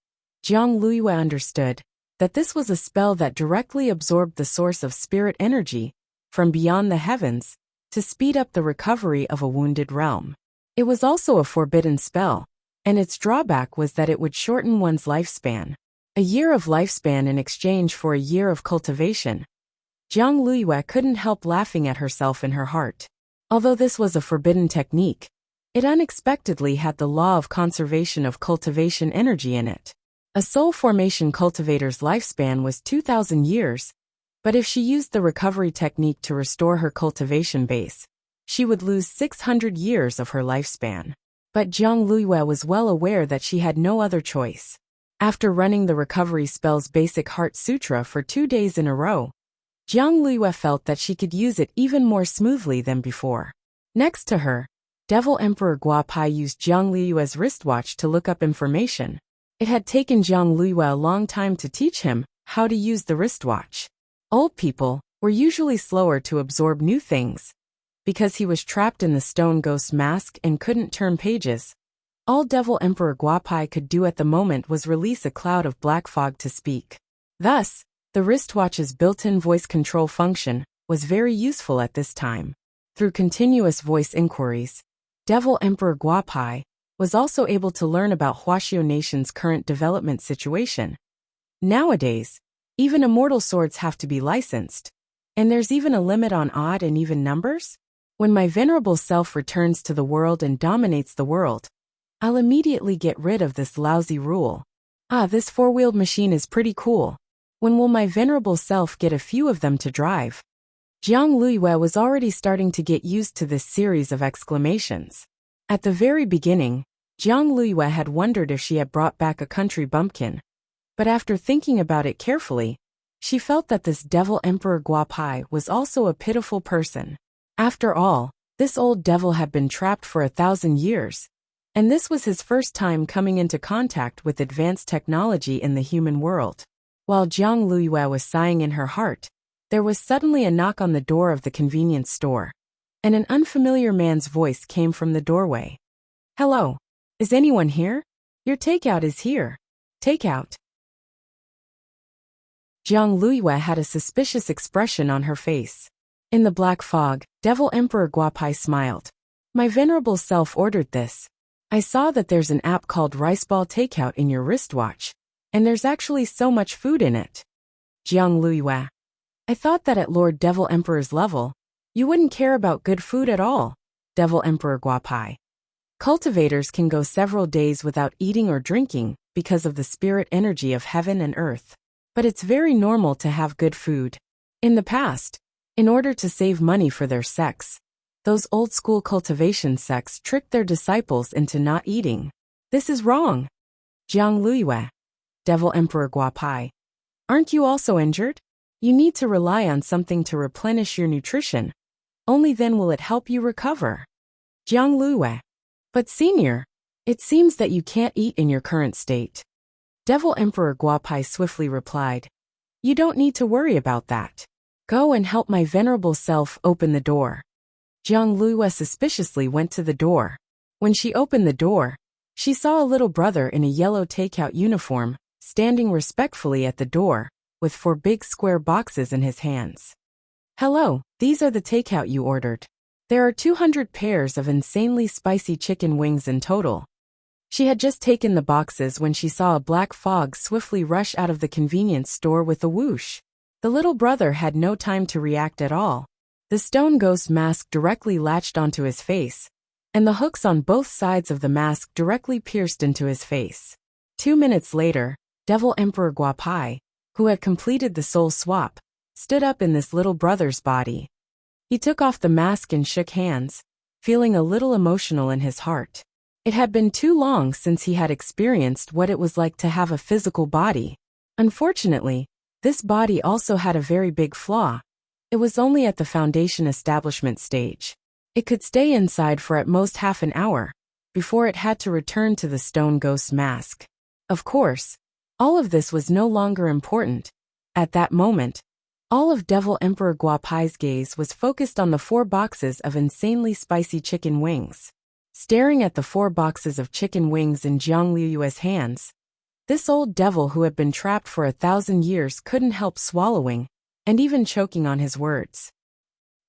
S1: Jiang Luyue understood that this was a spell that directly absorbed the source of spirit energy from beyond the heavens to speed up the recovery of a wounded realm. It was also a forbidden spell, and its drawback was that it would shorten one's lifespan. A year of lifespan in exchange for a year of cultivation. Jiang Luyue couldn't help laughing at herself in her heart. Although this was a forbidden technique, it unexpectedly had the law of conservation of cultivation energy in it. A soul formation cultivator's lifespan was 2,000 years, but if she used the recovery technique to restore her cultivation base, she would lose 600 years of her lifespan. But Jiang Luyue was well aware that she had no other choice. After running the recovery spell's basic heart sutra for 2 days in a row, Jiang Luyue felt that she could use it even more smoothly than before. Next to her, Devil Emperor Guapai used Jiang Luyue's wristwatch to look up information. It had taken Jiang Luyue a long time to teach him how to use the wristwatch. Old people were usually slower to absorb new things. Because he was trapped in the stone ghost mask and couldn't turn pages, all Devil Emperor Guapai could do at the moment was release a cloud of black fog to speak. Thus, the wristwatch's built-in voice control function was very useful at this time. Through continuous voice inquiries, Devil Emperor Guapai was also able to learn about Huaxiao Nation's current development situation. Nowadays, even immortal swords have to be licensed, and there's even a limit on odd and even numbers. When my venerable self returns to the world and dominates the world, I'll immediately get rid of this lousy rule. This 4-wheeled machine is pretty cool. When will my venerable self get a few of them to drive? Jiang Luyue was already starting to get used to this series of exclamations. At the very beginning, Jiang Luyue had wondered if she had brought back a country bumpkin. But after thinking about it carefully, she felt that this Devil Emperor Guapai was also a pitiful person. After all, this old devil had been trapped for 1,000 years, and this was his first time coming into contact with advanced technology in the human world. While Jiang Luyue was sighing in her heart, there was suddenly a knock on the door of the convenience store, and an unfamiliar man's voice came from the doorway. "Hello, is anyone here? Your takeout is here. Takeout." Jiang Luyue had a suspicious expression on her face. In the black fog, Devil Emperor Guapai smiled. My venerable self ordered this. I saw that there's an app called Rice Ball Takeout in your wristwatch, and there's actually so much food in it. Jiang Luiyue. I thought that at Lord Devil Emperor's level, you wouldn't care about good food at all. Devil Emperor Guapai. Cultivators can go several days without eating or drinking because of the spirit energy of heaven and earth. But it's very normal to have good food. In the past, in order to save money for their sects, those old-school cultivation sects tricked their disciples into not eating. This is wrong. Jiang Luiyue. Devil Emperor Guapai. Aren't you also injured? You need to rely on something to replenish your nutrition. Only then will it help you recover. Jiang Luiyue. But senior, it seems that you can't eat in your current state. Devil Emperor Guapai swiftly replied. You don't need to worry about that. Go and help my venerable self open the door. Jiang Luiyue suspiciously went to the door. When she opened the door, she saw a little brother in a yellow takeout uniform, standing respectfully at the door, with 4 big square boxes in his hands. Hello, these are the takeout you ordered. There are 200 pairs of insanely spicy chicken wings in total. She had just taken the boxes when she saw a black fog swiftly rush out of the convenience store with a whoosh. The little brother had no time to react at all. The stone ghost mask directly latched onto his face, and the hooks on both sides of the mask directly pierced into his face. 2 minutes later, Devil Emperor Guapai, who had completed the soul swap, stood up in this little brother's body. He took off the mask and shook hands, feeling a little emotional in his heart. It had been too long since he had experienced what it was like to have a physical body. Unfortunately, this body also had a very big flaw. It was only at the foundation establishment stage. It could stay inside for at most half an hour, before it had to return to the stone ghost mask. Of course, all of this was no longer important. At that moment, all of Devil Emperor Guapai's gaze was focused on the 4 boxes of insanely spicy chicken wings. Staring at the 4 boxes of chicken wings in Jiang Luiyue's hands, this old devil who had been trapped for 1,000 years couldn't help swallowing, and even choking on his words.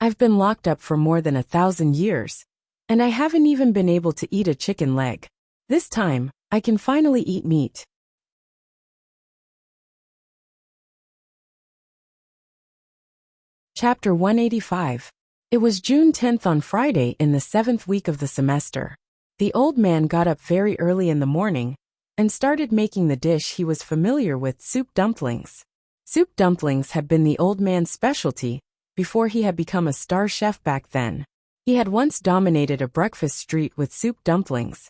S1: I've been locked up for more than 1,000 years, and I haven't even been able to eat a chicken leg. This time, I can finally eat meat. Chapter 185. It was June 10th on Friday in the 7th week of the semester. The old man got up very early in the morning and started making the dish he was familiar with, soup dumplings. Soup dumplings had been the old man's specialty before he had become a star chef back then. He had once dominated a breakfast street with soup dumplings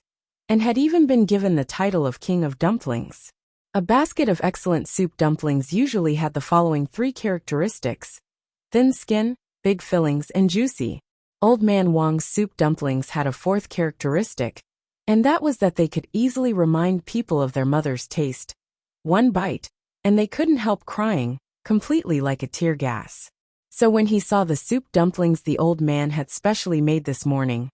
S1: and had even been given the title of King of Dumplings. A basket of excellent soup dumplings usually had the following 3 characteristics: thin skin, big fillings, and juicy. Old Man Wang's soup dumplings had a 4th characteristic, and that was that they could easily remind people of their mother's taste. 1 bite, and they couldn't help crying, completely like a tear gas. So when he saw the soup dumplings the old man had specially made this morning,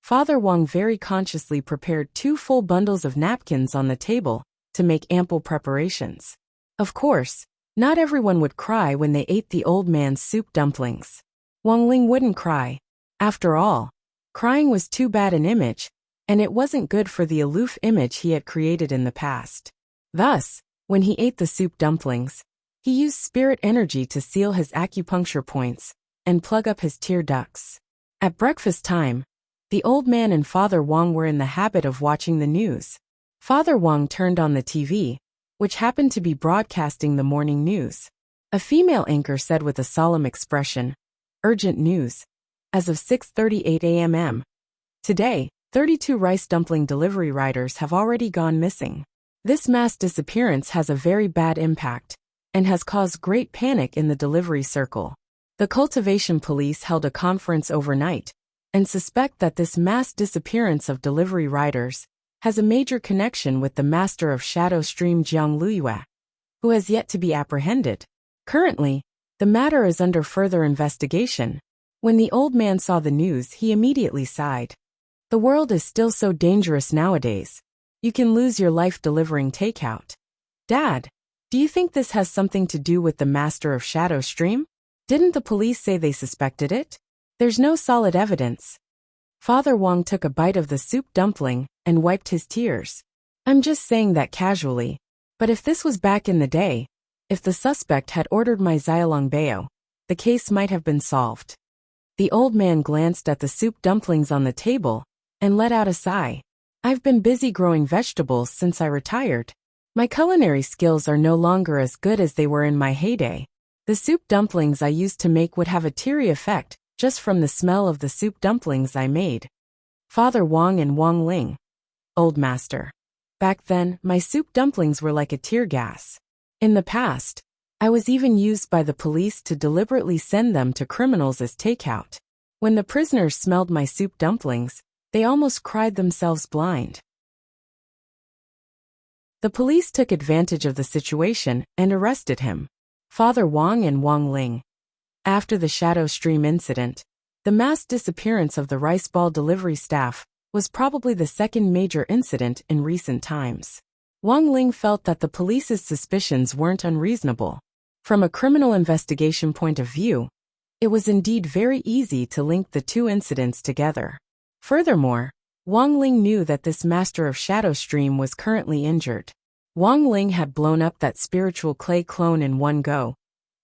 S1: Father Wang very consciously prepared 2 full bundles of napkins on the table to make ample preparations. Of course, not everyone would cry when they ate the old man's soup dumplings. Wang Ling wouldn't cry. After all, crying was too bad an image, and it wasn't good for the aloof image he had created in the past. Thus, when he ate the soup dumplings, he used spirit energy to seal his acupuncture points and plug up his tear ducts. At breakfast time, the old man and Father Wang were in the habit of watching the news. Father Wang turned on the TV, which happened to be broadcasting the morning news. A female anchor said with a solemn expression, "Urgent news. As of 6:38 a.m. today, 32 rice dumpling delivery riders have already gone missing. This mass disappearance has a very bad impact and has caused great panic in the delivery circle. The Cultivation police held a conference overnight and suspect that this mass disappearance of delivery riders has a major connection with the master of Shadow Stream Jiang Luiyue, who has yet to be apprehended. Currently, the matter is under further investigation." When the old man saw the news, he immediately sighed. The world is still so dangerous nowadays. You can lose your life delivering takeout. Dad, do you think this has something to do with the master of Shadow Stream? Didn't the police say they suspected it? There's no solid evidence. Father Wong took a bite of the soup dumpling and wiped his tears. I'm just saying that casually. But if this was back in the day, if the suspect had ordered my xiaolongbao, the case might have been solved. The old man glanced at the soup dumplings on the table and let out a sigh. I've been busy growing vegetables since I retired. My culinary skills are no longer as good as they were in my heyday. The soup dumplings I used to make would have a teary effect just from the smell of the soup dumplings I made. Father Wong and Wong Ling. Old master. Back then, my soup dumplings were like a tear gas. In the past, I was even used by the police to deliberately send them to criminals as takeout. When the prisoners smelled my soup dumplings, they almost cried themselves blind. The police took advantage of the situation and arrested him. Father Wong and Wong Ling. After the Shadow Stream incident, the mass disappearance of the rice ball delivery staff was probably the second major incident in recent times. Wong Ling felt that the police's suspicions weren't unreasonable. From a criminal investigation point of view, it was indeed very easy to link the two incidents together. Furthermore, Wong Ling knew that this master of Shadow Stream was currently injured. Wong Ling had blown up that spiritual clay clone in one go,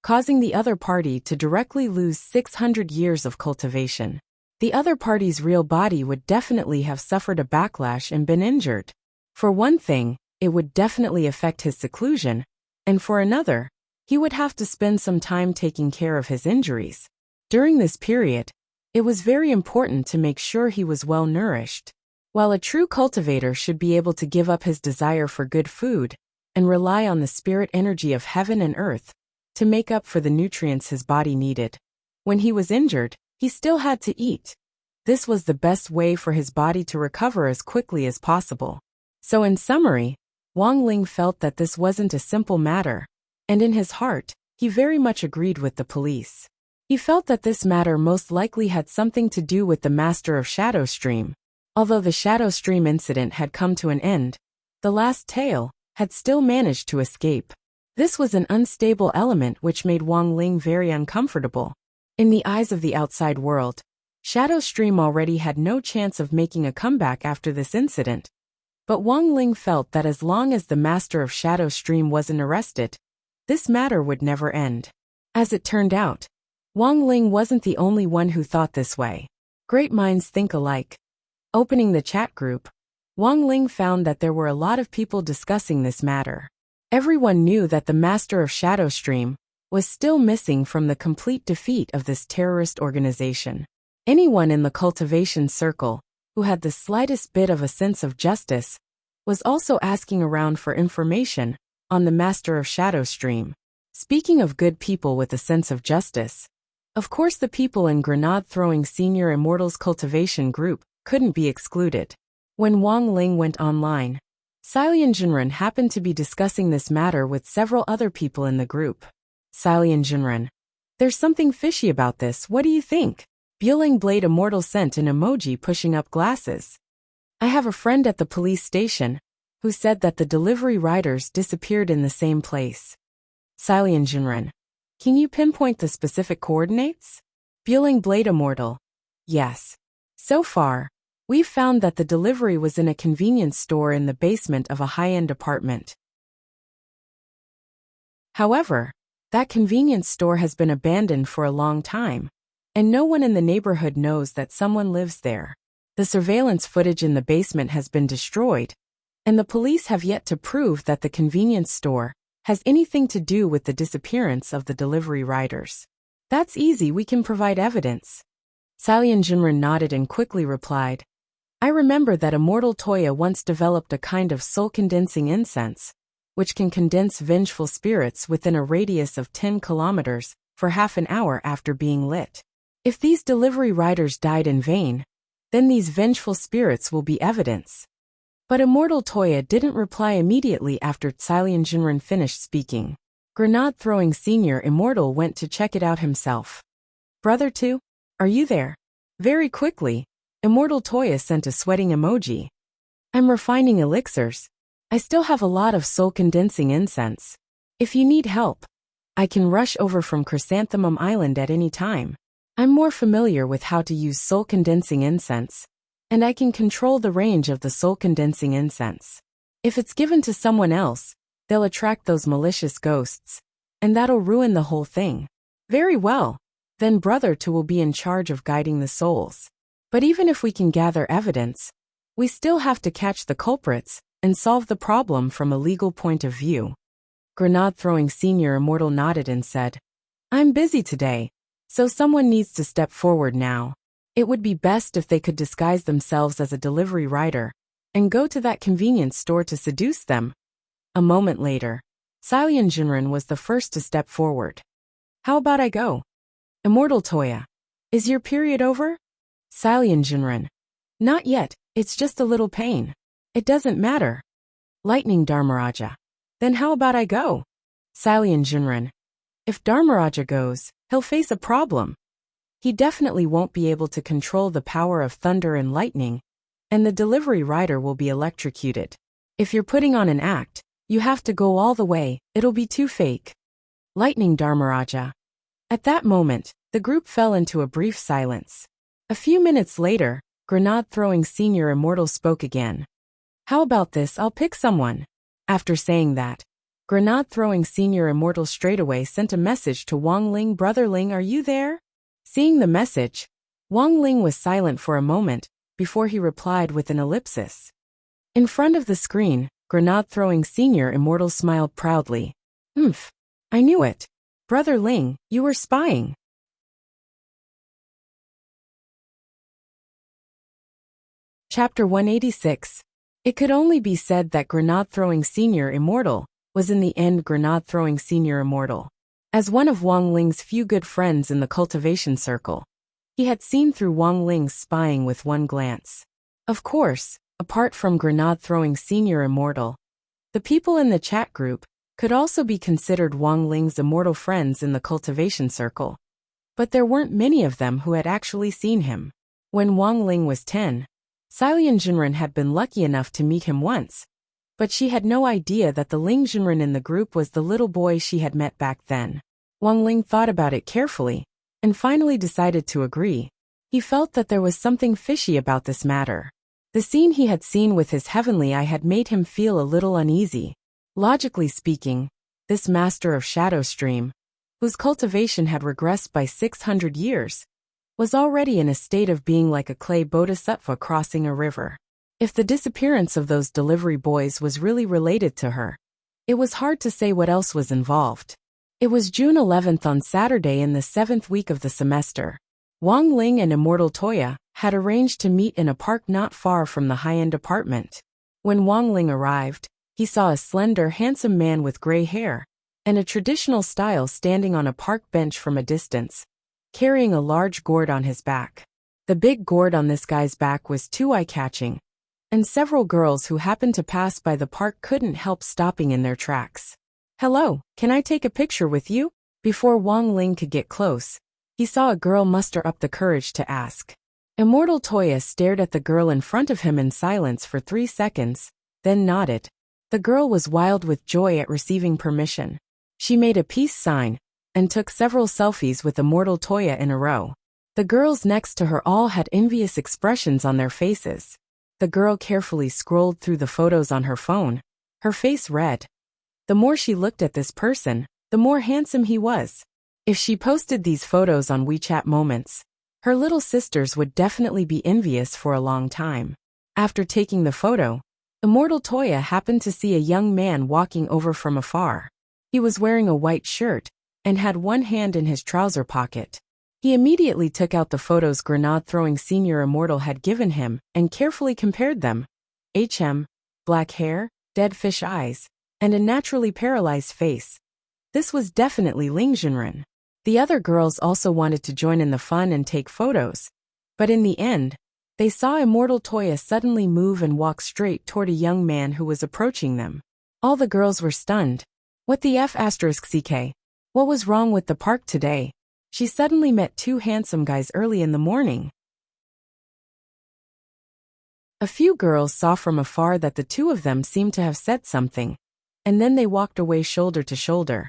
S1: causing the other party to directly lose 600 years of cultivation. The other party's real body would definitely have suffered a backlash and been injured. For one thing, it would definitely affect his seclusion, and for another, he would have to spend some time taking care of his injuries. During this period, it was very important to make sure he was well nourished. While a true cultivator should be able to give up his desire for good food and rely on the spirit energy of heaven and earth to make up for the nutrients his body needed. When he was injured, he still had to eat. This was the best way for his body to recover as quickly as possible. So in summary, Wong Ling felt that this wasn't a simple matter, and in his heart, he very much agreed with the police. He felt that this matter most likely had something to do with the master of Shadow Stream. Although the Shadow Stream incident had come to an end, the last tail had still managed to escape. This was an unstable element which made Wong Ling very uncomfortable. In the eyes of the outside world, Shadow Stream already had no chance of making a comeback after this incident. But Wong Ling felt that as long as the master of Shadow Stream wasn't arrested, this matter would never end. As it turned out, Wong Ling wasn't the only one who thought this way. Great minds think alike. Opening the chat group, Wong Ling found that there were a lot of people discussing this matter. Everyone knew that the master of Shadow Stream was still missing from the complete defeat of this terrorist organization. Anyone in the cultivation circle who had the slightest bit of a sense of justice was also asking around for information on the master of Shadow Stream. Speaking of good people with a sense of justice, of course the people in Grenade-throwing Senior Immortals Cultivation Group couldn't be excluded. When Wong Ling went online, Silian Jinren happened to be discussing this matter with several other people in the group. Silian Jinren. There's something fishy about this, what do you think? Bueling Blade Immortal sent an emoji pushing up glasses. I have a friend at the police station who said that the delivery riders disappeared in the same place. Silian Jinren. Can you pinpoint the specific coordinates? Bueling Blade Immortal. Yes. So far, we've found that the delivery was in a convenience store in the basement of a high-end apartment. However, that convenience store has been abandoned for a long time, and no one in the neighborhood knows that someone lives there. The surveillance footage in the basement has been destroyed, and the police have yet to prove that the convenience store has anything to do with the disappearance of the delivery riders. That's easy, we can provide evidence. Silian Jinren nodded and quickly replied, I remember that Immortal Toya once developed a kind of soul-condensing incense, which can condense vengeful spirits within a radius of 10 kilometers for half an hour after being lit. If these delivery riders died in vain, then these vengeful spirits will be evidence. But Immortal Toya didn't reply immediately after Silian Jinren finished speaking. Grenade-throwing Senior Immortal went to check it out himself. Brother 2, are you there? Very quickly, Immortal Toya sent a sweating emoji. I'm refining elixirs. I still have a lot of soul-condensing incense. If you need help, I can rush over from Chrysanthemum Island at any time. I'm more familiar with how to use soul-condensing incense, and I can control the range of the soul-condensing incense. If it's given to someone else, they'll attract those malicious ghosts, and that'll ruin the whole thing. Very well. Then Brother Two will be in charge of guiding the souls. But even if we can gather evidence, we still have to catch the culprits and solve the problem from a legal point of view. Grenade-throwing Senior Immortal nodded and said, I'm busy today, so someone needs to step forward now. It would be best if they could disguise themselves as a delivery rider and go to that convenience store to seduce them. A moment later, Silian Jinren was the first to step forward. How about I go? Immortal Toya. Is your period over? Silian Jinren. Not yet, it's just a little pain. It doesn't matter. Lightning Dharmaraja. Then how about I go? Silian Jinren. If Dharmaraja goes, he'll face a problem. He definitely won't be able to control the power of thunder and lightning, and the delivery rider will be electrocuted. If you're putting on an act, you have to go all the way, it'll be too fake. Lightning Dharmaraja. At that moment, the group fell into a brief silence. A few minutes later, Grenade-throwing Senior Immortal spoke again. How about this? I'll pick someone. After saying that, Grenade-throwing Senior Immortal straightaway sent a message to Wang Ling. Brother Ling, are you there? Seeing the message, Wang Ling was silent for a moment before he replied with an ellipsis. In front of the screen, Grenade-throwing Senior Immortal smiled proudly. I knew it. Brother Ling, you were spying. Chapter 186. It could only be said that Grenade-throwing Senior Immortal was in the end Grenade-throwing Senior Immortal. As one of Wang Ling's few good friends in the cultivation circle, he had seen through Wang Ling's spying with one glance. Of course, apart from Grenade-throwing Senior Immortal, the people in the chat group could also be considered Wang Ling's immortal friends in the cultivation circle. But there weren't many of them who had actually seen him. When Wang Ling was 10, Silian Jinren had been lucky enough to meet him once, but she had no idea that the Ling Jinren in the group was the little boy she had met back then. Wang Ling thought about it carefully, and finally decided to agree. He felt that there was something fishy about this matter. The scene he had seen with his heavenly eye had made him feel a little uneasy. Logically speaking, this master of Shadow Stream, whose cultivation had regressed by 600 years, was already in a state of being like a clay bodhisattva crossing a river. If the disappearance of those delivery boys was really related to her, it was hard to say what else was involved. It was June 11th on Saturday in the 7th week of the semester. Wang Ling and Immortal Toya had arranged to meet in a park not far from the high-end apartment. When Wang Ling arrived, he saw a slender, handsome man with gray hair and a traditional style standing on a park bench from a distance, carrying a large gourd on his back. The big gourd on this guy's back was too eye-catching, and several girls who happened to pass by the park couldn't help stopping in their tracks. Hello, can I take a picture with you? Before Wang Ling could get close, he saw a girl muster up the courage to ask. Immortal Toya stared at the girl in front of him in silence for 3 seconds, then nodded. The girl was wild with joy at receiving permission. She made a peace sign and took several selfies with Immortal Toya in a row. The girls next to her all had envious expressions on their faces. The girl carefully scrolled through the photos on her phone, her face red. The more she looked at this person, the more handsome he was. If she posted these photos on WeChat Moments, her little sisters would definitely be envious for a long time. After taking the photo, Immortal Toya happened to see a young man walking over from afar. He was wearing a white shirt and had one hand in his trouser pocket. He immediately took out the photos Grenade-throwing Senior Immortal had given him and carefully compared them. Black hair, dead fish eyes, and a naturally paralyzed face. This was definitely Ling Jinren. The other girls also wanted to join in the fun and take photos, but in the end, they saw Immortal Toya suddenly move and walk straight toward a young man who was approaching them. All the girls were stunned. What the F***ck? What was wrong with the park today? She suddenly met 2 handsome guys early in the morning. A few girls saw from afar that the 2 of them seemed to have said something, and then they walked away shoulder to shoulder.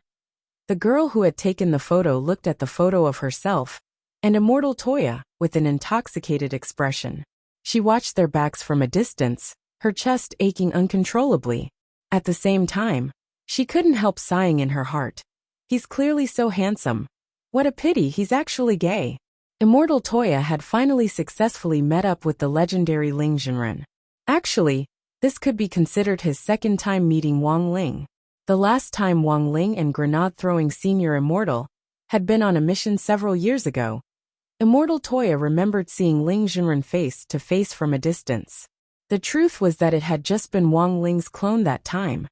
S1: The girl who had taken the photo looked at the photo of herself and Immortal Toya with an intoxicated expression. She watched their backs from a distance, her chest aching uncontrollably. At the same time, she couldn't help sighing in her heart. He's clearly so handsome. What a pity he's actually gay. Immortal Toya had finally successfully met up with the legendary Ling Jinren. Actually, this could be considered his second time meeting Wang Ling. The last time Wang Ling and grenade-throwing senior Immortal had been on a mission several years ago. Immortal Toya remembered seeing Ling Jinren face to face from a distance. The truth was that it had just been Wang Ling's clone that time,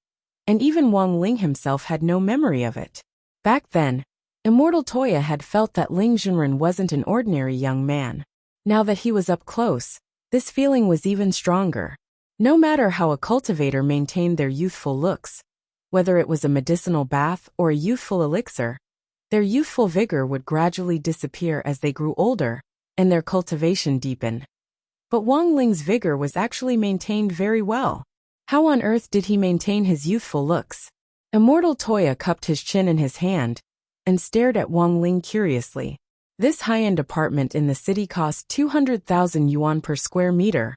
S1: and even Wang Ling himself had no memory of it. Back then, Immortal Toya had felt that Ling Jinren wasn't an ordinary young man. Now that he was up close, this feeling was even stronger. No matter how a cultivator maintained their youthful looks, whether it was a medicinal bath or a youthful elixir, their youthful vigor would gradually disappear as they grew older and their cultivation deepened. But Wang Ling's vigor was actually maintained very well. How on earth did he maintain his youthful looks? Immortal Toya cupped his chin in his hand and stared at Wang Ling curiously. This high-end apartment in the city cost 200,000 yuan per square meter,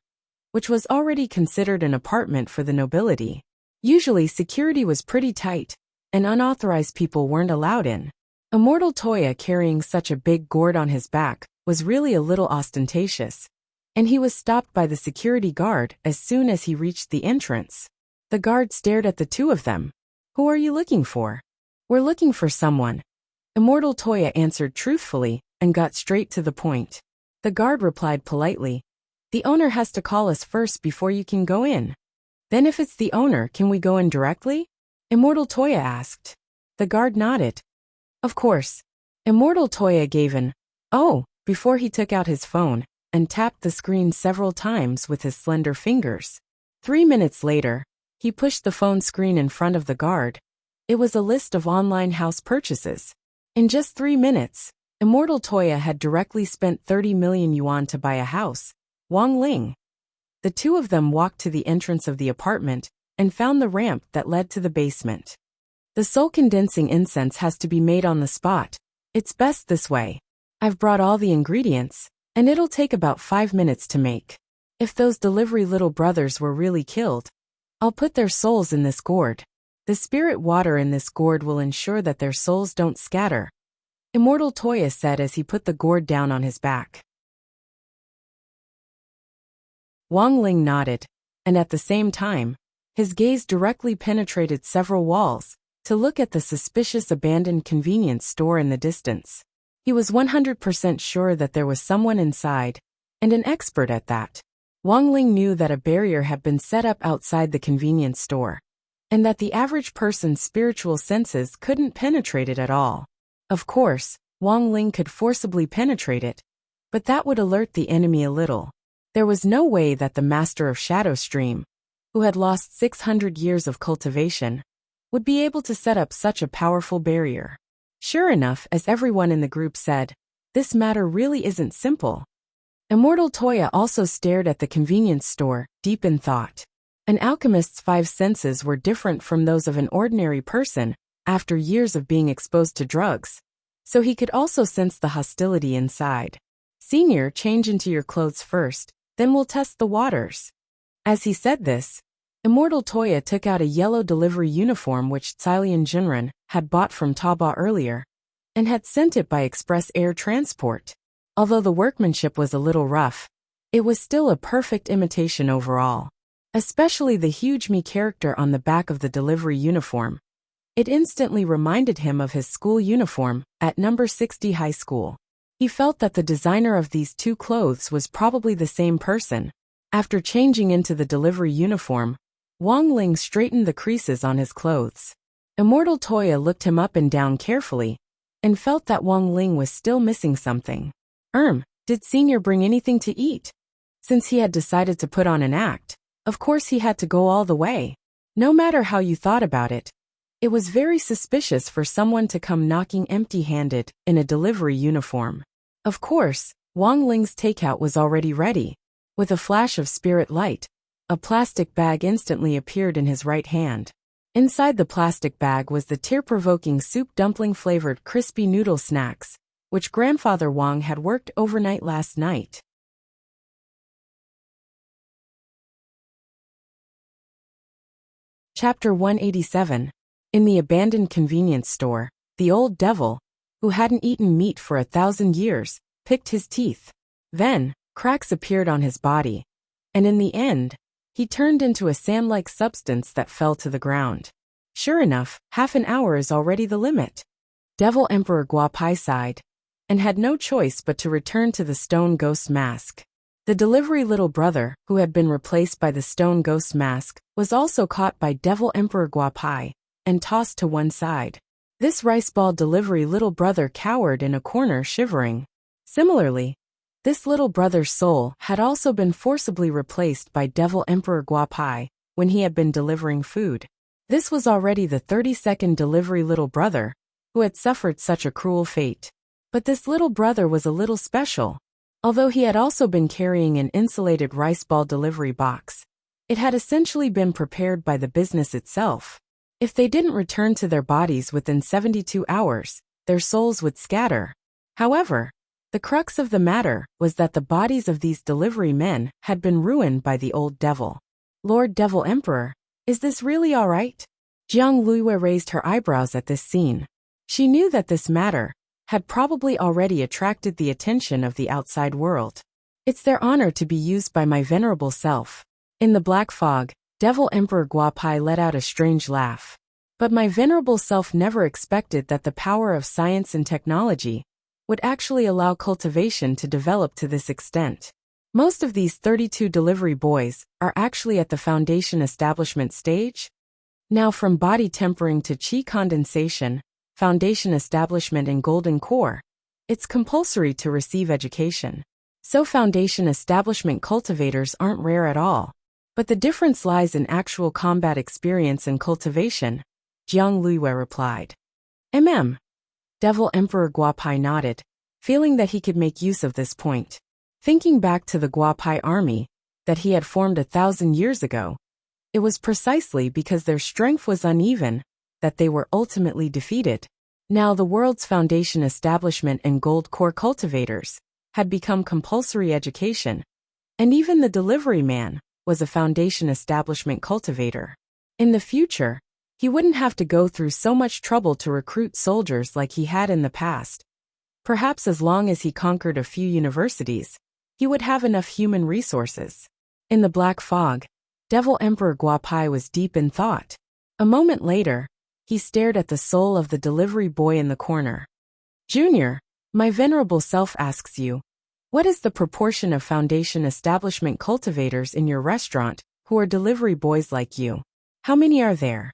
S1: which was already considered an apartment for the nobility. Usually security was pretty tight, and unauthorized people weren't allowed in. Immortal Toya carrying such a big gourd on his back was really a little ostentatious, and he was stopped by the security guard as soon as he reached the entrance. The guard stared at the two of them. "Who are you looking for?" "We're looking for someone." Immortal Toya answered truthfully and got straight to the point. The guard replied politely, "The owner has to call us first before you can go in." "Then if it's the owner, can we go in directly?" Immortal Toya asked. The guard nodded. "Of course." Immortal Toya gave an "oh" before he took out his phone and tapped the screen several times with his slender fingers. 3 minutes later, he pushed the phone screen in front of the guard. It was a list of online house purchases. In just 3 minutes, Immortal Toya had directly spent 30 million yuan to buy a house. Wang Ling. The two of them walked to the entrance of the apartment and found the ramp that led to the basement. "The soul-condensing incense has to be made on the spot. It's best this way. I've brought all the ingredients, and it'll take about 5 minutes to make. If those delivery little brothers were really killed, I'll put their souls in this gourd. The spirit water in this gourd will ensure that their souls don't scatter," Immortal Toya said as he put the gourd down on his back. Wang Ling nodded, and at the same time, his gaze directly penetrated several walls to look at the suspicious abandoned convenience store in the distance. He was 100% sure that there was someone inside, and an expert at that. Wang Ling knew that a barrier had been set up outside the convenience store, and that the average person's spiritual senses couldn't penetrate it at all. Of course, Wang Ling could forcibly penetrate it, but that would alert the enemy a little. There was no way that the master of Shadow Stream, who had lost 600 years of cultivation, would be able to set up such a powerful barrier. Sure enough, as everyone in the group said, this matter really isn't simple. Immortal Toya also stared at the convenience store, deep in thought. An alchemist's 5 senses were different from those of an ordinary person after years of being exposed to drugs, so he could also sense the hostility inside. "Senior, change into your clothes first, then we'll test the waters." As he said this, Immortal Toya took out a yellow delivery uniform which Ling Jinren had bought from Taobao earlier, and had sent it by express air transport. Although the workmanship was a little rough, it was still a perfect imitation overall. Especially the huge me character on the back of the delivery uniform. It instantly reminded him of his school uniform at number 60 high school. He felt that the designer of these two clothes was probably the same person. After changing into the delivery uniform, Wang Ling straightened the creases on his clothes. Immortal Toya looked him up and down carefully, and felt that Wang Ling was still missing something. Did Senior bring anything to eat?" Since he had decided to put on an act, of course he had to go all the way. No matter how you thought about it, it was very suspicious for someone to come knocking empty-handed in a delivery uniform. Of course, Wang Ling's takeout was already ready. With a flash of spirit light, a plastic bag instantly appeared in his right hand. Inside the plastic bag was the tear-provoking soup dumpling-flavored crispy noodle snacks, which Grandfather Wang had worked overnight last night. Chapter 187. In the abandoned convenience store, the old devil, who hadn't eaten meat for 1,000 years, picked his teeth. Then, cracks appeared on his body, and in the end, he turned into a sand-like substance that fell to the ground. Sure enough, half an hour is already the limit. Devil Emperor Guapai sighed, and had no choice but to return to the stone ghost mask. The delivery little brother, who had been replaced by the stone ghost mask, was also caught by Devil Emperor Guapai and tossed to one side. This rice ball delivery little brother cowered in a corner shivering. Similarly, this little brother's soul had also been forcibly replaced by Devil Emperor Guapai when he had been delivering food. This was already the 32nd delivery little brother who had suffered such a cruel fate. But this little brother was a little special. Although he had also been carrying an insulated rice ball delivery box, it had essentially been prepared by the business itself. If they didn't return to their bodies within 72 hours, their souls would scatter. However, the crux of the matter was that the bodies of these delivery men had been ruined by the old devil. Lord Devil Emperor, is this really all right? Jiang Luiyue raised her eyebrows at this scene. She knew that this matter had probably already attracted the attention of the outside world. It's their honor to be used by my venerable self. In the black fog, Devil Emperor Guapai let out a strange laugh. But my venerable self never expected that the power of science and technology would actually allow cultivation to develop to this extent. Most of these 32 delivery boys are actually at the foundation establishment stage. Now from body tempering to qi condensation, foundation establishment and golden core, it's compulsory to receive education. So foundation establishment cultivators aren't rare at all. But the difference lies in actual combat experience and cultivation, Jiang Luiyue replied. Devil Emperor Guapai nodded, feeling that he could make use of this point. Thinking back to the Guapai army that he had formed 1,000 years ago, it was precisely because their strength was uneven that they were ultimately defeated. Now the world's foundation establishment and gold core cultivators had become compulsory education, and even the delivery man was a foundation establishment cultivator. In the future, he wouldn't have to go through so much trouble to recruit soldiers like he had in the past. Perhaps as long as he conquered a few universities, he would have enough human resources. In the black fog, Devil Emperor Guapai was deep in thought. A moment later, he stared at the soul of the delivery boy in the corner. Junior, my venerable self asks you, what is the proportion of foundation establishment cultivators in your restaurant who are delivery boys like you? How many are there?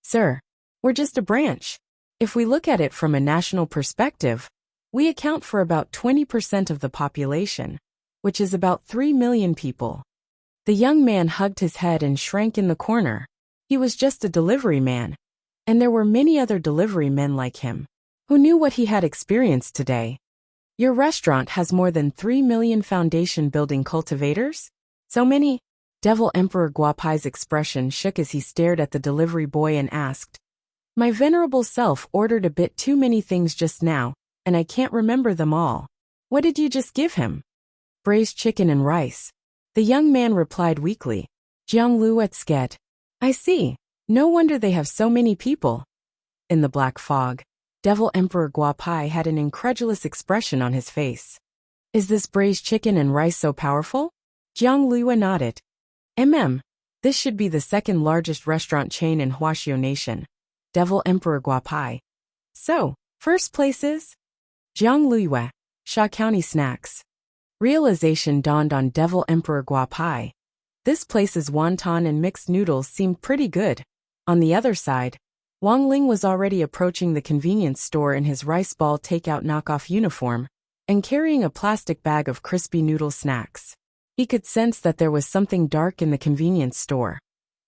S1: Sir, we're just a branch. If we look at it from a national perspective, we account for about 20% of the population, which is about 3 million people. The young man hugged his head and shrank in the corner. He was just a delivery man, and there were many other delivery men like him, who knew what he had experienced today. Your restaurant has more than 3 million foundation building cultivators? So many? Devil Emperor Guapai's expression shook as he stared at the delivery boy and asked, my venerable self ordered a bit too many things just now, and I can't remember them all. What did you just give him? Braised chicken and rice. The young man replied weakly. Jiang Luiyue scared. I see. No wonder they have so many people. In the black fog, Devil Emperor Guapai had an incredulous expression on his face. Is this braised chicken and rice so powerful? Jiang Luiyue nodded. This should be the second largest restaurant chain in Huaxiao Nation. Devil Emperor Guapai. So, first place is? Jiang Luiyue, Sha County Snacks. Realization dawned on Devil Emperor Guapai. This place's wonton and mixed noodles seemed pretty good. On the other side, Wang Ling was already approaching the convenience store in his rice ball takeout knockoff uniform and carrying a plastic bag of crispy noodle snacks. He could sense that there was something dark in the convenience store,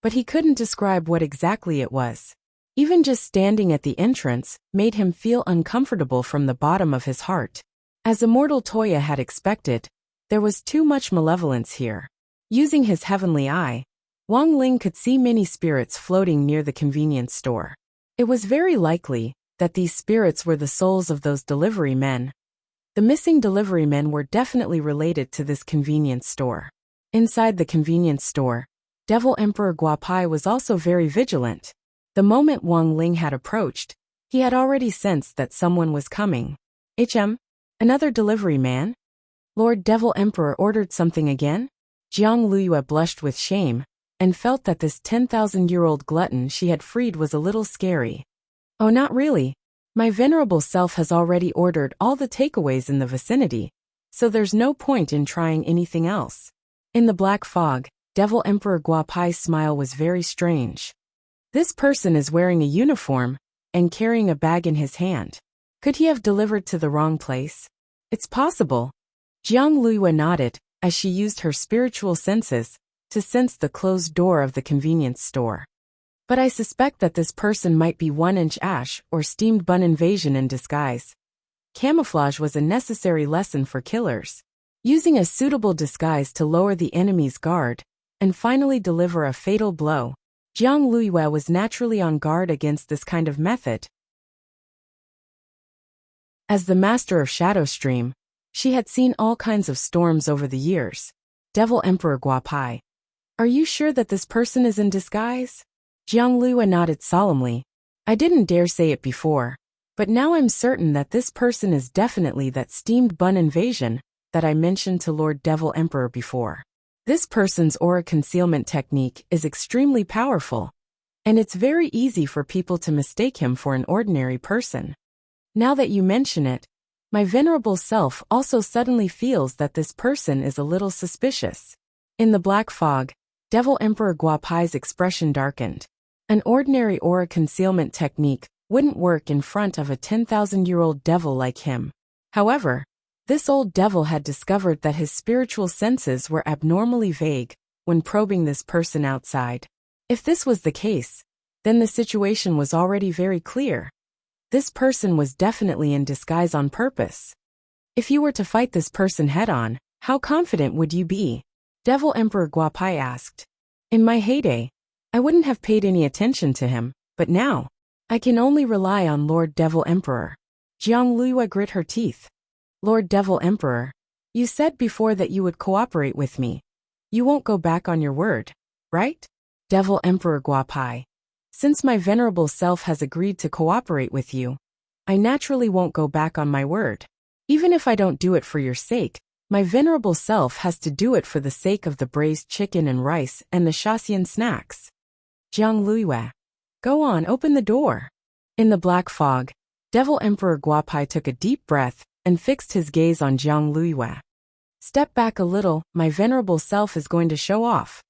S1: but he couldn't describe what exactly it was. Even just standing at the entrance made him feel uncomfortable from the bottom of his heart. As Immortal Toya had expected, there was too much malevolence here. Using his heavenly eye, Wang Ling could see many spirits floating near the convenience store. It was very likely that these spirits were the souls of those delivery men. The missing delivery men were definitely related to this convenience store. Inside the convenience store, Devil Emperor Guapai was also very vigilant. The moment Wang Ling had approached, he had already sensed that someone was coming. Another delivery man? Lord Devil Emperor ordered something again? Jiang Luyue blushed with shame, and felt that this 10,000-year-old glutton she had freed was a little scary. Oh, not really. My venerable self has already ordered all the takeaways in the vicinity, so there's no point in trying anything else. In the black fog, Devil Emperor Guapai's smile was very strange. This person is wearing a uniform and carrying a bag in his hand. Could he have delivered to the wrong place? It's possible. Jiang Luyue nodded as she used her spiritual senses to sense the closed door of the convenience store. But I suspect that this person might be 1-inch ash or steamed bun invasion in disguise. Camouflage was a necessary lesson for killers. Using a suitable disguise to lower the enemy's guard and finally deliver a fatal blow, Jiang Luyue was naturally on guard against this kind of method. As the master of Shadow Stream, she had seen all kinds of storms over the years. Devil Emperor Guapai. Are you sure that this person is in disguise? Jiang Luyue nodded solemnly. I didn't dare say it before, but now I'm certain that this person is definitely that steamed bun invasion that I mentioned to Lord Devil Emperor before. This person's aura concealment technique is extremely powerful, and it's very easy for people to mistake him for an ordinary person. Now that you mention it, my venerable self also suddenly feels that this person is a little suspicious. In the black fog, Devil Emperor Guapai's expression darkened. An ordinary aura concealment technique wouldn't work in front of a 10,000-year-old devil like him. However, this old devil had discovered that his spiritual senses were abnormally vague when probing this person outside. If this was the case, then the situation was already very clear. This person was definitely in disguise on purpose. If you were to fight this person head-on, how confident would you be? Devil Emperor Guapai asked. In my heyday, I wouldn't have paid any attention to him, but now, I can only rely on Lord Devil Emperor. Jiang Luyue grit her teeth. Lord Devil Emperor, you said before that you would cooperate with me. You won't go back on your word, right? Devil Emperor Guapai. Since my venerable self has agreed to cooperate with you, I naturally won't go back on my word. Even if I don't do it for your sake, my venerable self has to do it for the sake of the braised chicken and rice and the Shaxian snacks. Jiang Luyue. Go on, open the door. In the black fog, Devil Emperor Guapai took a deep breath and fixed his gaze on Jiang Luyue. Step back a little, my venerable self is going to show off.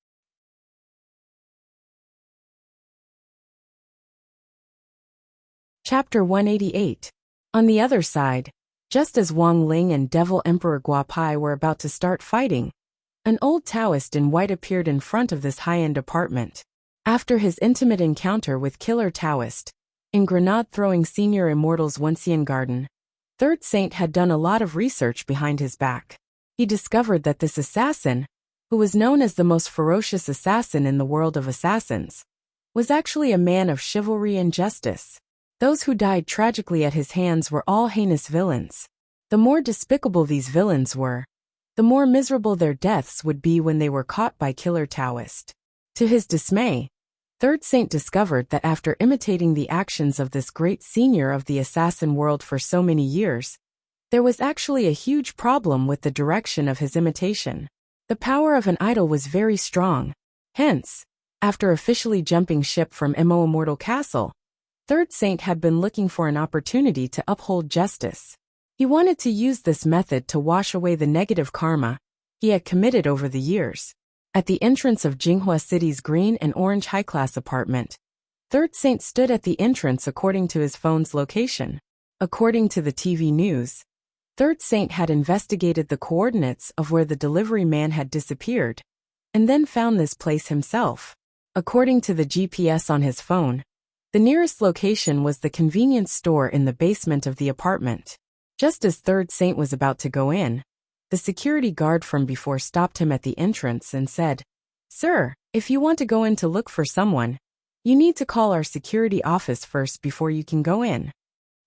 S1: Chapter 188. On the other side, just as Wang Ling and Devil Emperor Guapai were about to start fighting, an old Taoist in white appeared in front of this high-end apartment. After his intimate encounter with Killer Taoist, in grenade-throwing senior immortal's Wenxian garden, Third Saint had done a lot of research behind his back. He discovered that this assassin, who was known as the most ferocious assassin in the world of assassins, was actually a man of chivalry and justice. Those who died tragically at his hands were all heinous villains. The more despicable these villains were, the more miserable their deaths would be when they were caught by Killer Taoist. To his dismay, Third Saint discovered that after imitating the actions of this great senior of the assassin world for so many years, there was actually a huge problem with the direction of his imitation. The power of an idol was very strong. Hence, after officially jumping ship from Mo Immortal Castle, Third Saint had been looking for an opportunity to uphold justice. He wanted to use this method to wash away the negative karma he had committed over the years. At the entrance of Jinghua City's green and orange high-class apartment, Third Saint stood at the entrance according to his phone's location. According to the TV news, Third Saint had investigated the coordinates of where the delivery man had disappeared, and then found this place himself. According to the GPS on his phone, the nearest location was the convenience store in the basement of the apartment. Just as Third Saint was about to go in, the security guard from before stopped him at the entrance and said, Sir, if you want to go in to look for someone, you need to call our security office first before you can go in.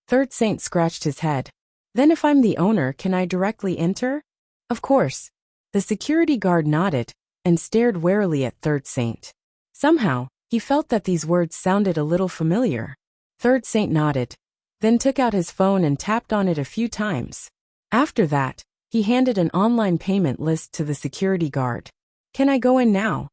S1: Third Saint scratched his head. Then if I'm the owner, can I directly enter? Of course. The security guard nodded and stared warily at Third Saint. Somehow, he felt that these words sounded a little familiar. Third Saint nodded, then took out his phone and tapped on it a few times. After that, he handed an online payment list to the security guard. Can I go in now?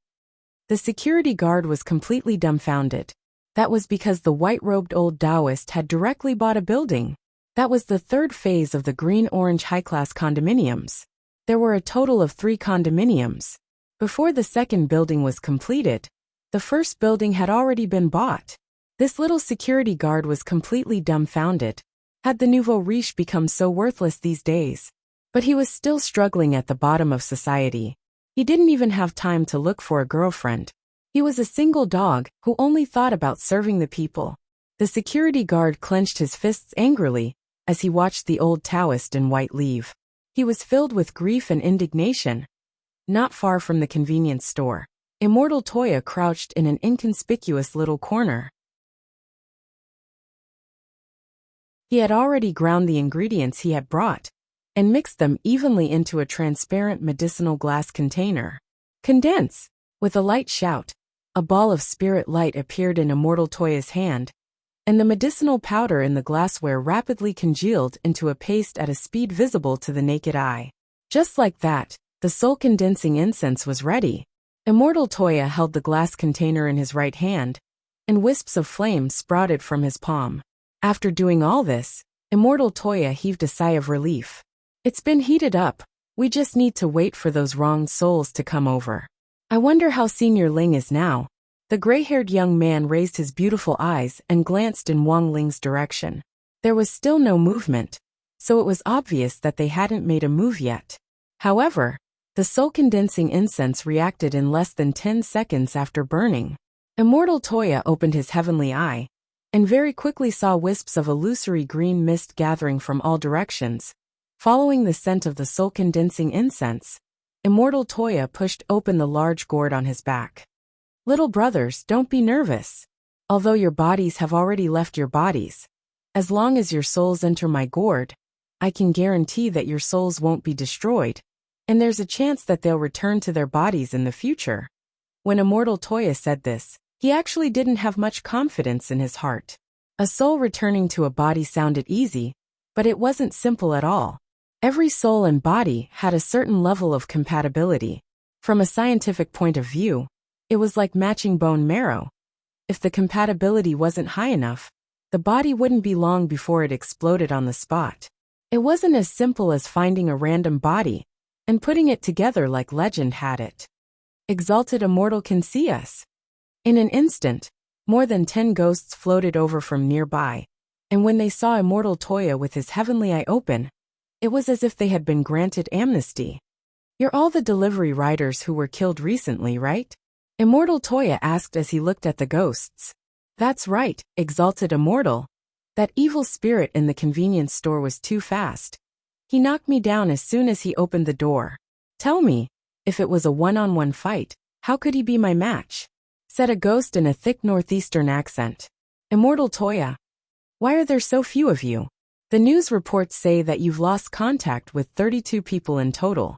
S1: The security guard was completely dumbfounded. That was because the white-robed old Taoist had directly bought a building. That was the third phase of the green-orange high-class condominiums. There were a total of 3 condominiums. Before the second building was completed, the first building had already been bought. This little security guard was completely dumbfounded. Had the nouveau riche become so worthless these days? But he was still struggling at the bottom of society. He didn't even have time to look for a girlfriend. He was a single dog who only thought about serving the people. The security guard clenched his fists angrily as he watched the old Taoist in white leave. He was filled with grief and indignation. Not far from the convenience store, Immortal Toya crouched in an inconspicuous little corner. He had already ground the ingredients he had brought and mixed them evenly into a transparent medicinal glass container. Condense! With a light shout, a ball of spirit light appeared in Immortal Toya's hand, and the medicinal powder in the glassware rapidly congealed into a paste at a speed visible to the naked eye. Just like that, the soul-condensing incense was ready. Immortal Toya held the glass container in his right hand, and wisps of flame sprouted from his palm. After doing all this, Immortal Toya heaved a sigh of relief. It's been heated up. We just need to wait for those wronged souls to come over. I wonder how Senior Ling is now. The gray-haired young man raised his beautiful eyes and glanced in Wang Ling's direction. There was still no movement, so it was obvious that they hadn't made a move yet. However, the soul-condensing incense reacted in less than 10 seconds after burning. Immortal Toya opened his heavenly eye, and very quickly saw wisps of illusory green mist gathering from all directions. Following the scent of the soul-condensing incense, Immortal Toya pushed open the large gourd on his back. Little brothers, don't be nervous. Although your bodies have already left your bodies, as long as your souls enter my gourd, I can guarantee that your souls won't be destroyed, and there's a chance that they'll return to their bodies in the future. When Immortal Toya said this, he actually didn't have much confidence in his heart. A soul returning to a body sounded easy, but it wasn't simple at all. Every soul and body had a certain level of compatibility. From a scientific point of view, it was like matching bone marrow. If the compatibility wasn't high enough, the body wouldn't be long before it exploded on the spot. It wasn't as simple as finding a random body and putting it together like legend had it. Exalted Immortal can see us. In an instant, more than 10 ghosts floated over from nearby, and when they saw Immortal Toya with his heavenly eye open, it was as if they had been granted amnesty. You're all the delivery riders who were killed recently, right? Immortal Toya asked as he looked at the ghosts. That's right, Exalted Immortal. That evil spirit in the convenience store was too fast. He knocked me down as soon as he opened the door. Tell me, if it was a one-on-one fight, how could he be my match? Said a ghost in a thick northeastern accent. Immortal Toya. Why are there so few of you? The news reports say that you've lost contact with 32 people in total.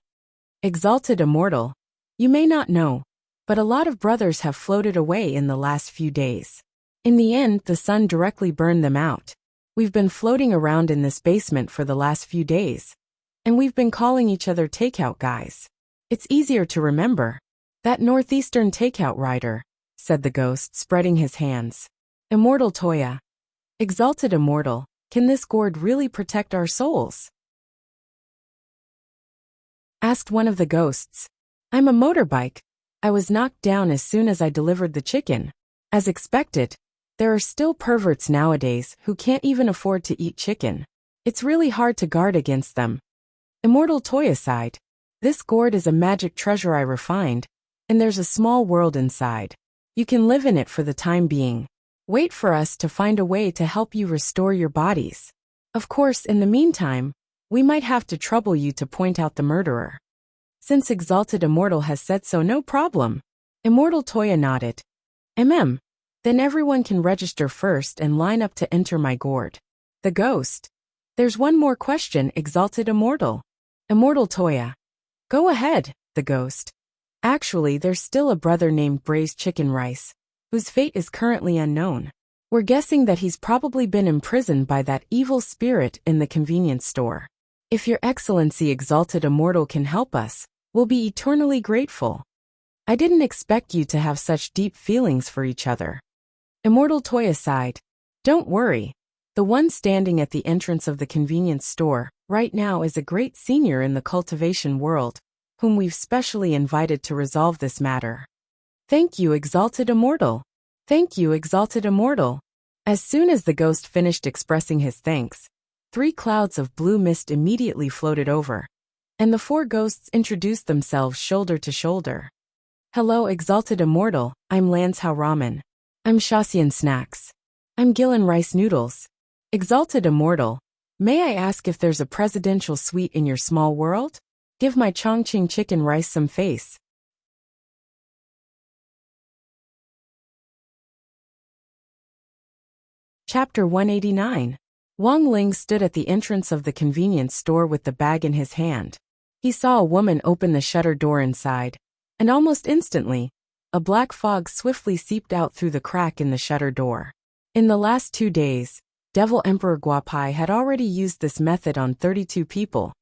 S1: Exalted Immortal. You may not know, but a lot of brothers have floated away in the last few days. In the end, the sun directly burned them out. We've been floating around in this basement for the last few days, and we've been calling each other takeout guys. It's easier to remember. That northeastern takeout rider, said the ghost, spreading his hands. Immortal Toya. Exalted Immortal. Can this gourd really protect our souls? Asked one of the ghosts. I'm a motorbike. I was knocked down as soon as I delivered the chicken. As expected, there are still perverts nowadays who can't even afford to eat chicken. It's really hard to guard against them. Immortal Toya sighed. This gourd is a magic treasure I refined, and there's a small world inside. You can live in it for the time being. Wait for us to find a way to help you restore your bodies. Of course, in the meantime, we might have to trouble you to point out the murderer. Since Exalted Immortal has said so, no problem. Immortal Toya nodded. Then everyone can register first and line up to enter my gourd. The ghost. There's one more question, Exalted Immortal. Immortal Toya. Go ahead, the ghost. Actually, there's still a brother named Braised Chicken Rice, whose fate is currently unknown. We're guessing that he's probably been imprisoned by that evil spirit in the convenience store. If Your Excellency Exalted Immortal can help us, we'll be eternally grateful. I didn't expect you to have such deep feelings for each other. Immortal Toya sighed. Don't worry. The one standing at the entrance of the convenience store right now is a great senior in the cultivation world, whom we've specially invited to resolve this matter. Thank you, Exalted Immortal. Thank you, Exalted Immortal. As soon as the ghost finished expressing his thanks, 3 clouds of blue mist immediately floated over, and the 4 ghosts introduced themselves shoulder to shoulder. Hello, Exalted Immortal, I'm Lansao Ramen. I'm Shasian Snacks. I'm Gillen Rice Noodles. Exalted Immortal, may I ask if there's a presidential suite in your small world? Give my Chongqing Chicken Rice some face. Chapter 189. Wang Ling stood at the entrance of the convenience store with the bag in his hand. He saw a woman open the shutter door inside, and almost instantly, a black fog swiftly seeped out through the crack in the shutter door. In the last 2 days, Devil Emperor Guapai had already used this method on 32 people,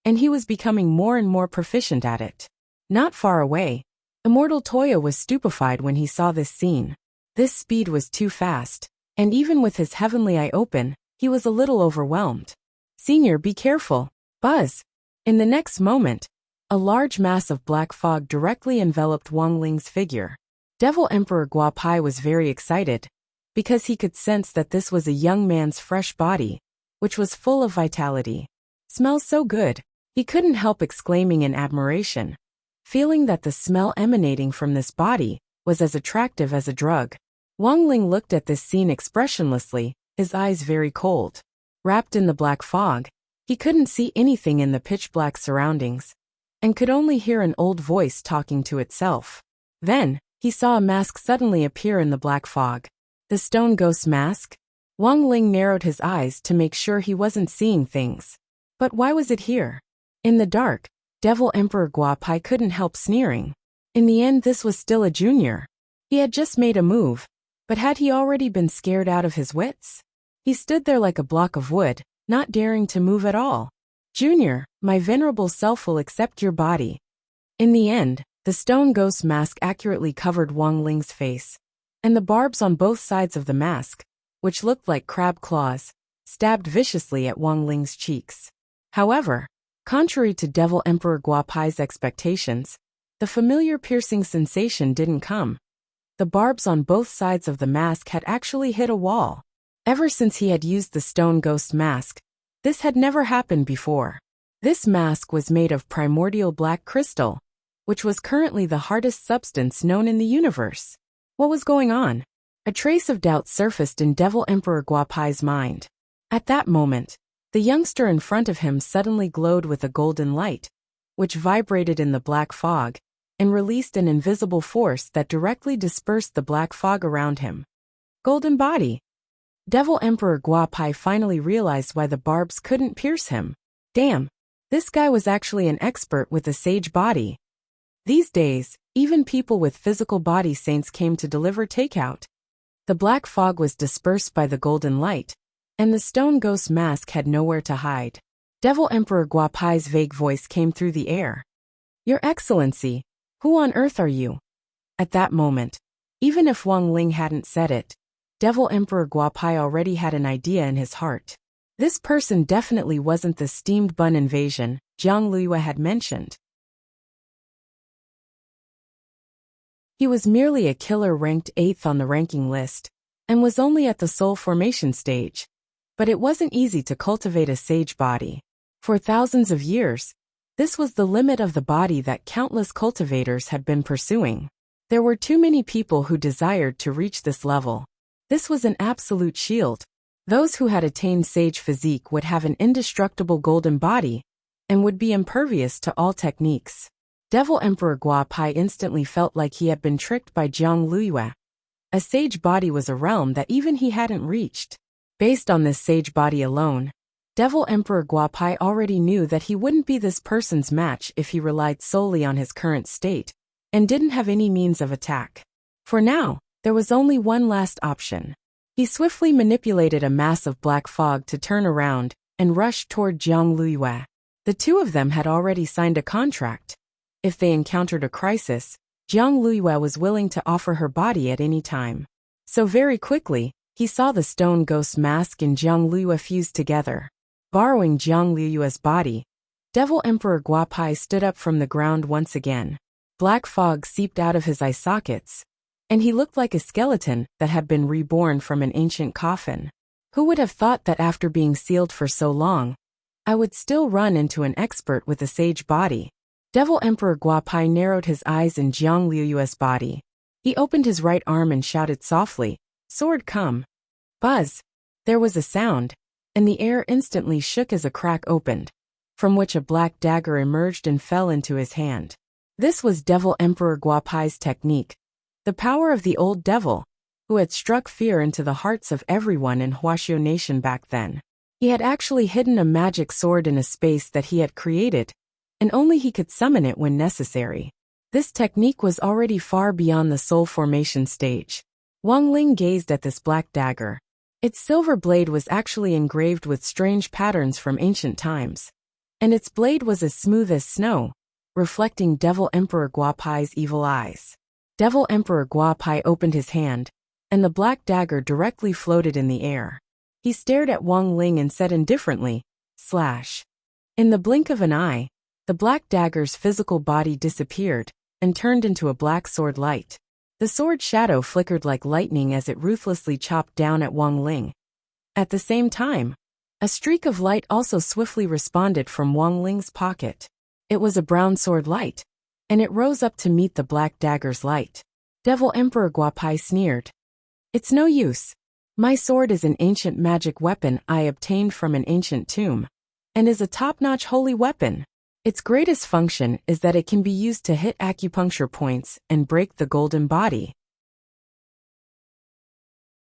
S1: and he was becoming more and more proficient at it. Not far away, Immortal Toya was stupefied when he saw this scene. This speed was too fast, and even with his heavenly eye open, he was a little overwhelmed. Senior, be careful. Buzz. In the next moment, a large mass of black fog directly enveloped Wang Ling's figure. Devil Emperor Guapai was very excited, because he could sense that this was a young man's fresh body, which was full of vitality. Smells so good, he couldn't help exclaiming in admiration, feeling that the smell emanating from this body was as attractive as a drug. Wang Ling looked at this scene expressionlessly, his eyes very cold. Wrapped in the black fog, he couldn't see anything in the pitch-black surroundings, and could only hear an old voice talking to itself. Then, he saw a mask suddenly appear in the black fog. The stone ghost mask? Wang Ling narrowed his eyes to make sure he wasn't seeing things. But why was it here? In the dark, Devil Emperor Guapai couldn't help sneering. In the end, this was still a junior. He had just made a move, but had he already been scared out of his wits? He stood there like a block of wood, not daring to move at all. Junior, my venerable self will accept your body. In the end, the stone ghost mask accurately covered Wang Ling's face, and the barbs on both sides of the mask, which looked like crab claws, stabbed viciously at Wang Ling's cheeks. However, contrary to Devil Emperor Guapai's expectations, the familiar piercing sensation didn't come. The barbs on both sides of the mask had actually hit a wall. Ever since he had used the stone ghost mask, this had never happened before. This mask was made of primordial black crystal, which was currently the hardest substance known in the universe. What was going on? A trace of doubt surfaced in Devil Emperor Guapai's mind. At that moment, the youngster in front of him suddenly glowed with a golden light, which vibrated in the black fog, and released an invisible force that directly dispersed the black fog around him. Golden body. Devil Emperor Guapai finally realized why the barbs couldn't pierce him. Damn, this guy was actually an expert with a sage body. These days, even people with physical body saints came to deliver takeout. The black fog was dispersed by the golden light, and the stone ghost mask had nowhere to hide. Devil Emperor Guapai's vague voice came through the air. Your Excellency, who on earth are you? At that moment, even if Wang Ling hadn't said it, Devil Emperor Guapai already had an idea in his heart. This person definitely wasn't the steamed bun invasion Jiang Luiyue had mentioned. He was merely a killer ranked 8th on the ranking list, and was only at the soul formation stage. But it wasn't easy to cultivate a sage body. For thousands of years, this was the limit of the body that countless cultivators had been pursuing. There were too many people who desired to reach this level. This was an absolute shield. Those who had attained sage physique would have an indestructible golden body, and would be impervious to all techniques. Devil Emperor Gua Pai instantly felt like he had been tricked by Jiang Luiyue. A sage body was a realm that even he hadn't reached. Based on this sage body alone, Devil Emperor Gua Pai already knew that he wouldn't be this person's match if he relied solely on his current state, and didn't have any means of attack. For now, there was only one last option. He swiftly manipulated a mass of black fog to turn around and rush toward Jiang Luiyue. The two of them had already signed a contract. If they encountered a crisis, Jiang Luiyue was willing to offer her body at any time. So very quickly, he saw the stone ghost mask and Jiang Luiyue fuse together. Borrowing Jiang Luiyue's body, Devil Emperor Gua Pai stood up from the ground once again. Black fog seeped out of his eye sockets, and he looked like a skeleton that had been reborn from an ancient coffin. Who would have thought that after being sealed for so long, I would still run into an expert with a sage body? Devil Emperor Gua Pai narrowed his eyes in Jiang Liuyue's body. He opened his right arm and shouted softly, "Sword, come." Buzz! There was a sound, and the air instantly shook as a crack opened, from which a black dagger emerged and fell into his hand. This was Devil Emperor Gua Pai's technique, the power of the old devil, who had struck fear into the hearts of everyone in Huaxiao Nation back then. He had actually hidden a magic sword in a space that he had created, and only he could summon it when necessary. This technique was already far beyond the soul formation stage. Wang Ling gazed at this black dagger. Its silver blade was actually engraved with strange patterns from ancient times, and its blade was as smooth as snow, reflecting Devil Emperor Gua Pai's evil eyes. Devil Emperor Gua Pai opened his hand, and the black dagger directly floated in the air. He stared at Wang Ling and said indifferently, "Slash." In the blink of an eye, the black dagger's physical body disappeared and turned into a black sword light. The sword shadow flickered like lightning as it ruthlessly chopped down at Wang Ling. At the same time, a streak of light also swiftly responded from Wang Ling's pocket. It was a brown sword light, and it rose up to meet the black dagger's light. Devil Emperor Gua Pai sneered. "It's no use. My sword is an ancient magic weapon I obtained from an ancient tomb, and is a top-notch holy weapon. Its greatest function is that it can be used to hit acupuncture points and break the golden body.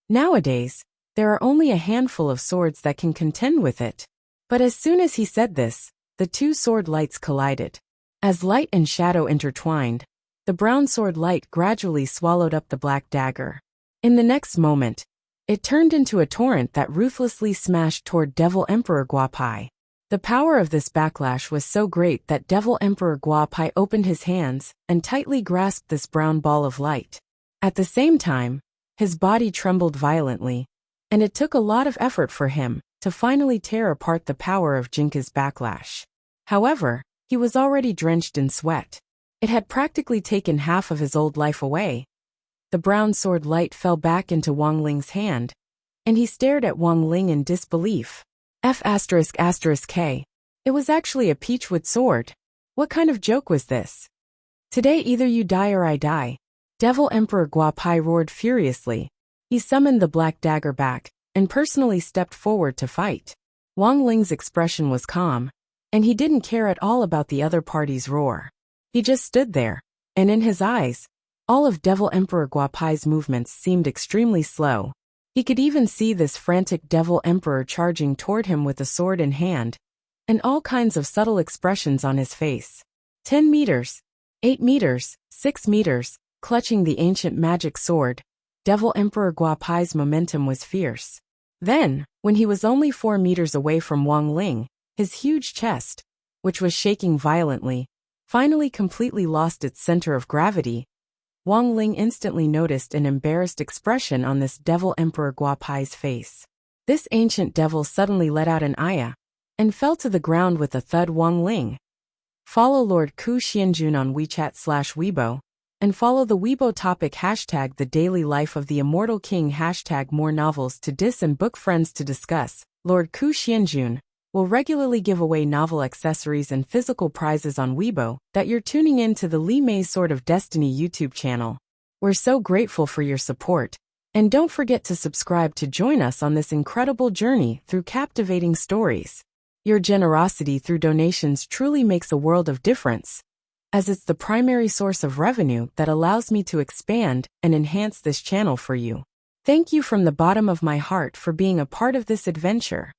S1: Nowadays, there are only a handful of swords that can contend with it." But as soon as he said this, the two sword lights collided. As light and shadow intertwined, the brown sword light gradually swallowed up the black dagger. In the next moment, it turned into a torrent that ruthlessly smashed toward Devil Emperor Gua Pai. The power of this backlash was so great that Devil Emperor Gua Pai opened his hands and tightly grasped this brown ball of light. At the same time, his body trembled violently, and it took a lot of effort for him to finally tear apart the power of Jinka's backlash. However, he was already drenched in sweat. It had practically taken half of his old life away. The brown sword light fell back into Wang Ling's hand, and he stared at Wang Ling in disbelief. K. It was actually a peachwood sword. What kind of joke was this? Today either you die or I die. Devil Emperor Gua Pai roared furiously. He summoned the black dagger back, and personally stepped forward to fight. Wang Ling's expression was calm, and he didn't care at all about the other party's roar. He just stood there, and in his eyes, all of Devil Emperor Gua Pai's movements seemed extremely slow. He could even see this frantic Devil Emperor charging toward him with a sword in hand, and all kinds of subtle expressions on his face. 10 meters, 8 meters, 6 meters, clutching the ancient magic sword, Devil Emperor Gua Pai's momentum was fierce. Then, when he was only 4 meters away from Wang Ling, his huge chest, which was shaking violently, finally completely lost its center of gravity. Wang Ling instantly noticed an embarrassed expression on this Devil Emperor Gua Pai's face. This ancient devil suddenly let out an ayah, and fell to the ground with a thud. Wang Ling. Follow Lord Ku Xianjun on WeChat/Weibo, and follow the Weibo topic hashtag The Daily Life of the Immortal King hashtag More Novels to Dis and Book Friends to discuss. Lord Ku Xianjun will regularly give away novel accessories and physical prizes on Weibo that you're tuning in to the Li Mei's Sword of Destiny YouTube channel. We're so grateful for your support, and don't forget to subscribe to join us on this incredible journey through captivating stories. Your generosity through donations truly makes a world of difference. as it's the primary source of revenue that allows me to expand and enhance this channel for you. Thank you from the bottom of my heart for being a part of this adventure.